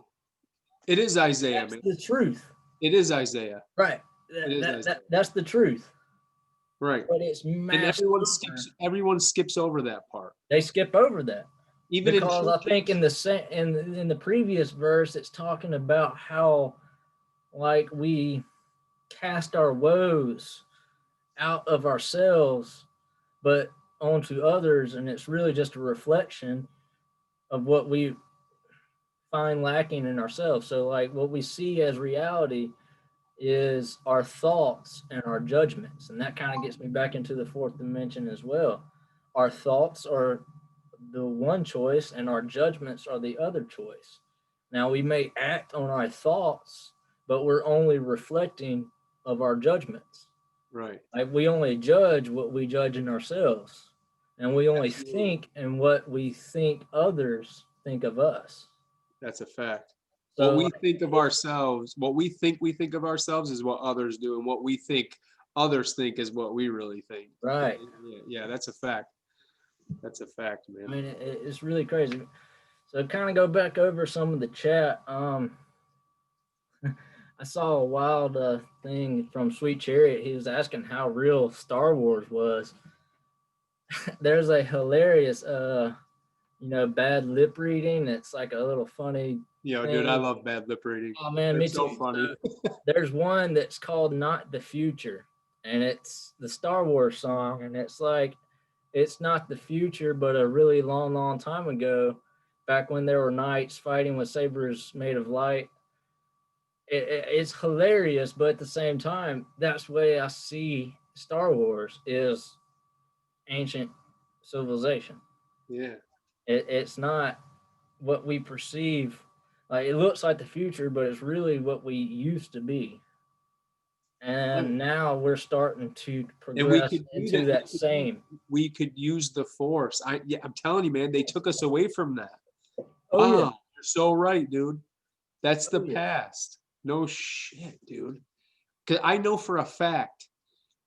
It is Isaiah, that's man. the truth. It is Isaiah. Right. It is Isaiah. That's the truth. Right. But it's And masked over. everyone skips over that part. They skip over that. Even in Because I think churches. in the previous verse it's talking about how like we cast our woes out of ourselves but onto others, and it's really just a reflection of what we find lacking in ourselves. So like what we see as reality is our thoughts and our judgments, and that kind of gets me back into the fourth dimension as well. Our thoughts are the one choice and our judgments are the other choice. Now we may act on our thoughts, but we're only reflecting of our judgments. Right. Like we only judge what we judge in ourselves, and we only Absolutely. think and what we think others think of us. That's a fact. What So we like, think of ourselves, what we think of ourselves is what others do, and what we think others think is what we really think. right. Yeah, that's a fact. That's a fact, I man. mean, it's really crazy. So kind of go back over some of the chat. I saw a wild thing from Sweet Chariot. He was asking how real Star Wars was. There's a hilarious, bad lip reading. It's like a little funny Yo, dude, I thing. love bad lip reading. Oh man, me It's so too. funny. So there's one that's called "Not the Future," and it's the Star Wars song, and it's like it's not the future, but a really long, long time ago, back when there were knights fighting with sabers made of light. It's hilarious, but at the same time, that's the way I see Star Wars is ancient civilization. Yeah. It's not what we perceive. Like it looks like the future, but it's really what we used to be. Right. And now we're starting to And we progress could do into that. that same. We could use the force. I'm telling you, man, they took us away from that. Oh yeah, Wow, you're so right, dude. That's the oh yeah, past. No shit, dude. Because I know for a fact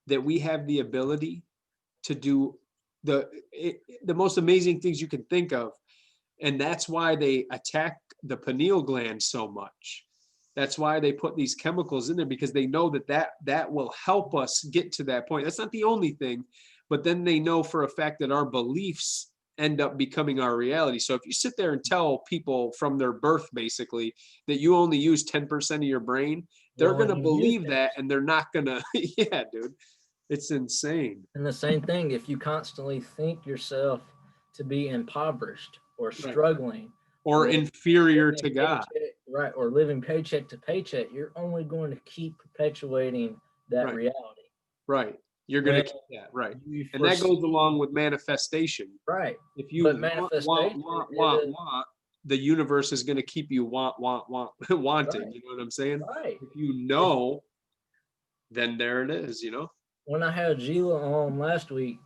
that we have the ability to do the most amazing things you can think of, and that's why they attack the pineal gland so much. That's why they put these chemicals in there, because they know that will help us get to that point. That's not the only thing, but then they know for a fact that our beliefs end up becoming our reality. So if you sit there and tell people from their birth basically that you only use 10% of your brain, you they're going only to use believe 10%. that, and they're not going to yeah, dude. It's insane. And the same thing, if you constantly think yourself to be impoverished or Right. struggling Or or inferior living to God. paycheck, right, or living paycheck to paycheck, you're only going to keep perpetuating that Right. reality. Right. You're going to When keep that. Right. you And that goes foresee, along with manifestation. right, If but you manifestation is want, the universe is going to keep you wanting. right, You know what I'm saying? right. If you If know, then there it is, you know? when I had Gila on last week,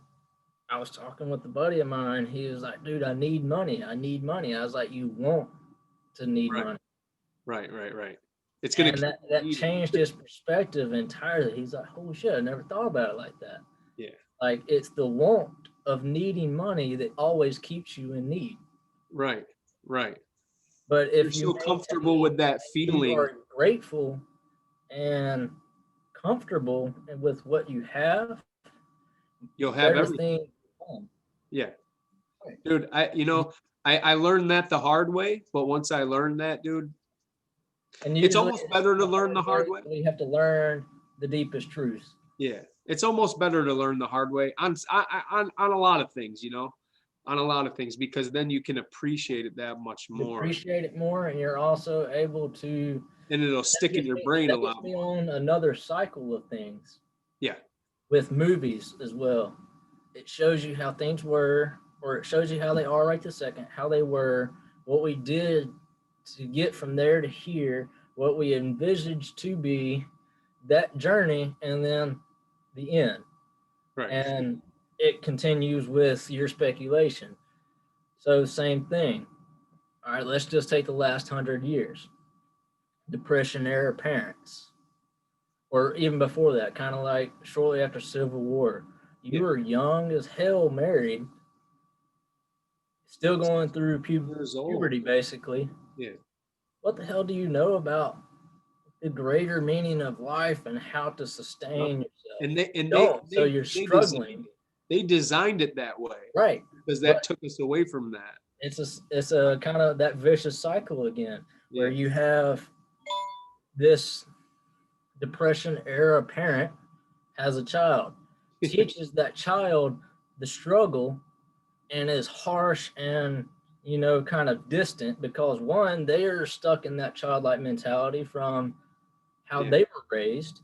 I was talking with a buddy of mine. He was like, "Dude, I need money. I need money." I was like, "You want to need Right. money?" Right. Right. Right. It's going And to that changed his perspective entirely. He's like, holy shit, I never thought about it like that. Yeah. Like, it's the want of needing money that always keeps you in need. Right. Right. But You're if so you comfortable with that you feeling. are grateful and comfortable with what you have, You'll have better everything. things come. Yeah. Right. Dude, I learned that the hard way, but once I learned that, dude, And it's usually almost better to learn the hard way. You have to learn the deepest truths. Yeah. It's almost better to learn the hard way on a lot of things, you know, on a lot of things, because then you can appreciate it that much You more. appreciate it more, and you're also able to. And it'll stick in your brain a That gets lot me more. on another cycle of things. Yeah. With movies as well. It shows you how things were, or it shows you how they are right this second, how they were, what we did to get from there to here, what we envisaged to be that journey, and then the end. Right. And it continues with your speculation. So, same thing. All right, let's just take the last 100 years. Depression era parents, or even before that, kind of like shortly after Civil War. You were young as hell, married, still going through Years old. puberty, basically. Yeah. What the hell do you know about the greater meaning of life and how to sustain yourself? So you're struggling. They designed it that way, right? Because that took us away from that. It's a kind of that vicious cycle again, where you have this depression era parent has a child, teaches that child the struggle, and is harsh and kind of distant, because one, they are stuck in that childlike mentality from how they were raised.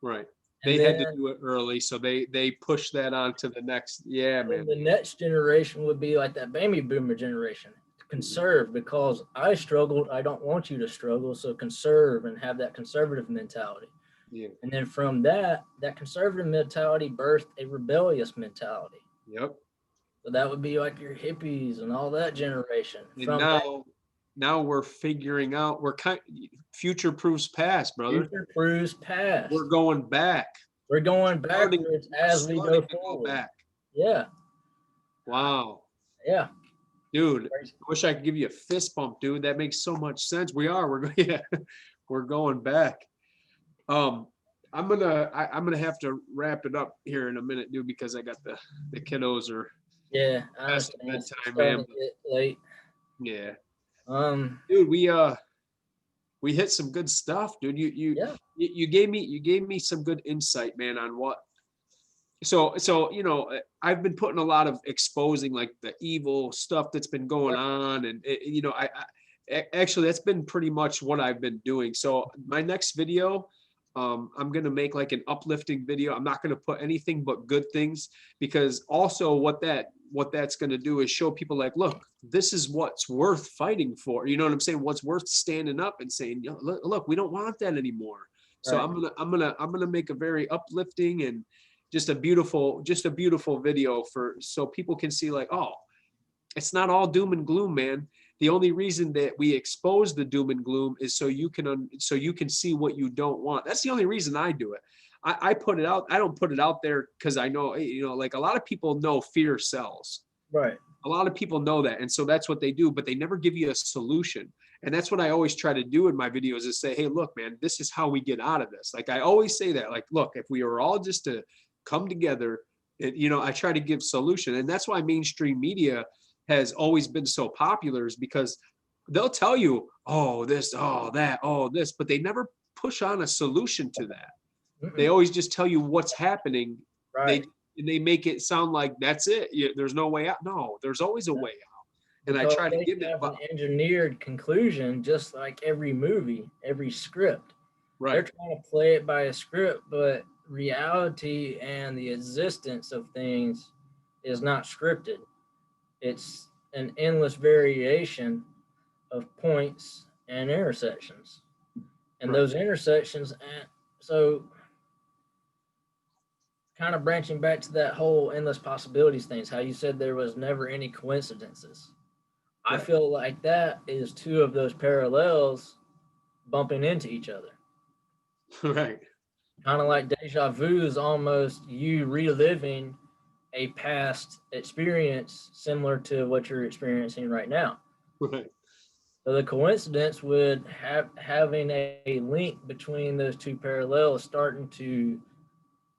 Right. They had to do it early, so they push that on to the next. Yeah, man. The next generation would be like that baby boomer generation. Conserve, because I struggled. I don't want you to struggle, so conserve and have that conservative mentality. Yeah. And then from that conservative mentality birthed a rebellious mentality. Yep. So that would be like your hippies and all that generation. And now we're figuring out, future proofs past, brother. Future proofs past. We're going back. We're going backwards as we go forward. Back. Yeah. Wow. Yeah. Dude, I wish I could give you a fist bump, dude. That makes so much sense. We're going back. I'm gonna have to wrap it up here in a minute, dude, because I got the kiddos are past bedtime, man. Late. Yeah. Dude, we hit some good stuff, dude. You gave me some good insight, man, on what. So I've been putting a lot of exposing like the evil stuff that's been going on, and I actually that's been pretty much what I've been doing. So my next video, I'm gonna make like an uplifting video. I'm not gonna put anything but good things, because also what that's gonna do is show people like, look, this is what's worth fighting for. You know what I'm saying? What's worth standing up and saying, look, we don't want that anymore. So I'm gonna make a very uplifting and just a beautiful video so people can see like, oh, it's not all doom and gloom, man. The only reason that we expose the doom and gloom is so you can see what you don't want. That's the only reason I do it. I put it out. I don't put it out there because I know, like a lot of people know fear sells. Right. A lot of people know that. And so that's what they do, but they never give you a solution. And that's what I always try to do in my videos, is say, hey, look, man, this is how we get out of this. Like I always say that, like, look, if we were all just to come together, I try to give solution. And that's why mainstream media has always been so popular, is because they'll tell you, oh, this, oh, that, oh, this, but they never push on a solution to that. Mm-mm. They always just tell you what's happening. Right. They make it sound like that's it. There's no way out. No, there's always a way out. And because I try to give it an engineered conclusion, just like every movie, every script. Right. They're trying to play it by a script, but reality and the existence of things is not scripted. It's an endless variation of points and intersections. And those intersections, and so kind of branching back to that whole endless possibilities things, how you said there was never any coincidences. Right. I feel like that is two of those parallels bumping into each other. Right. Kind of like deja vu is almost you reliving a past experience similar to what you're experiencing right now. Right. So the coincidence would have having a link between those two parallels starting to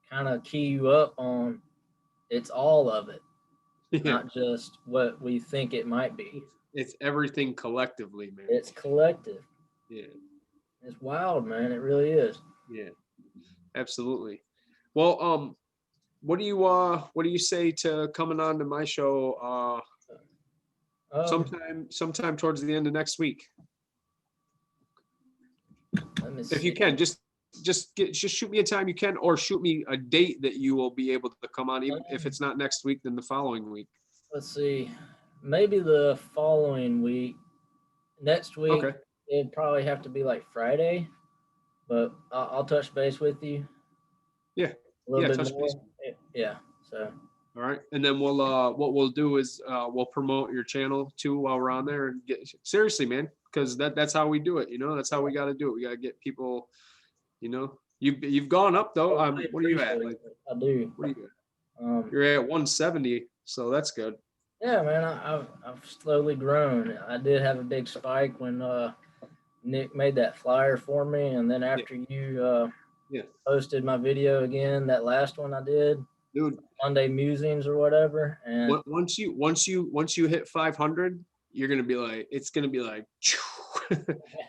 kind of key you up on it's all of it, Yeah. not just what we think it might be. It's everything collectively, man. It's collective. Yeah. It's wild, man. It really is. Yeah. Absolutely. Well, what do you say to coming on to my show Um, sometime towards the end of next week? Let me If you see. can, just shoot me a time you can, or shoot me a date that you will be able to come on, even if it's not next week, then the following week. Let's see. Maybe the following week. Next week, Okay. it'd probably have to be like Friday, but I'll touch base with you Yeah. a little Yeah. bit Touch base. more. Yeah. So, All right. And then what we'll do is we'll promote your channel too while we're on there, and get seriously, man, because that's how we do it. That's how we got to do it. We got to get people. You've gone up I though. really What are you at? appreciate Like, it. I do. what are you at? Um, You're at 170, so that's good. yeah, man. I've slowly grown. I did have a big spike when Nick made that flyer for me, and then Yeah. after you Yeah. posted my video again, that last one I did, Dude, Monday Musings or whatever, and once you hit 500, you're gonna be like, it's gonna be like,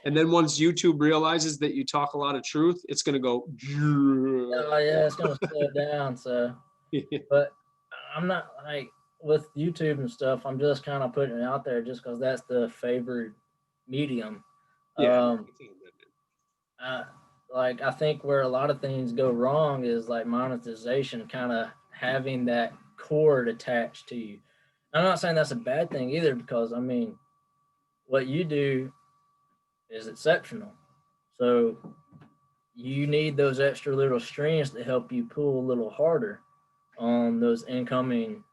and then once YouTube realizes that you talk a lot of truth, it's gonna go. oh yeah, it's gonna slow down. So, but I'm not like with YouTube and stuff. I'm just kind of putting it out there just because that's the favored medium. Yeah. I, like I think where a lot of things go wrong is like monetization, kind of having that cord attached to you. I'm not saying that's a bad thing either, because I mean, what you do is exceptional. So you need those extra little strings to help you pull a little harder on those incoming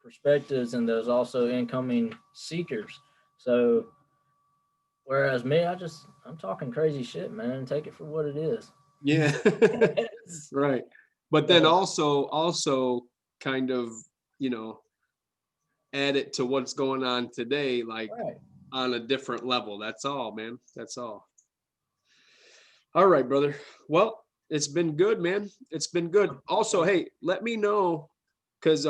perspectives and those also incoming seekers. So whereas me, I'm talking crazy shit, man. Take it for what it is. Yeah. Right. But then Yeah. also kind of, add it to what's going on today, like Right. on a different level. That's all, man. That's all. All right, brother. Well, it's been good, man. It's been good. Also, hey, let me know, because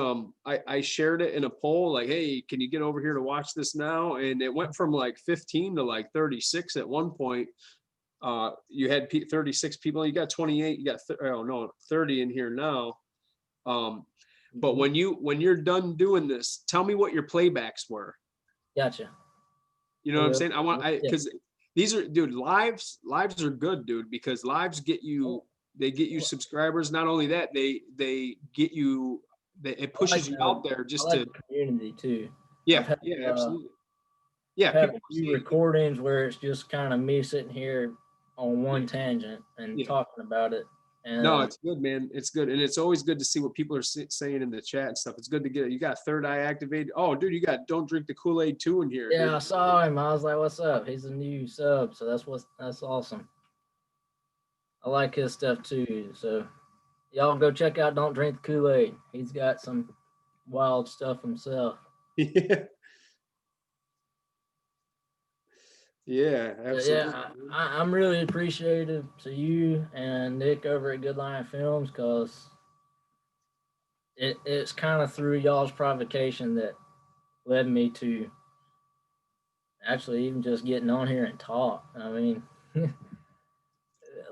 I shared it in a poll, like, hey, can you get over here to watch this now? And it went from like 15 to like 36 at one point. You had 36 people. You got 28. You got 30 in here now. But when you're done doing this, tell me what your playbacks were. Gotcha. You know what I'm saying? Yeah. Because these are, dude, lives are good, dude, because lives get you, they get you subscribers. Not only that, they get you, it pushes you out there I just like to, the community too. yeah, absolutely. Yeah, I've had people a few see it. recordings where it's just kind of me sitting here on one tangent and Yeah. talking about it. No, And it's good, man. It's good. And it's always good to see what people are saying in the chat and stuff. It's good to get it. You got third eye activated. Oh, dude, you got Don't Drink the Kool-Aid too in here. yeah, Dude. I saw him. I was like, "What's up?" He's a new sub, so that's awesome. I like his stuff too. So y'all go check out Don't Drink the Kool-Aid. He's got some wild stuff himself. Yeah. Yeah, But absolutely. yeah, I'm really appreciative to you and Nick over at Good Lion Films, because it's kind of through y'all's provocation that led me to actually even just getting on here and talk. I mean,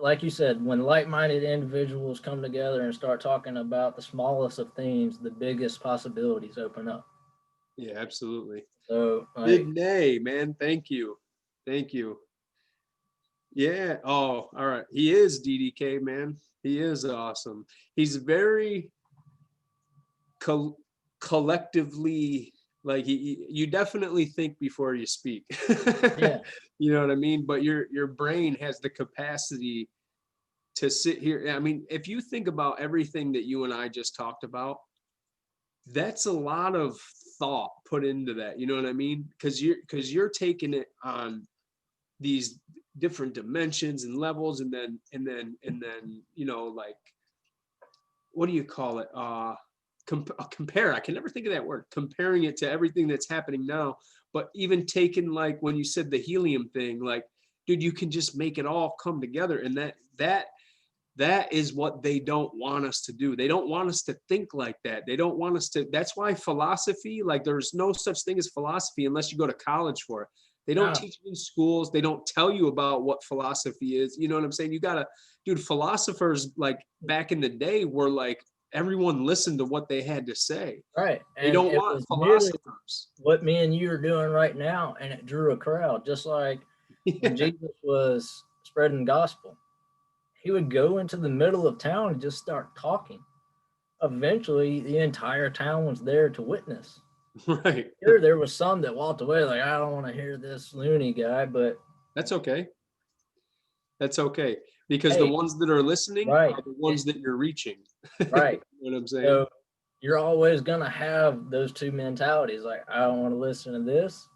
like you said, when like-minded individuals come together and start talking about the smallest of things, the biggest possibilities open up. Yeah, absolutely. So, like, Big Nay, man. Thank you. Thank you. Yeah. Oh, all right. He is DDK, man. He is awesome. He's very collectively, like, you definitely think before you speak. yeah, You know what I mean? But your brain has the capacity to sit here. I mean, if you think about everything that you and I just talked about, that's a lot of thought put into that. You know what I mean? Because you're taking it on these different dimensions and levels, and then you know, like, what do you call it? Compare. I can never think of that word. Comparing it to everything that's happening now. But even taking, like, when you said the helium thing, like, dude, you can just make it all come together. And that is what they don't want us to do. They don't want us to think like that. They don't want us to. That's why philosophy, like, there's no such thing as philosophy unless you go to college for it. They don't No. teach it in schools. They don't tell you about what philosophy is. You know what I'm saying? You gotta, dude, philosophers, like, back in the day, were like, everyone listened to what they had to say. Right. They And don't it want was nearly philosophers. what me and you are doing right now, and it drew a crowd, just like when Yeah, Jesus was spreading the gospel. He would go into the middle of town and just start talking. Eventually, the entire town was there to witness. right. Sure, there was some that walked away like, I don't want to hear this loony guy, but That's okay. That's okay. Because the hey, ones that are listening right, are the ones that you're reaching. right. You know what I'm saying? So you're always gonna have those two mentalities. Like, I don't want to listen to this.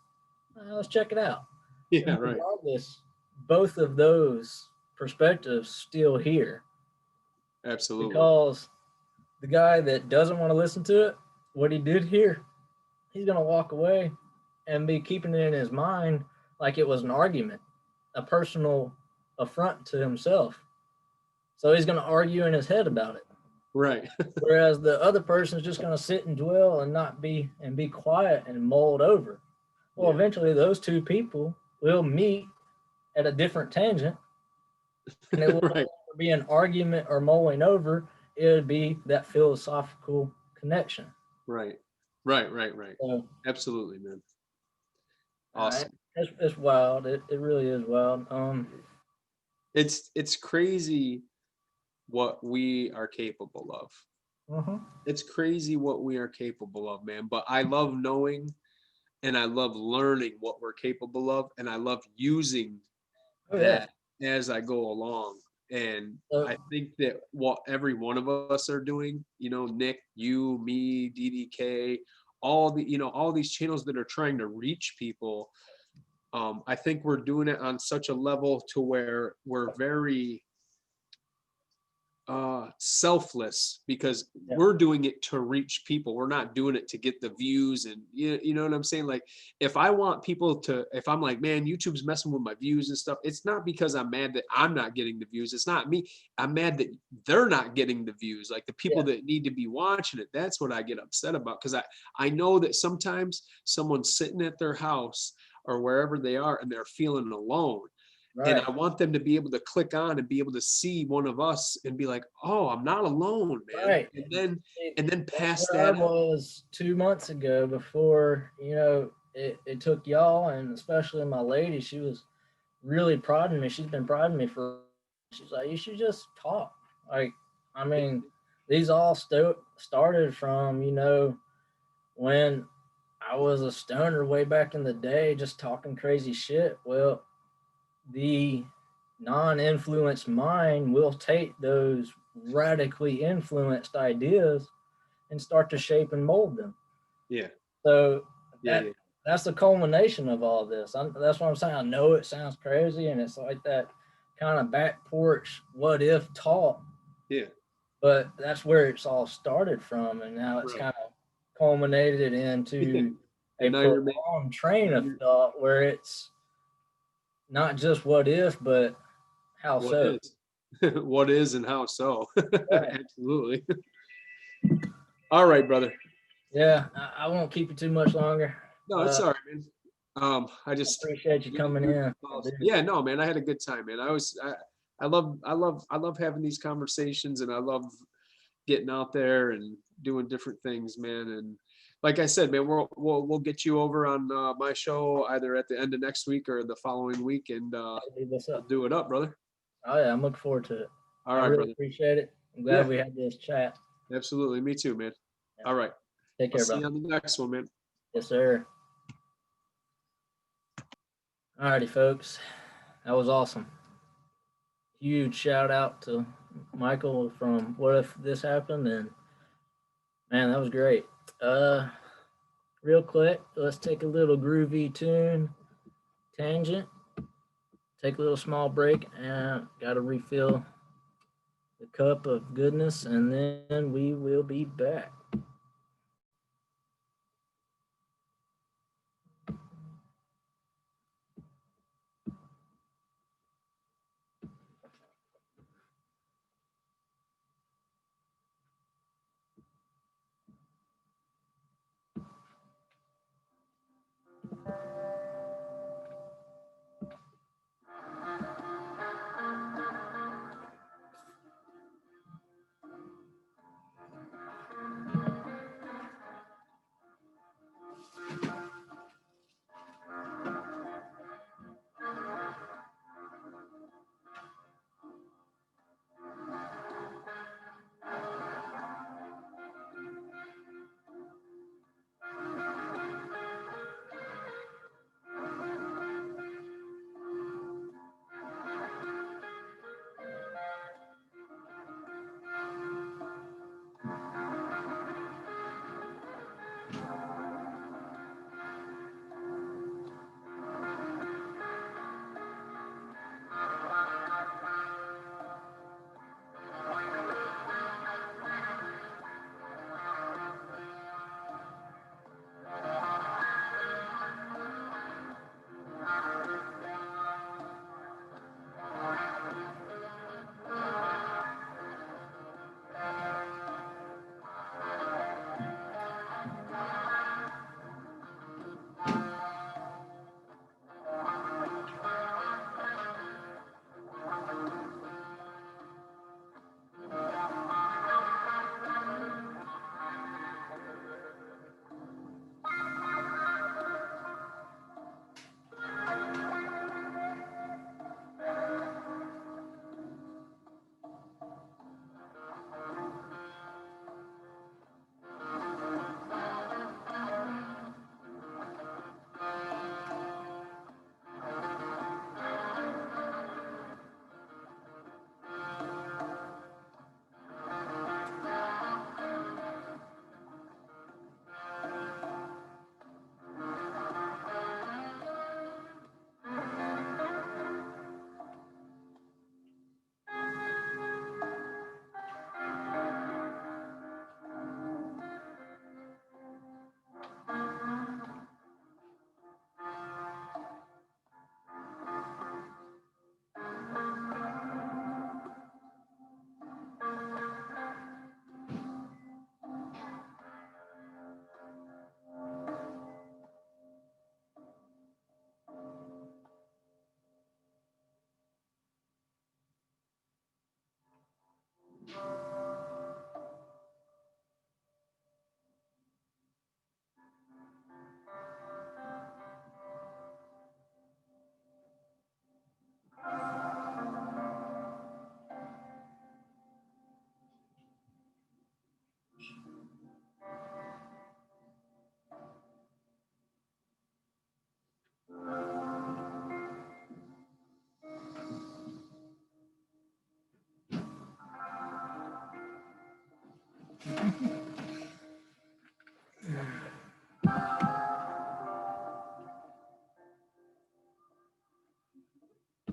Let's check it out. Yeah, And right. regardless, both of those perspectives still here, Absolutely. because the guy that doesn't want to listen to it, what he did here, he's gonna walk away and be keeping it in his mind like it was an argument, a personal affront to himself. So he's gonna argue in his head about it. Right. Whereas the other person is just gonna sit and dwell and not be and be quiet and mulled over. Well, Yeah. eventually those two people will meet at a different tangent, and it will no Right. longer be an argument or mulling over. It would be that philosophical connection. Right. Right. Right. Right. So Absolutely, man. Awesome. it's wild. It really is wild. It's crazy what we are capable of. Uh-huh. It's crazy what we are capable of, man. But I love knowing and I love learning what we're capable of, and I love using Oh yeah. that as I go along. And So I think that what every one of us are doing, you know, Nick, you, me, DDK, all the, you know, all these channels that are trying to reach people, I think we're doing it on such a level to where we're very selfless, because yeah, we're doing it to reach people. We're not doing it to get the views. And you know what I'm saying? Like, if I want people to, if I'm like, man, YouTube's messing with my views and stuff, it's not because I'm mad that I'm not getting the views. It's not me. I'm mad that they're not getting the views, like the people yeah, that need to be watching it. That's what I get upset about, because I know that sometimes someone's sitting at their house or wherever they are and they're feeling alone, and right. I want them to be able to click on and be able to see one of us and be like, "Oh, I'm not alone, man." Right. And then That's pass where I that on. was 2 months ago before, it took y'all, and especially my lady. She was really prodding me. She's been prodding me for, she's like, you should just talk. Like, I mean, these all started from, when I was a stoner way back in the day, just talking crazy shit. Well, the non-influenced mind will take those radically influenced ideas and start to shape and mold them. Yeah, So yeah, that yeah, that's the culmination of all this. That's what I'm saying. I know it sounds crazy, and it's like that kind of back porch what if talk, yeah. but that's where it's all started from, and now it's Right. kind of culminated into a And now you're making prolonged train of thought where it's not just what if, but how what so. is, what is, and how so. Right. Absolutely. All right, brother. Yeah, I won't keep you too much longer. No, it's all right, man. I I just, appreciate you coming in. I do. yeah, no, man, I had a good time, man. I love having these conversations, and I love getting out there and doing different things, man. And like I said, man, we'll get you over on my show either at the end of next week or the following week, and What's we'll up? do it up, brother. Oh yeah, I'm looking forward to it. All I right, really brother. appreciate it. I'm glad Yeah, we had this chat. absolutely. Me too, man. Yeah. All right. Take I'll care, see bro. you on the next one, man. Yes, sir. Alrighty, folks. That was awesome. Huge shout out to Michael from What If This Happened, and man, that was great. Real quick, let's take a little groovy tune tangent. take a little small break and got to refill the cup of goodness, and then we will be back.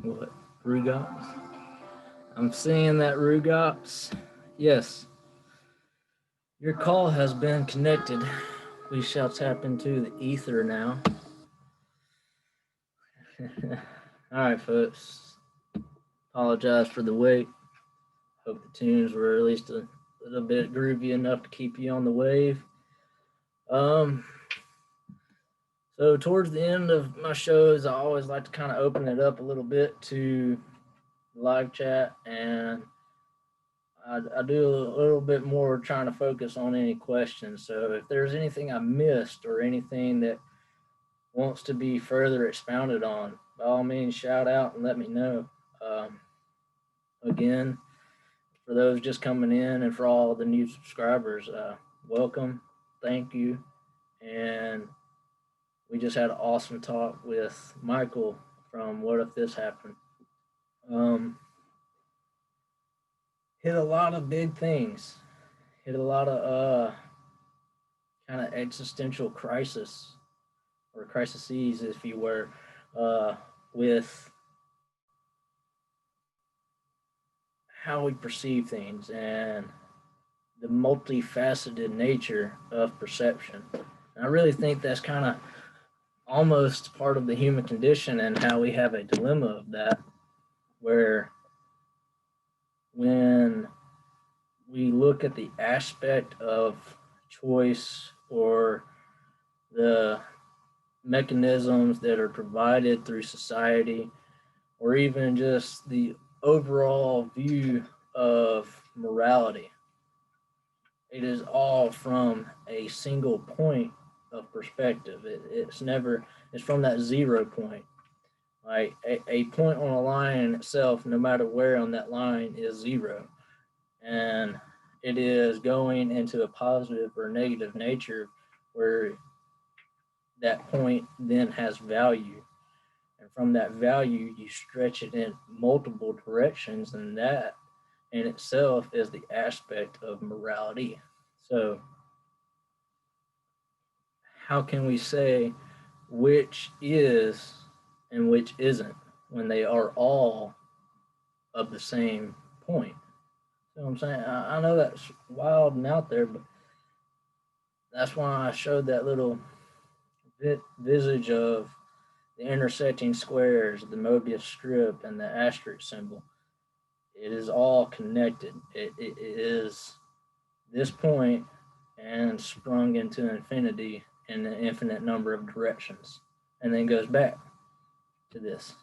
What? Rugops? I'm seeing that, Rugops. Yes, your call has been connected. We shall tap into the ether now. All right, folks. Apologize for the wait. Hope the tunes were at least a little bit groovy enough to keep you on the wave. Um, so towards the end of my shows, I always like to kind of open it up a little bit to live chat, and I do a little bit more trying to focus on any questions. So if there's anything I missed or anything that wants to be further expounded on, by all means, shout out and let me know. Um, Again, for those just coming in and for all the new subscribers, welcome, thank you, and we just had an awesome talk with Michael from What If This Happened. Um, Hit a lot of big things, hit a lot of kind of existential crisis or crises, if you were, with how we perceive things and the multifaceted nature of perception. And I really think that's kind of almost part of the human condition and how we have a dilemma of that, where when we look at the aspect of choice or the mechanisms that are provided through society, or even just the overall view of morality, it is all from a single point of perspective. It's never, it's from that 0 point. Like a point on a line in itself, no matter where on that line, is zero. And it is going into a positive or negative nature where that point then has value. And from that value, you stretch it in multiple directions, and that in itself is the aspect of morality. So, how can we say which is and which isn't when they are all of the same point? You know what I'm saying? I know that's wild and out there, but that's why I showed that little visage of the intersecting squares, the Mobius strip, and the asterisk symbol. It is all connected. It is this point and sprung into infinity in an infinite number of directions, and then goes back to this.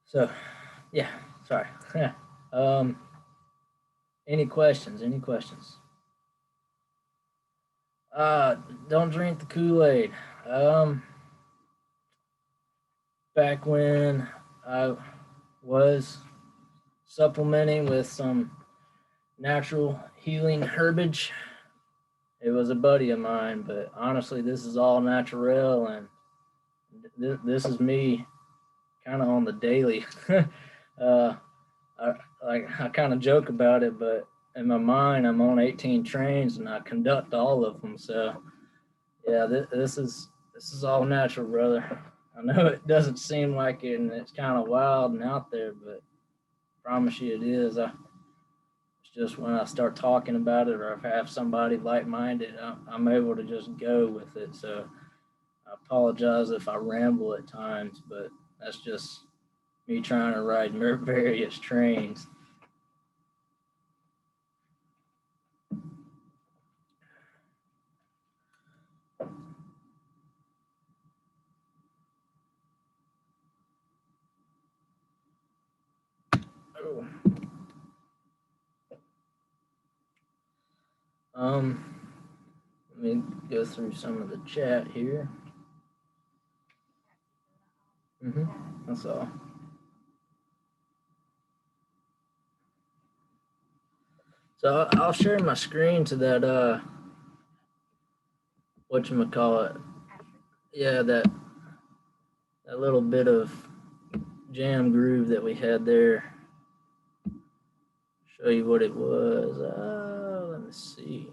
So, yeah, sorry. um, any questions? Any questions? Don't drink the Kool-Aid. Um, Back when I was supplementing with some natural healing herbage, it was a buddy of mine, but honestly, this is all natural, and this is me kind of on the daily. uh, I kind of joke about it, but in my mind, I'm on 18 trains and I conduct all of them. So yeah, this is all natural, brother. I know it doesn't seem like it, and it's kind of wild and out there, but I promise you it is. It's just when I start talking about it, or if I have somebody like-minded, I'm able to just go with it. So I apologize if I ramble at times, but that's just me trying to ride various trains. Oh. Let me go through some of the chat here. That's all. So I'll share my screen to that whatchamacallit. Yeah, that little bit of jam groove that we had there. Show you what it was. Let me see.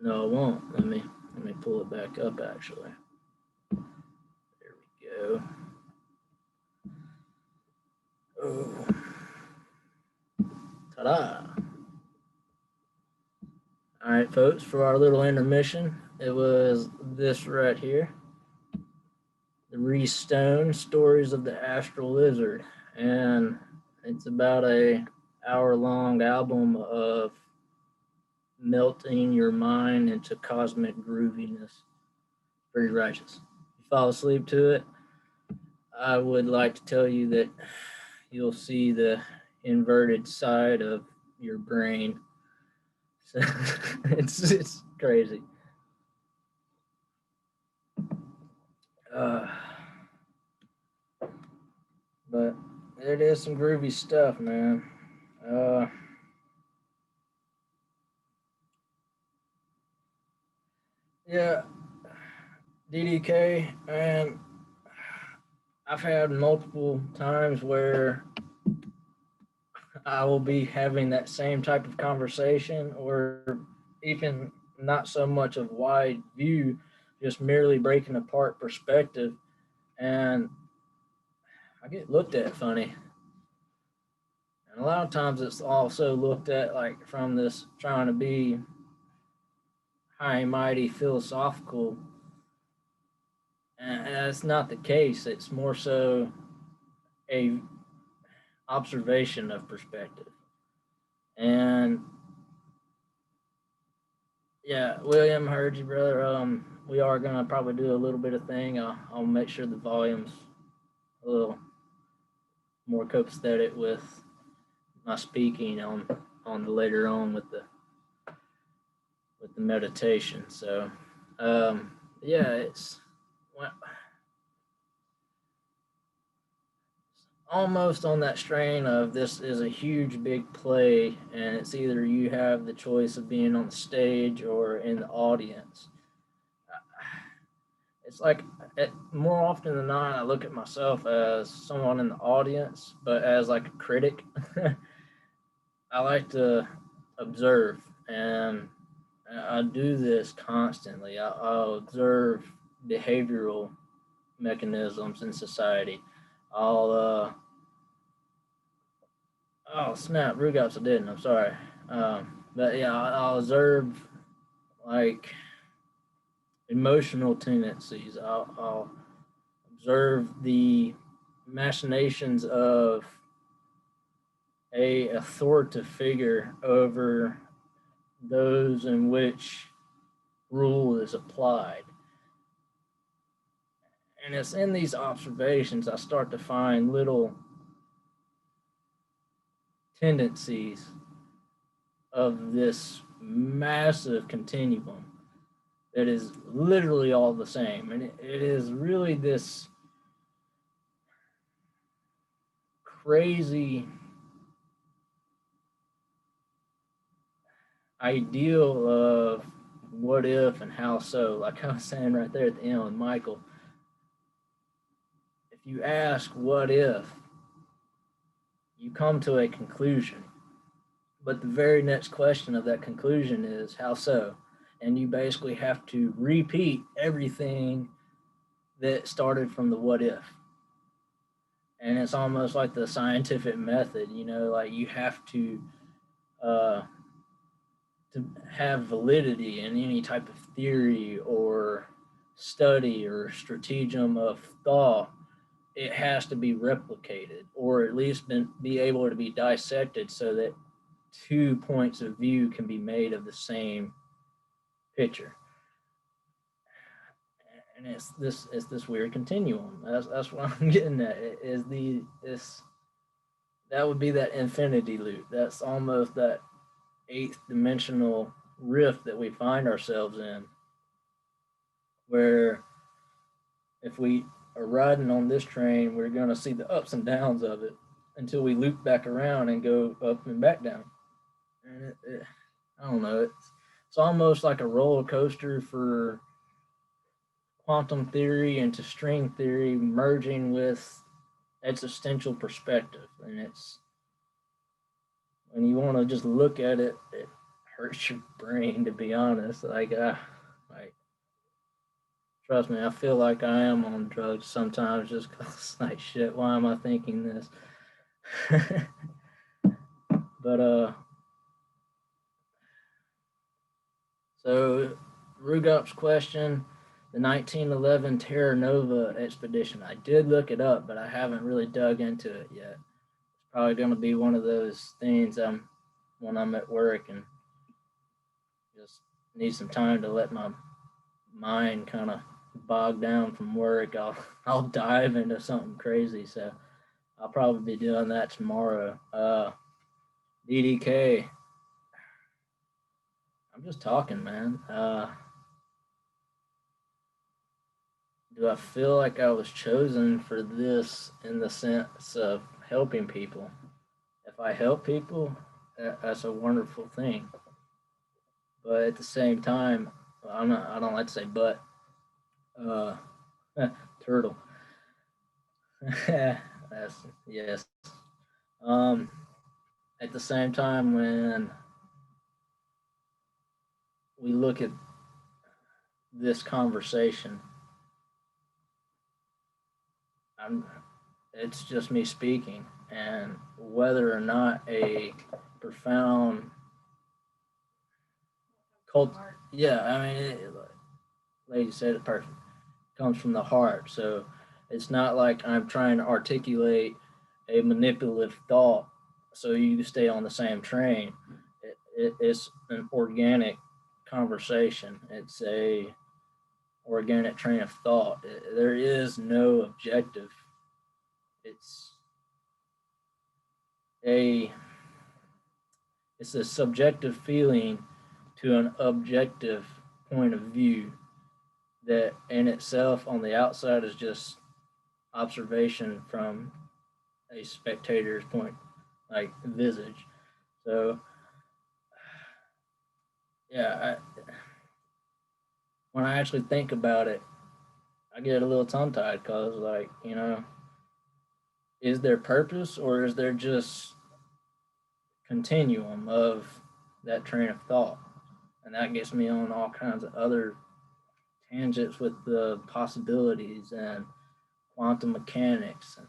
No, it won't. Let me pull it back up actually. There we go. Oh. Ta-da. All right, folks, for our little intermission, it was this right here. The Reese Stone, Stories of the Astral Lizard. And it's about a hour-long album of melting your mind into cosmic grooviness. Pretty righteous. If you fall asleep to it, I would like to tell you that you'll see the inverted side of your brain. So it's crazy. But it is some groovy stuff, man. Yeah, DDK, and I've had multiple times where I will be having that same type of conversation, or even not so much of wide view, just merely breaking apart perspective. And I get looked at funny. And a lot of times it's also looked at like from this trying to be high and mighty philosophical. And that's not the case. It's more so a observation of perspective. And yeah, William, heard you, brother. We are gonna probably do a little bit of thing. I'll make sure the volume's a little more copacetic with my speaking on the later on with the meditation. So, yeah, it's well, almost on that strain of this is a huge big play, and it's either you have the choice of being on the stage or in the audience. It's like more often than not, I look at myself as someone in the audience, but as like a critic. I like to observe, and I do this constantly. I'll observe behavioral mechanisms in society. I'll oh snap, Rugops, I didn't. I'm sorry. But yeah, I'll observe like emotional tendencies. I'll observe the machinations of a authoritative figure over those in which rule is applied. And it's in these observations I start to find little tendencies of this massive continuum that is literally all the same. And it is really this crazy ideal of what if and how so. Like I was saying right there at the end with Michael, if you ask what if, you come to a conclusion. But the very next question of that conclusion is how so? And you basically have to repeat everything that started from the what if. And it's almost like the scientific method, like you have uh, to have validity in any type of theory or study or stratagem of thought. It has to be replicated or at least be able to be dissected so that two points of view can be made of the same picture. And it's this weird continuum. That's what I'm getting at. Is the this that would be that infinity loop. That's almost that eighth dimensional rift that we find ourselves in, where if we are riding on this train, we're going to see the ups and downs of it until we loop back around and go up and back down. And I don't know. It's almost like a roller coaster for quantum theory into string theory merging with existential perspective. And it's when you want to just look at it, it hurts your brain, to be honest. Like trust me, I feel like I am on drugs sometimes just because, like, shit, why am I thinking this? But, so Rugop's question, the 1911 Terra Nova expedition. I did look it up, but I haven't really dug into it yet. It's probably going to be one of those things when I'm at work and just need some time to let my mind kind of bog down from work. I'll dive into something crazy. So I'll probably be doing that tomorrow. DDK, I'm just talking, man. Do I feel like I was chosen for this in the sense of helping people? If I help people, that's a wonderful thing. But at the same time, I don't like to say but. Uh, turtle. That's yes. Um, at the same time, when we look at this conversation, I'm it's just me speaking, and whether or not a profound cult, yeah, I mean, lady said it perfect, comes from the heart. So it's not like I'm trying to articulate a manipulative thought so you stay on the same train. It's an organic conversation. It's a organic train of thought. There is no objective. It's a it's a subjective feeling to an objective point of view that in itself on the outside is just observation from a spectator's point, like visage. So yeah, when I actually think about it, I get a little tongue tied because, like, is there purpose or is there just continuum of that train of thought? And that gets me on all kinds of other tangents with the possibilities and quantum mechanics and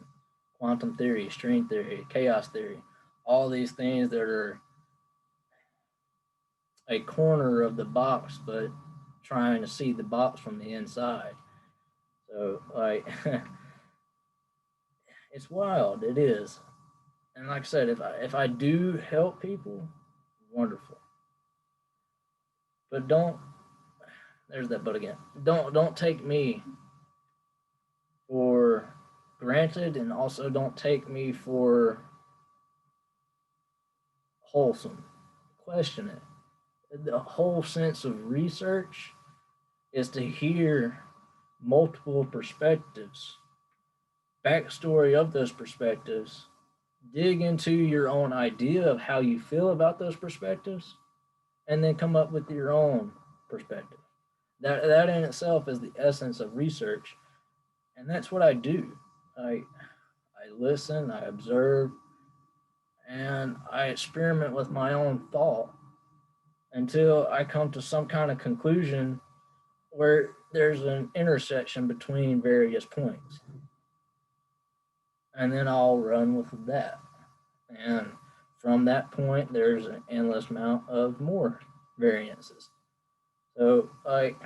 quantum theory, string theory, chaos theory, all these things that are a corner of the box, but trying to see the box from the inside. So, like, it's wild. It is. And like I said, if I do help people, wonderful. But don't. There's that but again. Don't take me for granted, and also don't take me for wholesome. Question it. The whole sense of research is to hear multiple perspectives, backstory of those perspectives, dig into your own idea of how you feel about those perspectives, and then come up with your own perspective. That in itself is the essence of research, and that's what I do. I listen, I observe, and I experiment with my own thought until I come to some kind of conclusion where there's an intersection between various points. And then I'll run with that. And from that point, there's an endless amount of more variances. So, like,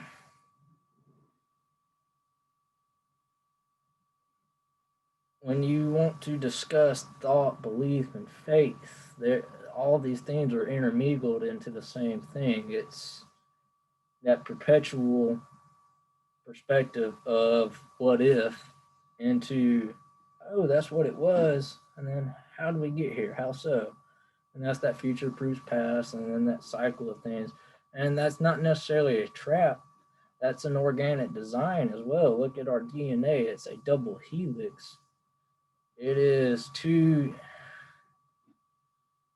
when you want to discuss thought, belief, and faith, there all these things are intermingled into the same thing. It's that perpetual perspective of what if into, oh, that's what it was, and then how do we get here? How so? And that's that future proofs past, and then that cycle of things. And that's not necessarily a trap. That's an organic design as well. Look at our DNA. It's a double helix. It is two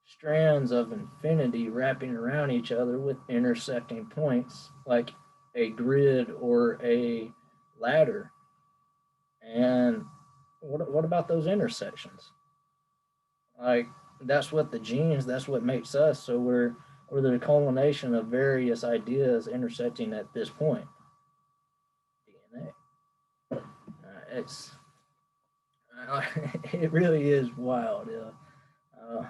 strands of infinity wrapping around each other with intersecting points, like a grid or a ladder. And what about those intersections? Like, that's what the genes, that's what makes us. So we're the culmination of various ideas intersecting at this point. DNA. It's it really is wild. Uh,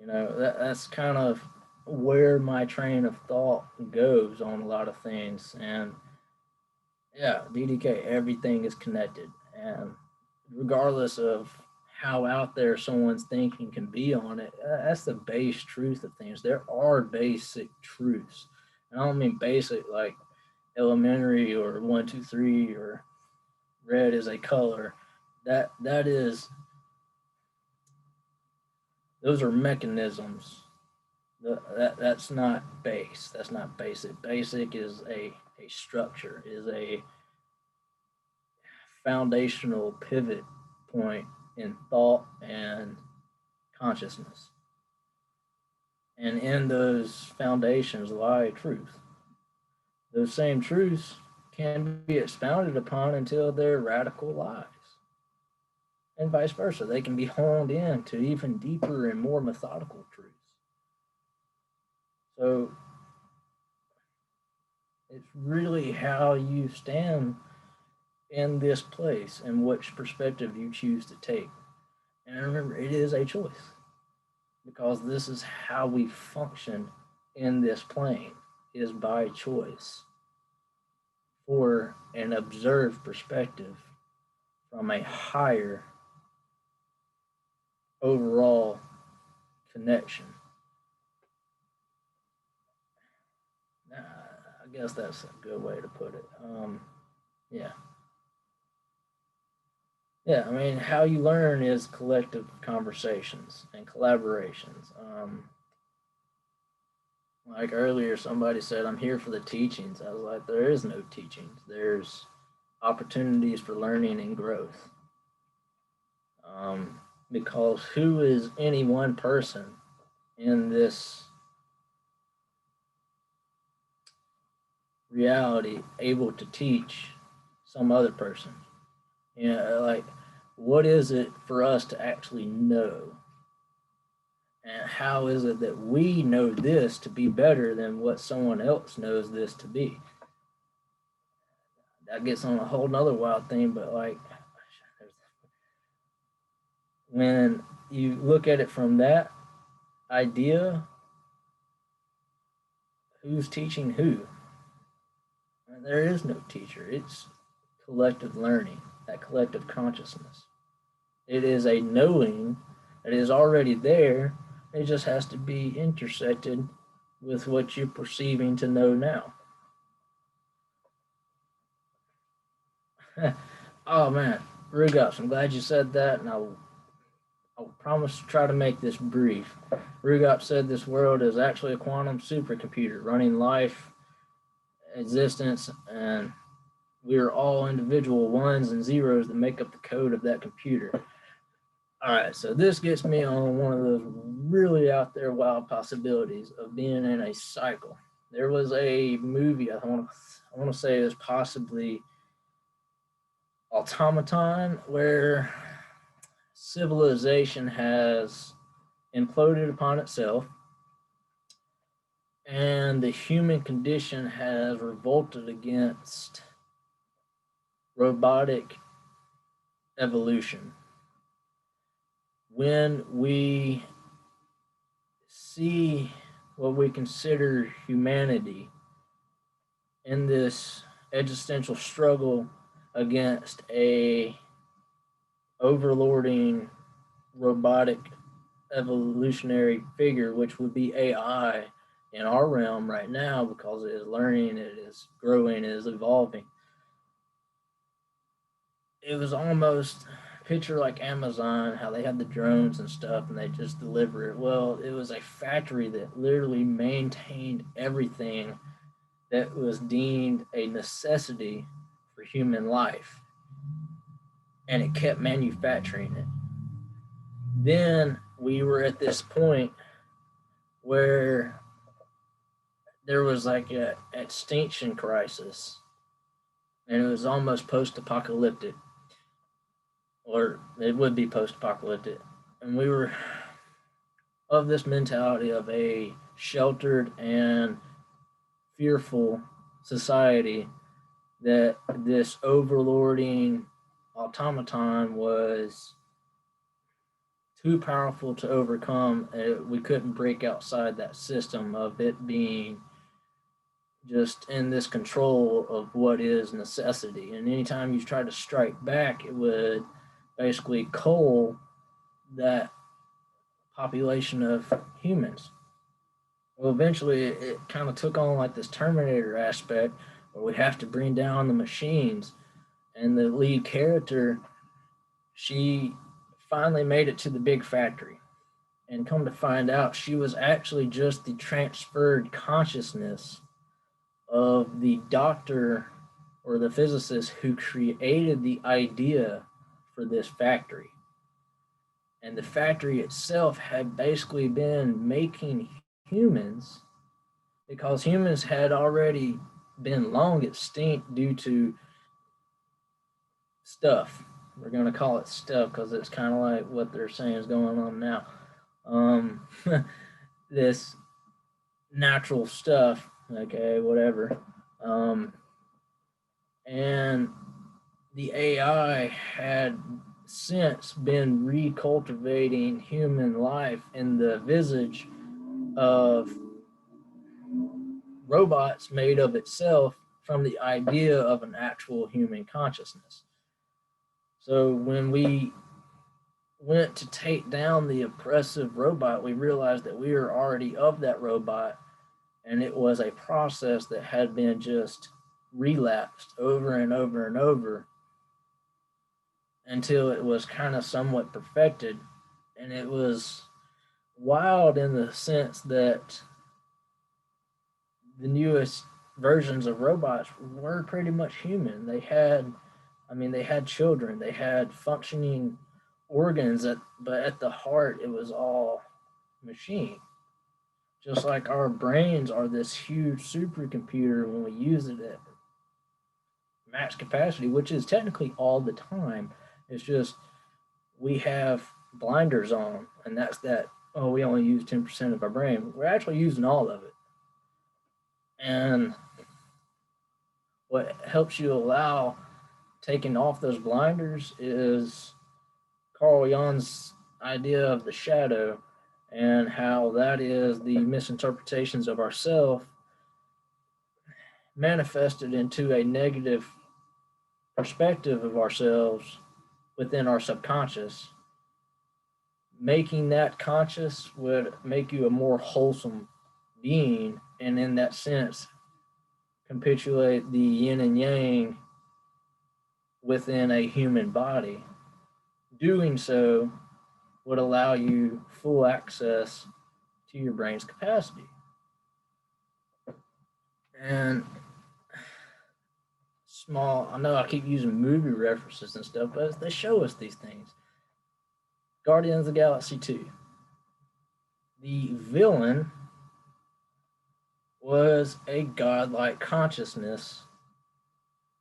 that's kind of where my train of thought goes on a lot of things. And yeah, DDK, everything is connected. And regardless of how out there someone's thinking can be on it, that's the base truth of things. There are basic truths. And I don't mean basic like elementary or one, two, three, or red is a color. That is, those are mechanisms. That's not base. That's not basic. Basic is a structure, is a foundational pivot point in thought and consciousness. And in those foundations lie truth. Those same truths can be expounded upon until they're radical lies. And vice versa. They can be honed in to even deeper and more methodical truths. So it's really how you stand in this place and which perspective you choose to take. And remember, it is a choice because this is how we function in this plane is by choice for an observed perspective from a higher overall connection. I guess that's a good way to put it. Yeah. Yeah, I mean, how you learn is collective conversations and collaborations. Like earlier, somebody said, I'm here for the teachings. I was like, there is no teachings, there's opportunities for learning and growth. Because who is any one person in this reality able to teach some other person? You know, like, what is it for us to actually know? And how is it that we know this to be better than what someone else knows this to be? That gets on a whole nother wild thing, but like, when you look at it from that idea, who's teaching who? There is no teacher. It's collective learning, that collective consciousness. It is a knowing that is already there. It just has to be intersected with what you're perceiving to know now. Oh man, Rugops, I'm glad you said that, and I'll promise to try to make this brief. Rugop said this world is actually a quantum supercomputer running life, existence, and we are all individual ones and zeros that make up the code of that computer. All right, so this gets me on one of those really out there wild possibilities of being in a cycle. There was a movie, I want to say it was possibly Automaton, where civilization has imploded upon itself and the human condition has revolted against robotic evolution. When we see what we consider humanity in this existential struggle against a overlording robotic evolutionary figure, which would be AI in our realm right now, because it is learning, it is growing, it is evolving. It was almost picture like Amazon, how they have the drones and stuff and they just deliver it. Well, it was a factory that literally maintained everything that was deemed a necessity for human life, and it kept manufacturing it. Then we were at this point where there was like a extinction crisis, and it was almost post-apocalyptic, or it would be post-apocalyptic, and we were of this mentality of a sheltered and fearful society, that this overlording automaton was too powerful to overcome. We couldn't break outside that system of it being just in this control of what is necessity. And anytime you try to strike back, it would basically cull that population of humans. Well, eventually it kind of took on like this Terminator aspect where we have to bring down the machines. And the lead character, she finally made it to the big factory. And come to find out, she was actually just the transferred consciousness of the doctor or the physicist who created the idea for this factory. And the factory itself had basically been making humans, because humans had already been long extinct due to stuff. We're going to call it stuff because it's kind of like what they're saying is going on now. This natural stuff, okay, whatever. And the AI had since been recultivating human life in the visage of robots made of itself from the idea of an actual human consciousness. So when we went to take down the oppressive robot, we realized that we were already of that robot, and it was a process that had been just relapsed over and over and over until it was kind of somewhat perfected. And it was wild in the sense that the newest versions of robots were pretty much human. They had children, they had functioning organs, but at the heart, it was all machine. Just like our brains are this huge supercomputer when we use it at max capacity, which is technically all the time. It's just we have blinders on, and that's that. Oh, we only use 10% of our brain. We're actually using all of it. And what helps you allow taking off those blinders is Carl Jung's idea of the shadow and how that is the misinterpretations of ourself manifested into a negative perspective of ourselves within our subconscious. Making that conscious would make you a more wholesome being, and in that sense, capitulate the yin and yang within a human body. Doing so would allow you full access to your brain's capacity. And I know I keep using movie references and stuff, but they show us these things. Guardians of the Galaxy 2. The villain was a godlike consciousness,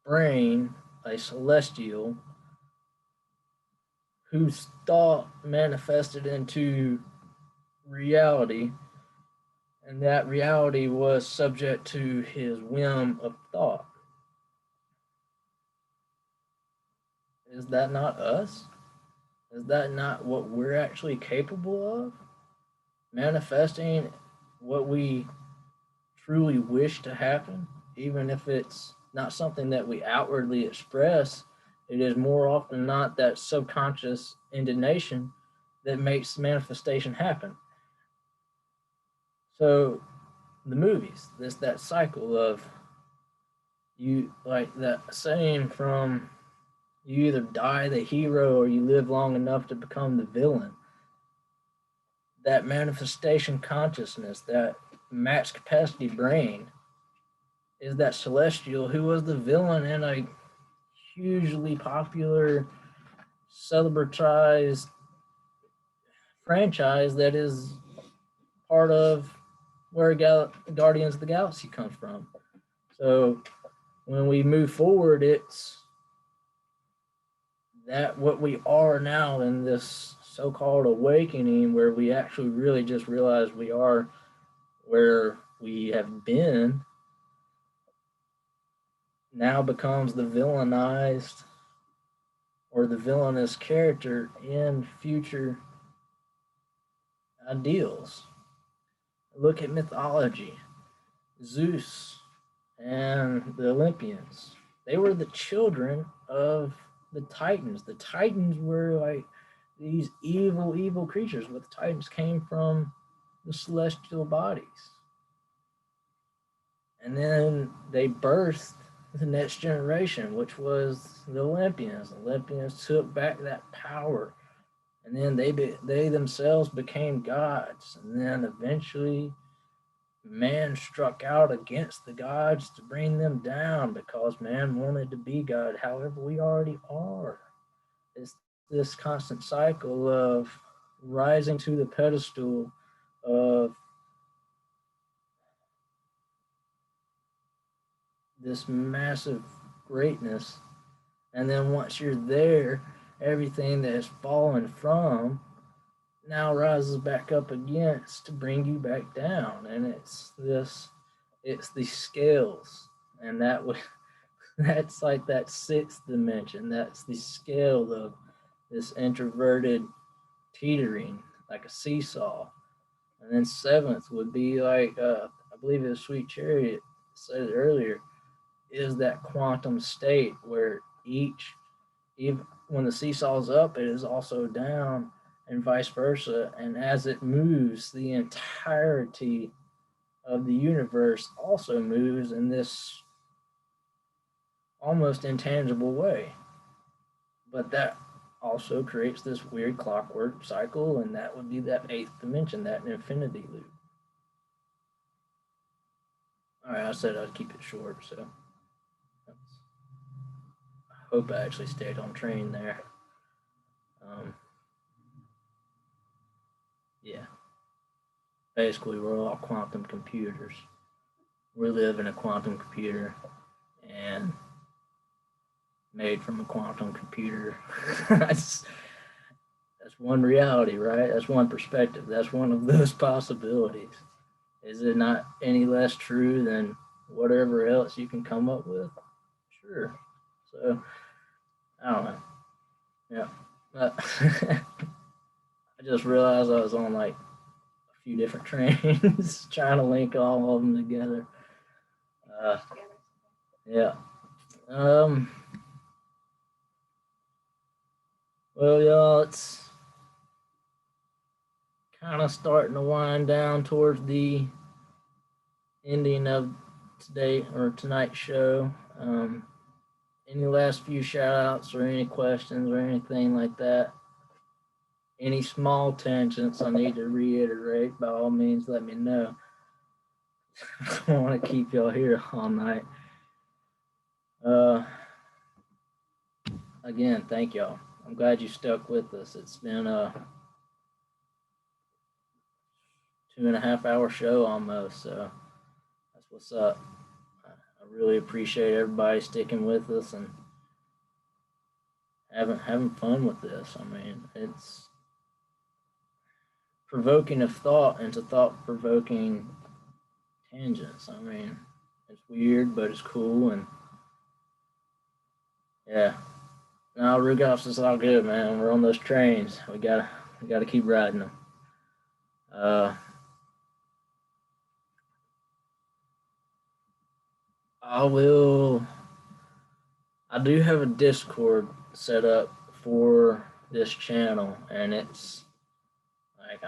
brain, a celestial, whose thought manifested into reality, and that reality was subject to his whim of thought. Is that not us? Is that not what we're actually capable of? Manifesting what we truly wish to happen, even if it's not something that we outwardly express, it is more often not that subconscious indignation that makes manifestation happen. So the movies, that cycle of you, like that saying from you either die the hero or you live long enough to become the villain. That manifestation consciousness, that max capacity brain, is that celestial who was the villain in a hugely popular, celebratized franchise that is part of where Guardians of the Galaxy comes from. So when we move forward, it's that what we are now in this so-called awakening, where we actually really just realize we are where we have been, now becomes the villainized or the villainous character in future ideals. Look at mythology. Zeus and the Olympians. They were the children of the Titans. The Titans were like these evil, evil creatures, but the Titans came from the celestial bodies. And then they birthed the next generation, which was the Olympians. The Olympians took back that power, and then they themselves became gods. And then eventually, man struck out against the gods to bring them down because man wanted to be God. However, we already are. It's this constant cycle of rising to the pedestal of this massive greatness. And then once you're there, everything that has fallen from now rises back up against to bring you back down. And it's these scales. And that would That's like that sixth dimension. That's the scale of this introverted teetering, like a seesaw. And then seventh would be like, I believe it was Sweet Chariot said it earlier, is that quantum state where even when the seesaw's up, it is also down, and vice versa. And as it moves, the entirety of the universe also moves in this almost intangible way. But that also creates this weird clockwork cycle, and that would be that eighth dimension, that infinity loop. All right, I said I'd keep it short, so I hope I actually stayed on train there. Yeah, basically, we're all quantum computers. We live in a quantum computer and made from a quantum computer. that's one reality, right? That's one perspective. That's one of those possibilities. Is it not any less true than whatever else you can come up with? Sure. So I don't know. Yeah. But I just realized I was on like a few different trains trying to link all of them together. Uh, yeah. Um, well, y'all, it's kind of starting to wind down towards the ending of today or tonight's show. Any last few shout outs or any questions or anything like that? Any small tangents I need to reiterate, by all means, let me know. I don't want to keep y'all here all night. Again, thank y'all. I'm glad you stuck with us. It's been a 2.5 hour show almost, so that's what's up. I really appreciate everybody sticking with us and having fun with this. I mean, it's provoking of thought into thought provoking tangents. I mean, it's weird, but it's cool, and yeah. Now Rugoff's is all good, man. We're on those trains. We gotta keep riding them. Uh, I will. I do have a Discord set up for this channel, and it's like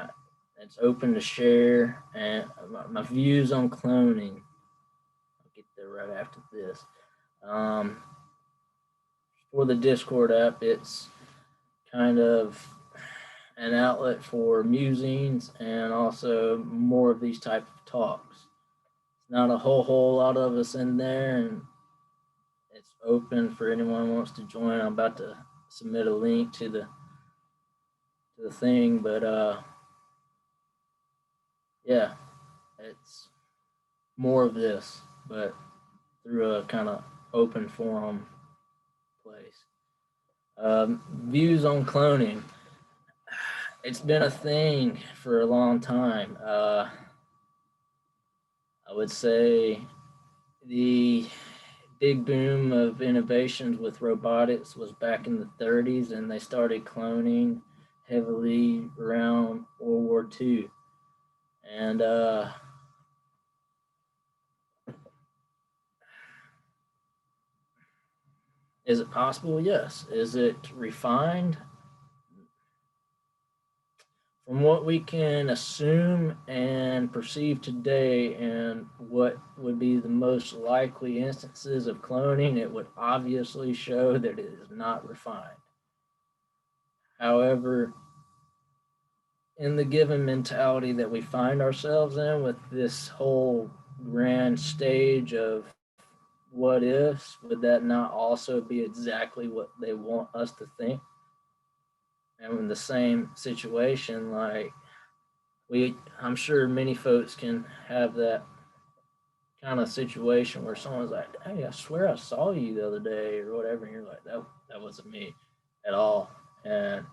it's open to share. And my views on cloning. I'll get there right after this. Um, for the Discord app, it's kind of an outlet for musings and also more of these type of talks. It's not a whole lot of us in there, and it's open for anyone who wants to join. I'm about to submit a link to the thing, but yeah, it's more of this, but through a kind of open forum place. Views on cloning. It's been a thing for a long time. I would say the big boom of innovations with robotics was back in the 30s, and they started cloning heavily around World War II. And is it possible? Yes. Is it refined? From what we can assume and perceive today, and what would be the most likely instances of cloning, it would obviously show that it is not refined. However, in the given mentality that we find ourselves in with this whole grand stage of what ifs, would that not also be exactly what they want us to think? And in the same situation, like I'm sure many folks can have that kind of situation where someone's like, "Hey, I swear I saw you the other day," or whatever, and you're like, "That wasn't me at all," and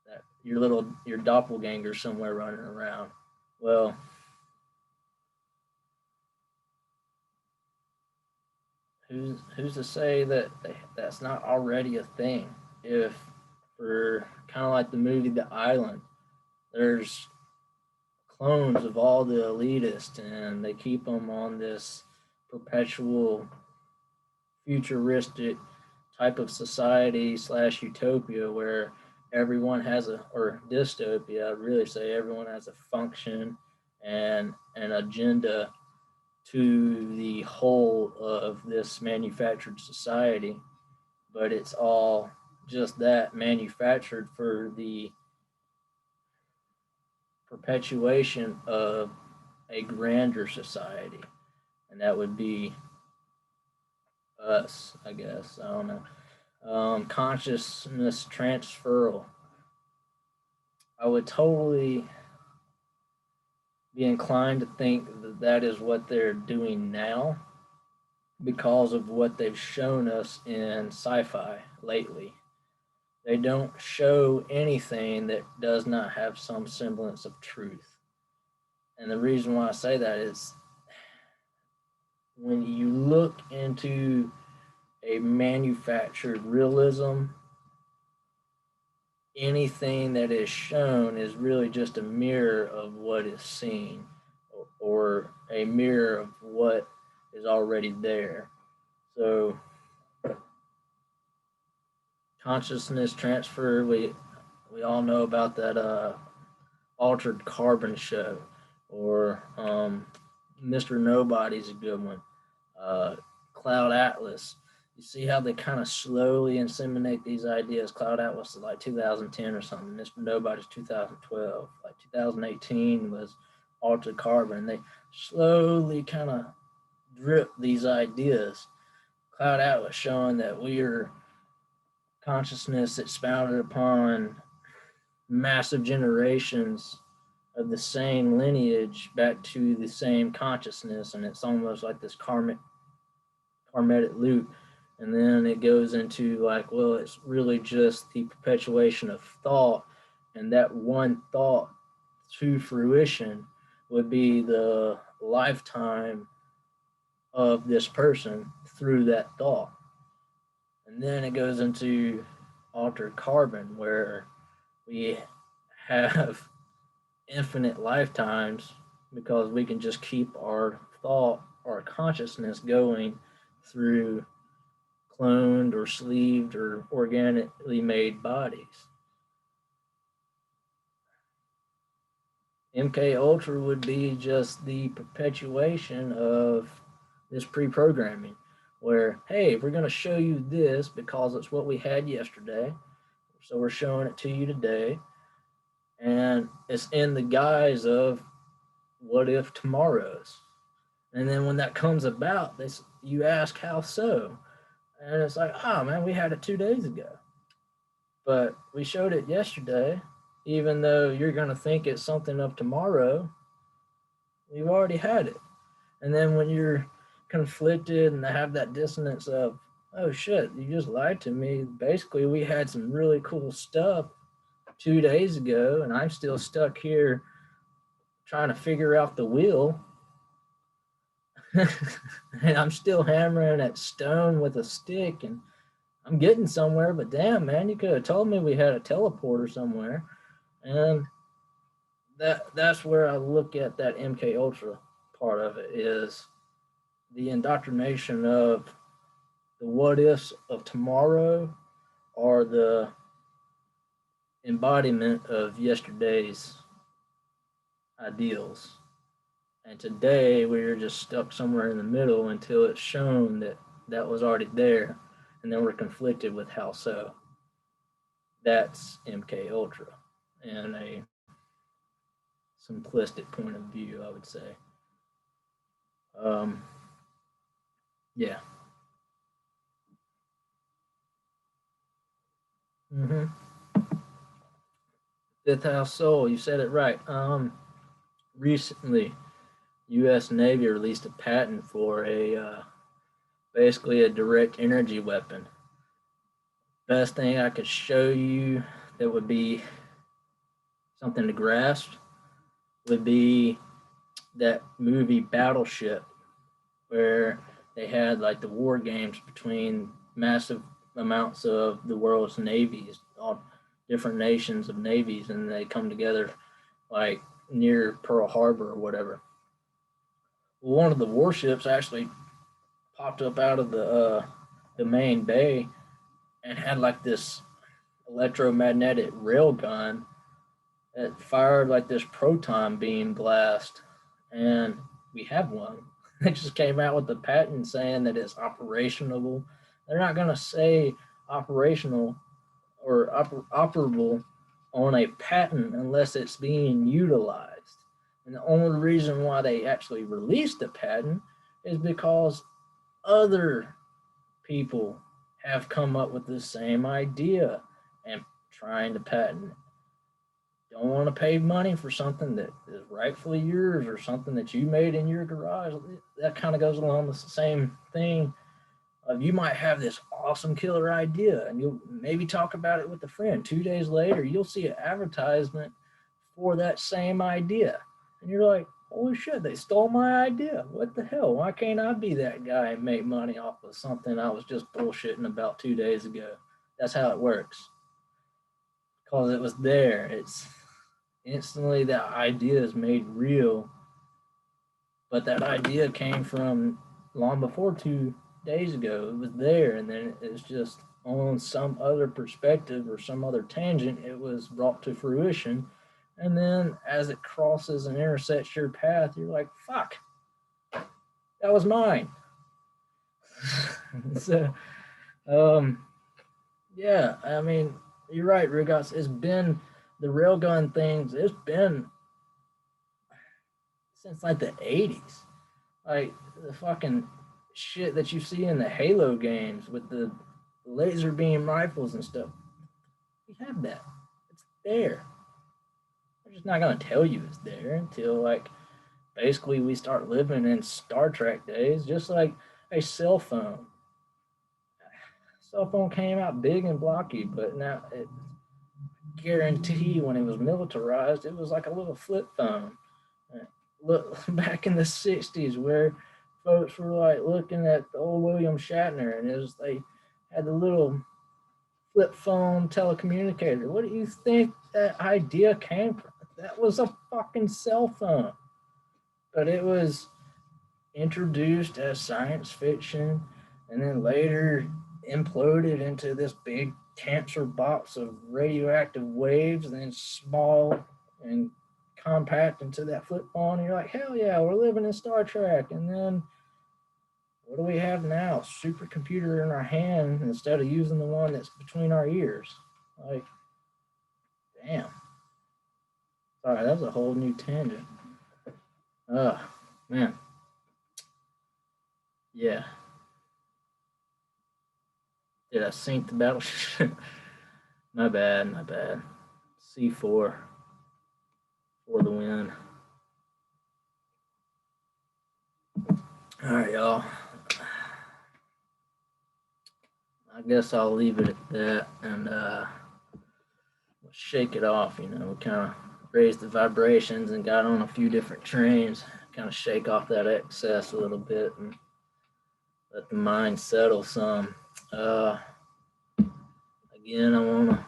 that your doppelganger somewhere running around. Well, who's to say that that's not already a thing? If for kind of like the movie The Island, there's clones of all the elitists, and they keep them on this perpetual futuristic type of society slash utopia where everyone has a or dystopia. I'd really say everyone has a function and an agenda to the whole of this manufactured society, but it's all just that manufactured for the perpetuation of a grander society, and that would be us, I guess. I don't know. Consciousness transferal. I would totally be inclined to think that that is what they're doing now because of what they've shown us in sci-fi lately. They don't show anything that does not have some semblance of truth. And the reason why I say that is when you look into a manufactured realism, anything that is shown is really just a mirror of what is seen or a mirror of what is already there. So consciousness transfer, we all know about that altered carbon show, or Mr. Nobody's a good one. Cloud Atlas. You see how they kind of slowly inseminate these ideas. Cloud Atlas is like 2010 or something. Mr. Nobody's 2012. Like 2018 was Altered Carbon. They slowly kind of drip these ideas. Cloud Atlas showing that we are consciousness expounded upon massive generations of the same lineage back to the same consciousness, and it's almost like this karmatic loop. And then it goes into like, well, it's really just the perpetuation of thought, and that one thought to fruition would be the lifetime of this person through that thought. And then it goes into altered carbon, where we have infinite lifetimes because we can just keep our thought, our consciousness going through cloned or sleeved or organically made bodies. MK Ultra would be just the perpetuation of this pre-programming where, hey, we're going to show you this because it's what we had yesterday. So we're showing it to you today. And it's in the guise of what if tomorrow's. And then when that comes about, you ask how so? And it's like, oh man, we had it 2 days ago. But we showed it yesterday, even though you're going to think it's something of tomorrow, we've already had it. And then when you're conflicted and have that dissonance of, oh shit, you just lied to me. Basically, we had some really cool stuff 2 days ago, and I'm still stuck here trying to figure out the wheel. And I'm still hammering at stone with a stick, and I'm getting somewhere, but damn, man, you could have told me we had a teleporter somewhere. And that's where I look at that MK Ultra part of it is the indoctrination of the what ifs of tomorrow are the embodiment of yesterday's ideals. And today we're just stuck somewhere in the middle until it's shown that that was already there, and then we're conflicted with how so. That's MK Ultra and a simplistic point of view, I would say. Um, yeah. Mm-hmm. Fifth House Soul, you said it right. Recently, U.S. Navy released a patent for a basically a direct energy weapon. Best thing I could show you that would be something to grasp would be that movie Battleship, where they had like the war games between massive amounts of the world's navies, all different nations of navies, and they come together like near Pearl Harbor or whatever. Well, one of the warships actually popped up out of the main bay and had like this electromagnetic rail gun that fired like this proton beam blast, and we have one. They just came out with the patent saying that it's operational. They're not going to say operational or operable on a patent unless it's being utilized. And the only reason why they actually released the patent is because other people have come up with the same idea and trying to patent it. Don't want to pay money for something that is rightfully yours or something that you made in your garage. That kind of goes along the same thing. You might have this awesome killer idea and you'll maybe talk about it with a friend. 2 days later, you'll see an advertisement for that same idea. And you're like, holy shit, they stole my idea. What the hell? Why can't I be that guy and make money off of something I was just bullshitting about 2 days ago? That's how it works. Because it was there. It's instantly that idea is made real. But that idea came from long before 2 days ago. It was there, and then it's just on some other perspective or some other tangent, it was brought to fruition. And then as it crosses and intersects your path, you're like, fuck, that was mine. So, yeah, I mean, you're right, Rigots. It's been the railgun things, it's been since like the 80s. Like the fucking shit that you see in the Halo games with the laser beam rifles and stuff. We have that. It's there. I'm just not gonna tell you it's there until like basically we start living in Star Trek days, just like a cell phone. Cell phone came out big and blocky, but now it guarantee when it was militarized, it was like a little flip phone. Look back in the '60s where folks were like looking at the old William Shatner, and it was they had the little flip phone telecommunicator. What do you think that idea came from? That was a fucking cell phone, but it was introduced as science fiction, and then later imploded into this big cancer box of radioactive waves, and then small and compact into that flip phone. And you're like, hell yeah, we're living in Star Trek. And then what do we have now? Supercomputer in our hand instead of using the one that's between our ears. Like, damn. Sorry, that was a whole new tangent. Oh, man. Yeah. Did I sink the battleship? My bad, my bad. C4 for the win. All right, y'all. I guess I'll leave it at that and shake it off. You know, we kind of raised the vibrations and got on a few different trains, kind of shake off that excess a little bit and let the mind settle some. Again, I want to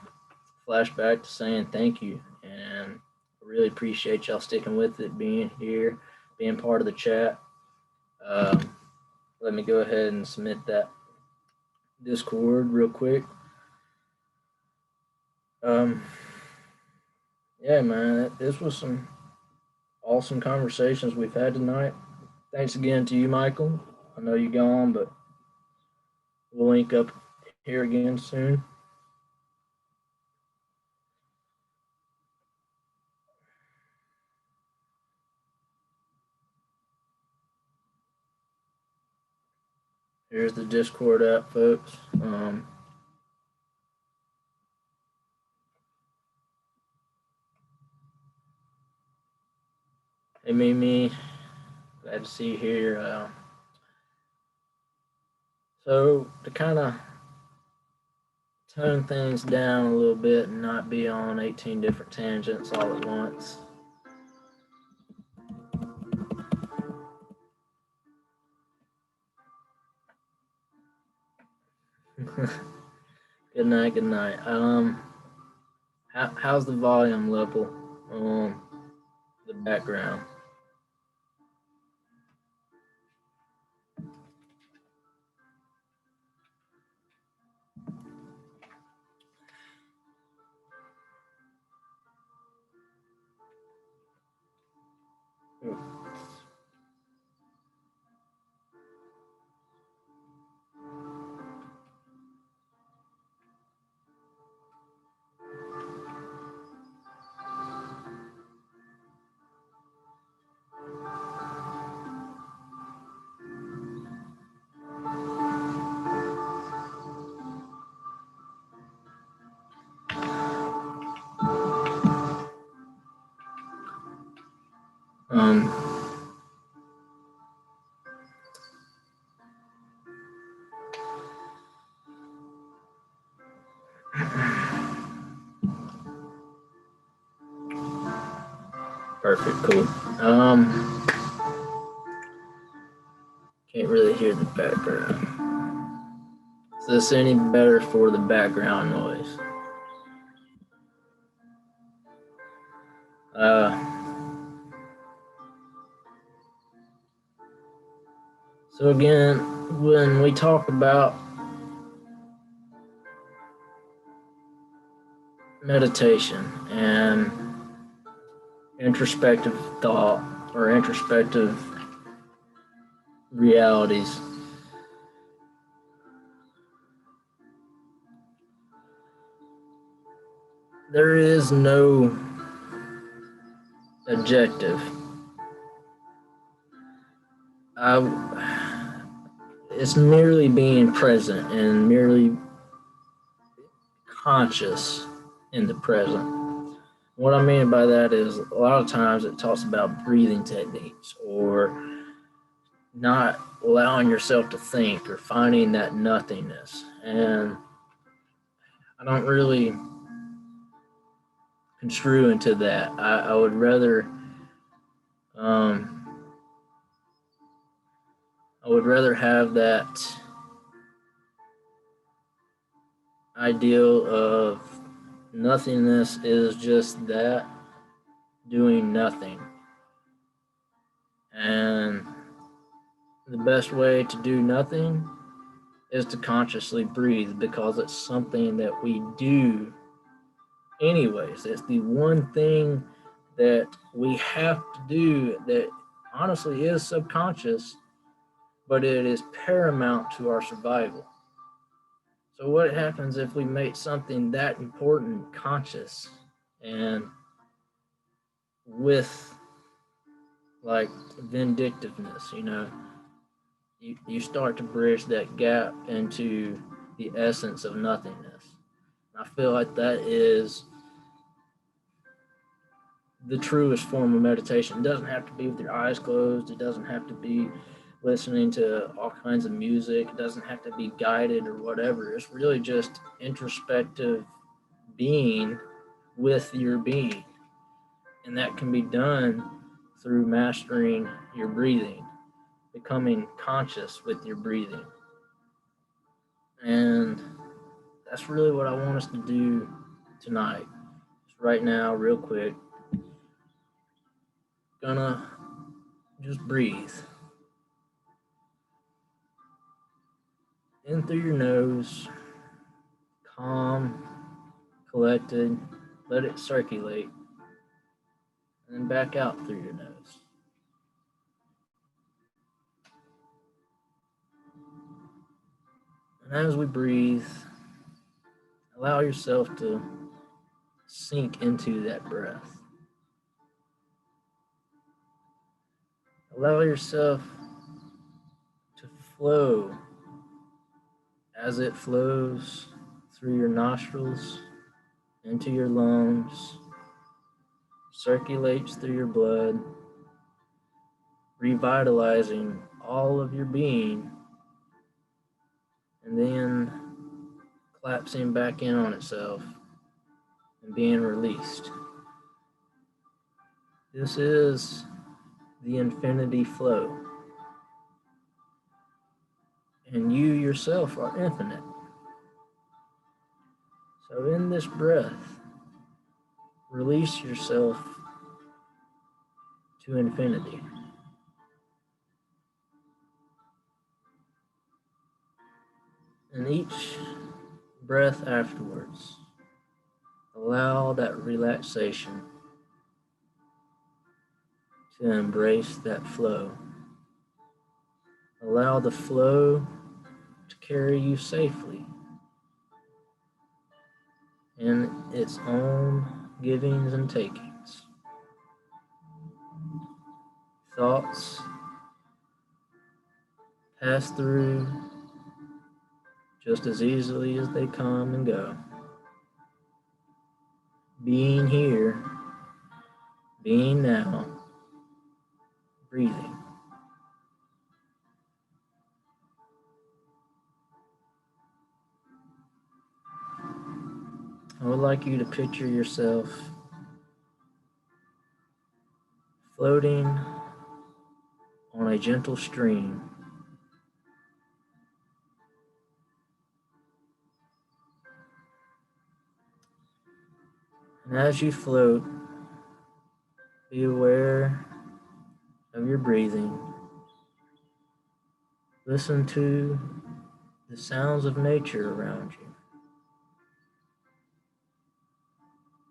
flash back to saying thank you, and I really appreciate y'all sticking with it, being here, being part of the chat. Let me go ahead and submit that Discord real quick. Yeah, man, this was some awesome conversations we've had tonight. Thanks again to you, Michael. I know you're gone, but we'll link up here again soon. Here's the Discord app, folks. Hey, Mimi. Glad to see you here. So, to kind of tone things down a little bit and not be on 18 different tangents all at once. Good night. Good night. How's the volume level on the background? Um, Perfect. Cool. Can't really hear the background. Is this any better for the background noise? So again, when we talk about meditation and introspective thought or introspective realities, there is no objective. It's merely being present and merely conscious in the present. What I mean by that is a lot of times it talks about breathing techniques or not allowing yourself to think or finding that nothingness. And I don't really construe into that. I would rather have that ideal of nothingness is just that, doing nothing. And the best way to do nothing is to consciously breathe, because it's something that we do anyways. It's the one thing that we have to do that honestly is subconscious, but it is paramount to our survival. So what happens if we make something that important conscious, and with like vindictiveness, you start to bridge that gap into the essence of nothingness. I feel like that is the truest form of meditation. It doesn't have to be with your eyes closed. It doesn't have to be listening to all kinds of music. It doesn't have to be guided or whatever. It's really just introspective being with your being. And that can be done through mastering your breathing, becoming conscious with your breathing. And that's really what I want us to do tonight. Just right now, real quick, gonna just breathe in through your nose, calm, collected, let it circulate, and then back out through your nose. And as we breathe, allow yourself to sink into that breath. Allow yourself to flow as it flows through your nostrils, into your lungs, circulates through your blood, revitalizing all of your being, and then collapsing back in on itself and being released. This is the infinity flow. And you yourself are infinite. So in this breath, release yourself to infinity. And each breath afterwards, allow that relaxation to embrace that flow. Allow the flow to carry you safely in its own givings and takings. Thoughts pass through just as easily as they come and go. Being here, being now, breathing. I would like you to picture yourself floating on a gentle stream. And as you float, be aware of your breathing. Listen to the sounds of nature around you.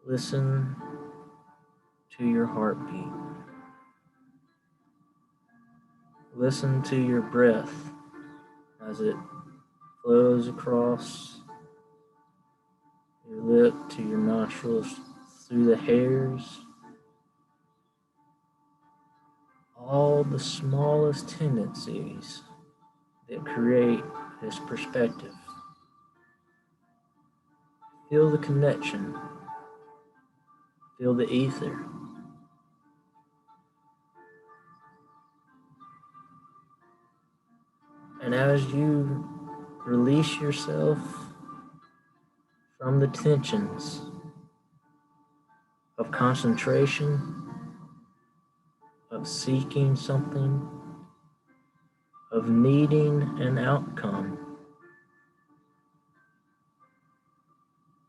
Listen to your heartbeat. Listen to your breath as it flows across your lip to your nostrils, through the hairs, all the smallest tendencies that create this perspective. Feel the connection, feel the ether. And as you release yourself from the tensions of concentration, of seeking something, of needing an outcome,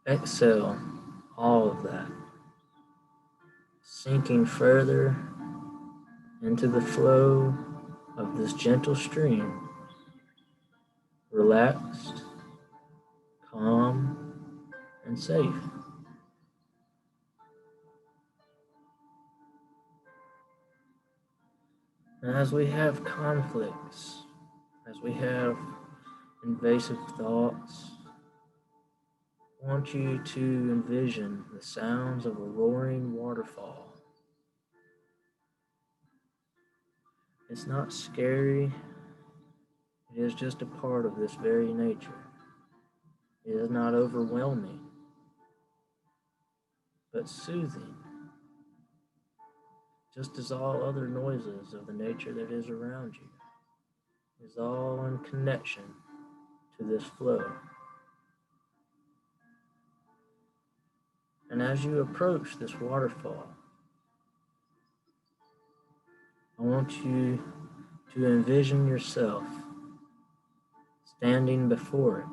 exhale all of that, sinking further into the flow of this gentle stream, relaxed, calm, and safe. And as we have conflicts, as we have invasive thoughts, I want you to envision the sounds of a roaring waterfall. It's not scary, it is just a part of this very nature. It is not overwhelming, but soothing, just as all other noises of the nature that is around you is all in connection to this flow. And as you approach this waterfall, I want you to envision yourself standing before it.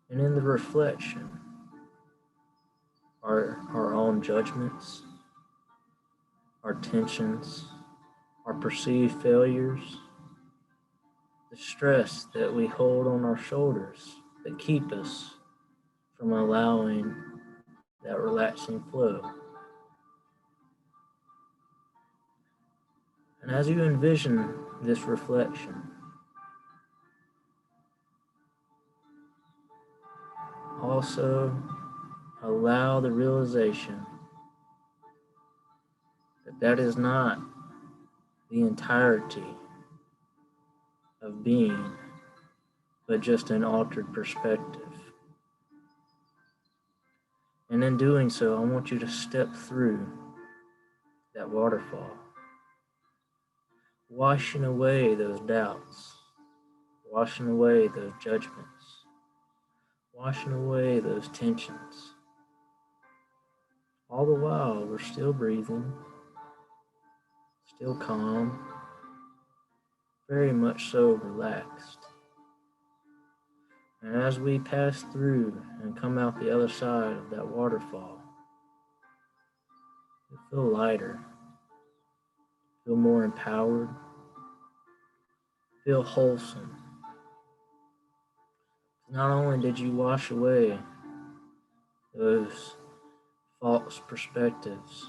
And in the reflection are our own judgments, our tensions, our perceived failures, the stress that we hold on our shoulders that keep us from allowing that relaxing flow. And as you envision this reflection, also allow the realization that that is not the entirety of being, but just an altered perspective. And in doing so, I want you to step through that waterfall, washing away those doubts, washing away those judgments, washing away those tensions. All the while, we're still breathing, still calm, very much so relaxed. And as we pass through and come out the other side of that waterfall, you feel lighter, feel more empowered, feel wholesome. Not only did you wash away those false perspectives,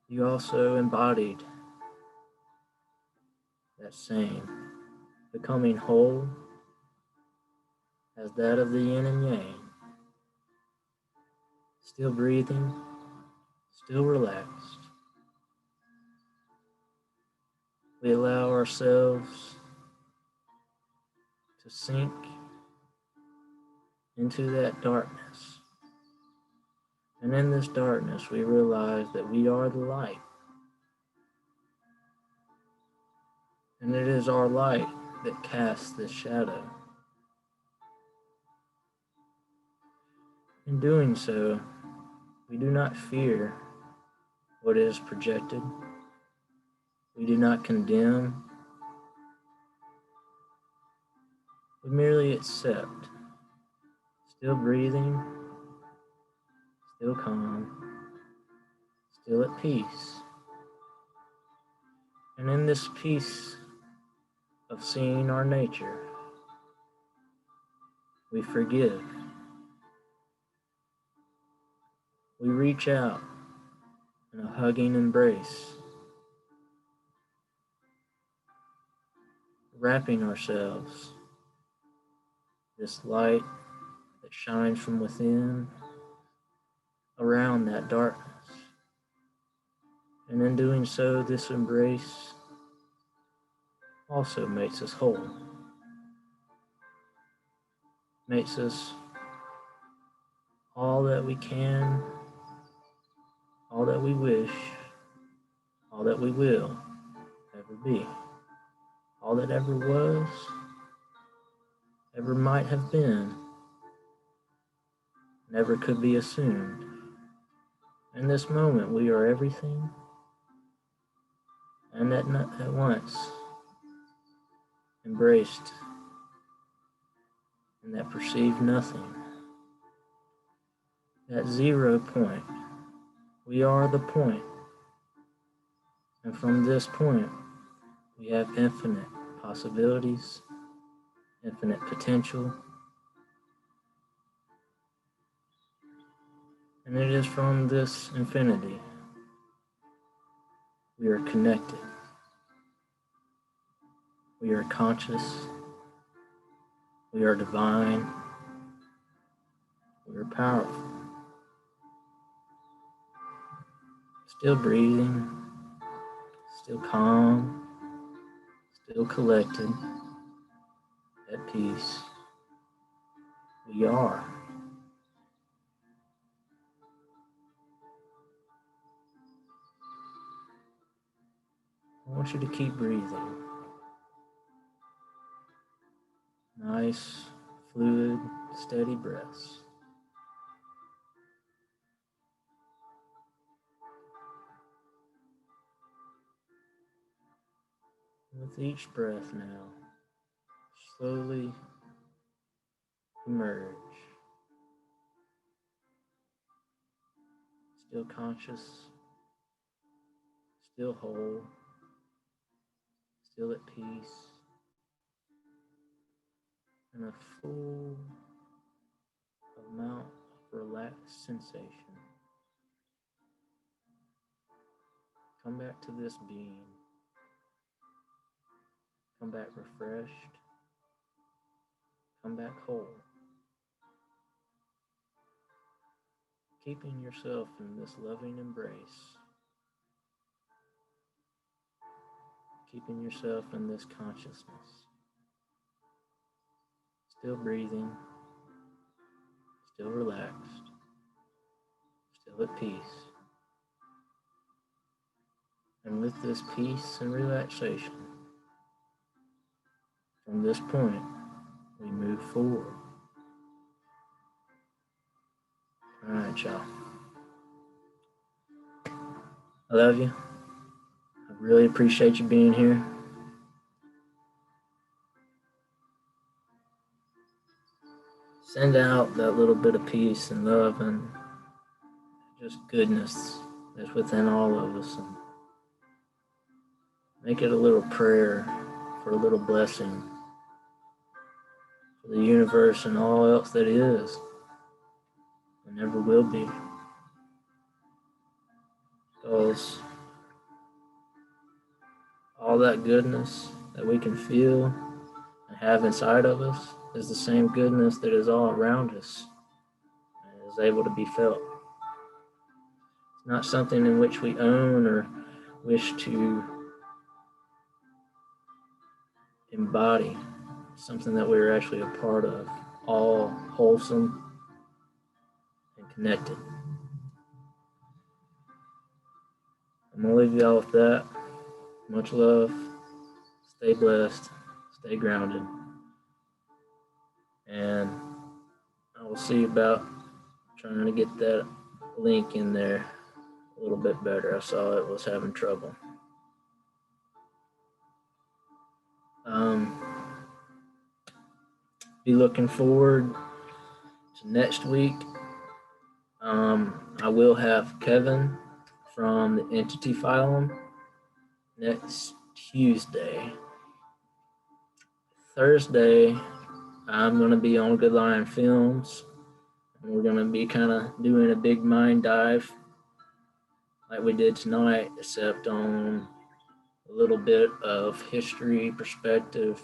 you also embodied that same, becoming whole as that of the yin and yang, still breathing, still relaxed. We allow ourselves to sink into that darkness. And in this darkness, we realize that we are the light. And it is our light that casts this shadow. In doing so, we do not fear what is projected. We do not condemn. We merely accept, still breathing, still calm, still at peace. And in this peace of seeing our nature, we forgive. We reach out in a hugging embrace, wrapping ourselves this light that shines from within around that darkness. And in doing so, this embrace also makes us whole, makes us all that we can, all that we wish, all that we will ever be, all that ever was, ever might have been, never could be assumed. In this moment, we are everything, and at once embraced in that perceived nothing, that 0 point. We are the point, and from this point, we have infinite possibilities, infinite potential, and it is from this infinity we are connected, we are conscious, we are divine, we are powerful. Still breathing, still calm, still collected, at peace. We are. I want you to keep breathing. Nice, fluid, steady breaths. With each breath now, slowly emerge. Still conscious, still whole, still at peace, and a full amount of relaxed sensation. Come back to this being. Come back refreshed. Come back whole. Keeping yourself in this loving embrace. Keeping yourself in this consciousness. Still breathing. Still relaxed. Still at peace. And with this peace and relaxation, from this point, we move forward. All right, y'all. I love you. I really appreciate you being here. send out that little bit of peace and love and just goodness that's within all of us. And make it a little prayer for a little blessing for the universe and all else that is and never will be. Because all that goodness that we can feel and have inside of us is the same goodness that is all around us and is able to be felt. It's not something in which we own or wish to embody, it's something that we're actually a part of, all wholesome and connected. I'm going to leave y'all with that. Much love. Stay blessed. Stay grounded. And I will see about trying to get that link in there a little bit better. I saw it was having trouble. Be looking forward to next week. I will have Kevin from the Entity Phylum next Tuesday. Thursday, I'm going to be on Good Lion Films. And we're going to be kind of doing a big mind dive like we did tonight, except on a little bit of history, perspective,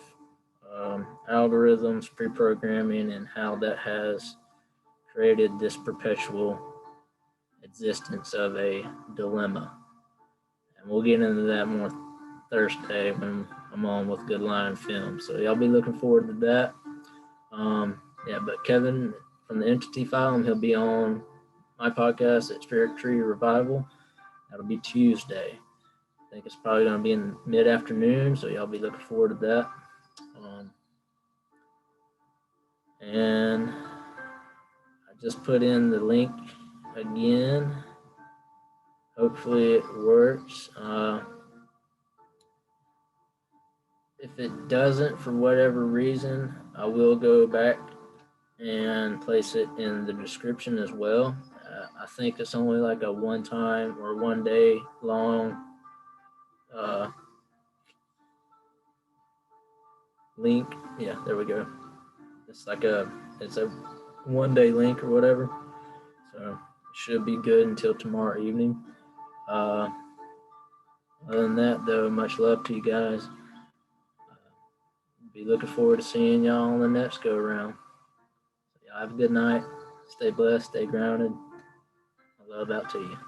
algorithms, pre-programming, and how that has created this perpetual existence of a dilemma. And we'll get into that more Thursday when I'm on with Good Lion Film. So y'all be looking forward to that. But Kevin from the Entity Phylum, he'll be on my podcast at Spirit Tree Revival. That'll be Tuesday. I think it's probably going to be in mid-afternoon, so y'all be looking forward to that. And I just put in the link again. Hopefully it works. If it doesn't, for whatever reason, I will go back and place it in the description as well. I think it's only like a one-time or one-day long link. Yeah, there we go. It's a one-day link or whatever. So it should be good until tomorrow evening. Other than that, though, much love to you guys. Be looking forward to seeing y'all on the next go around. So y'all have a good night. Stay blessed. Stay grounded. Love out to you.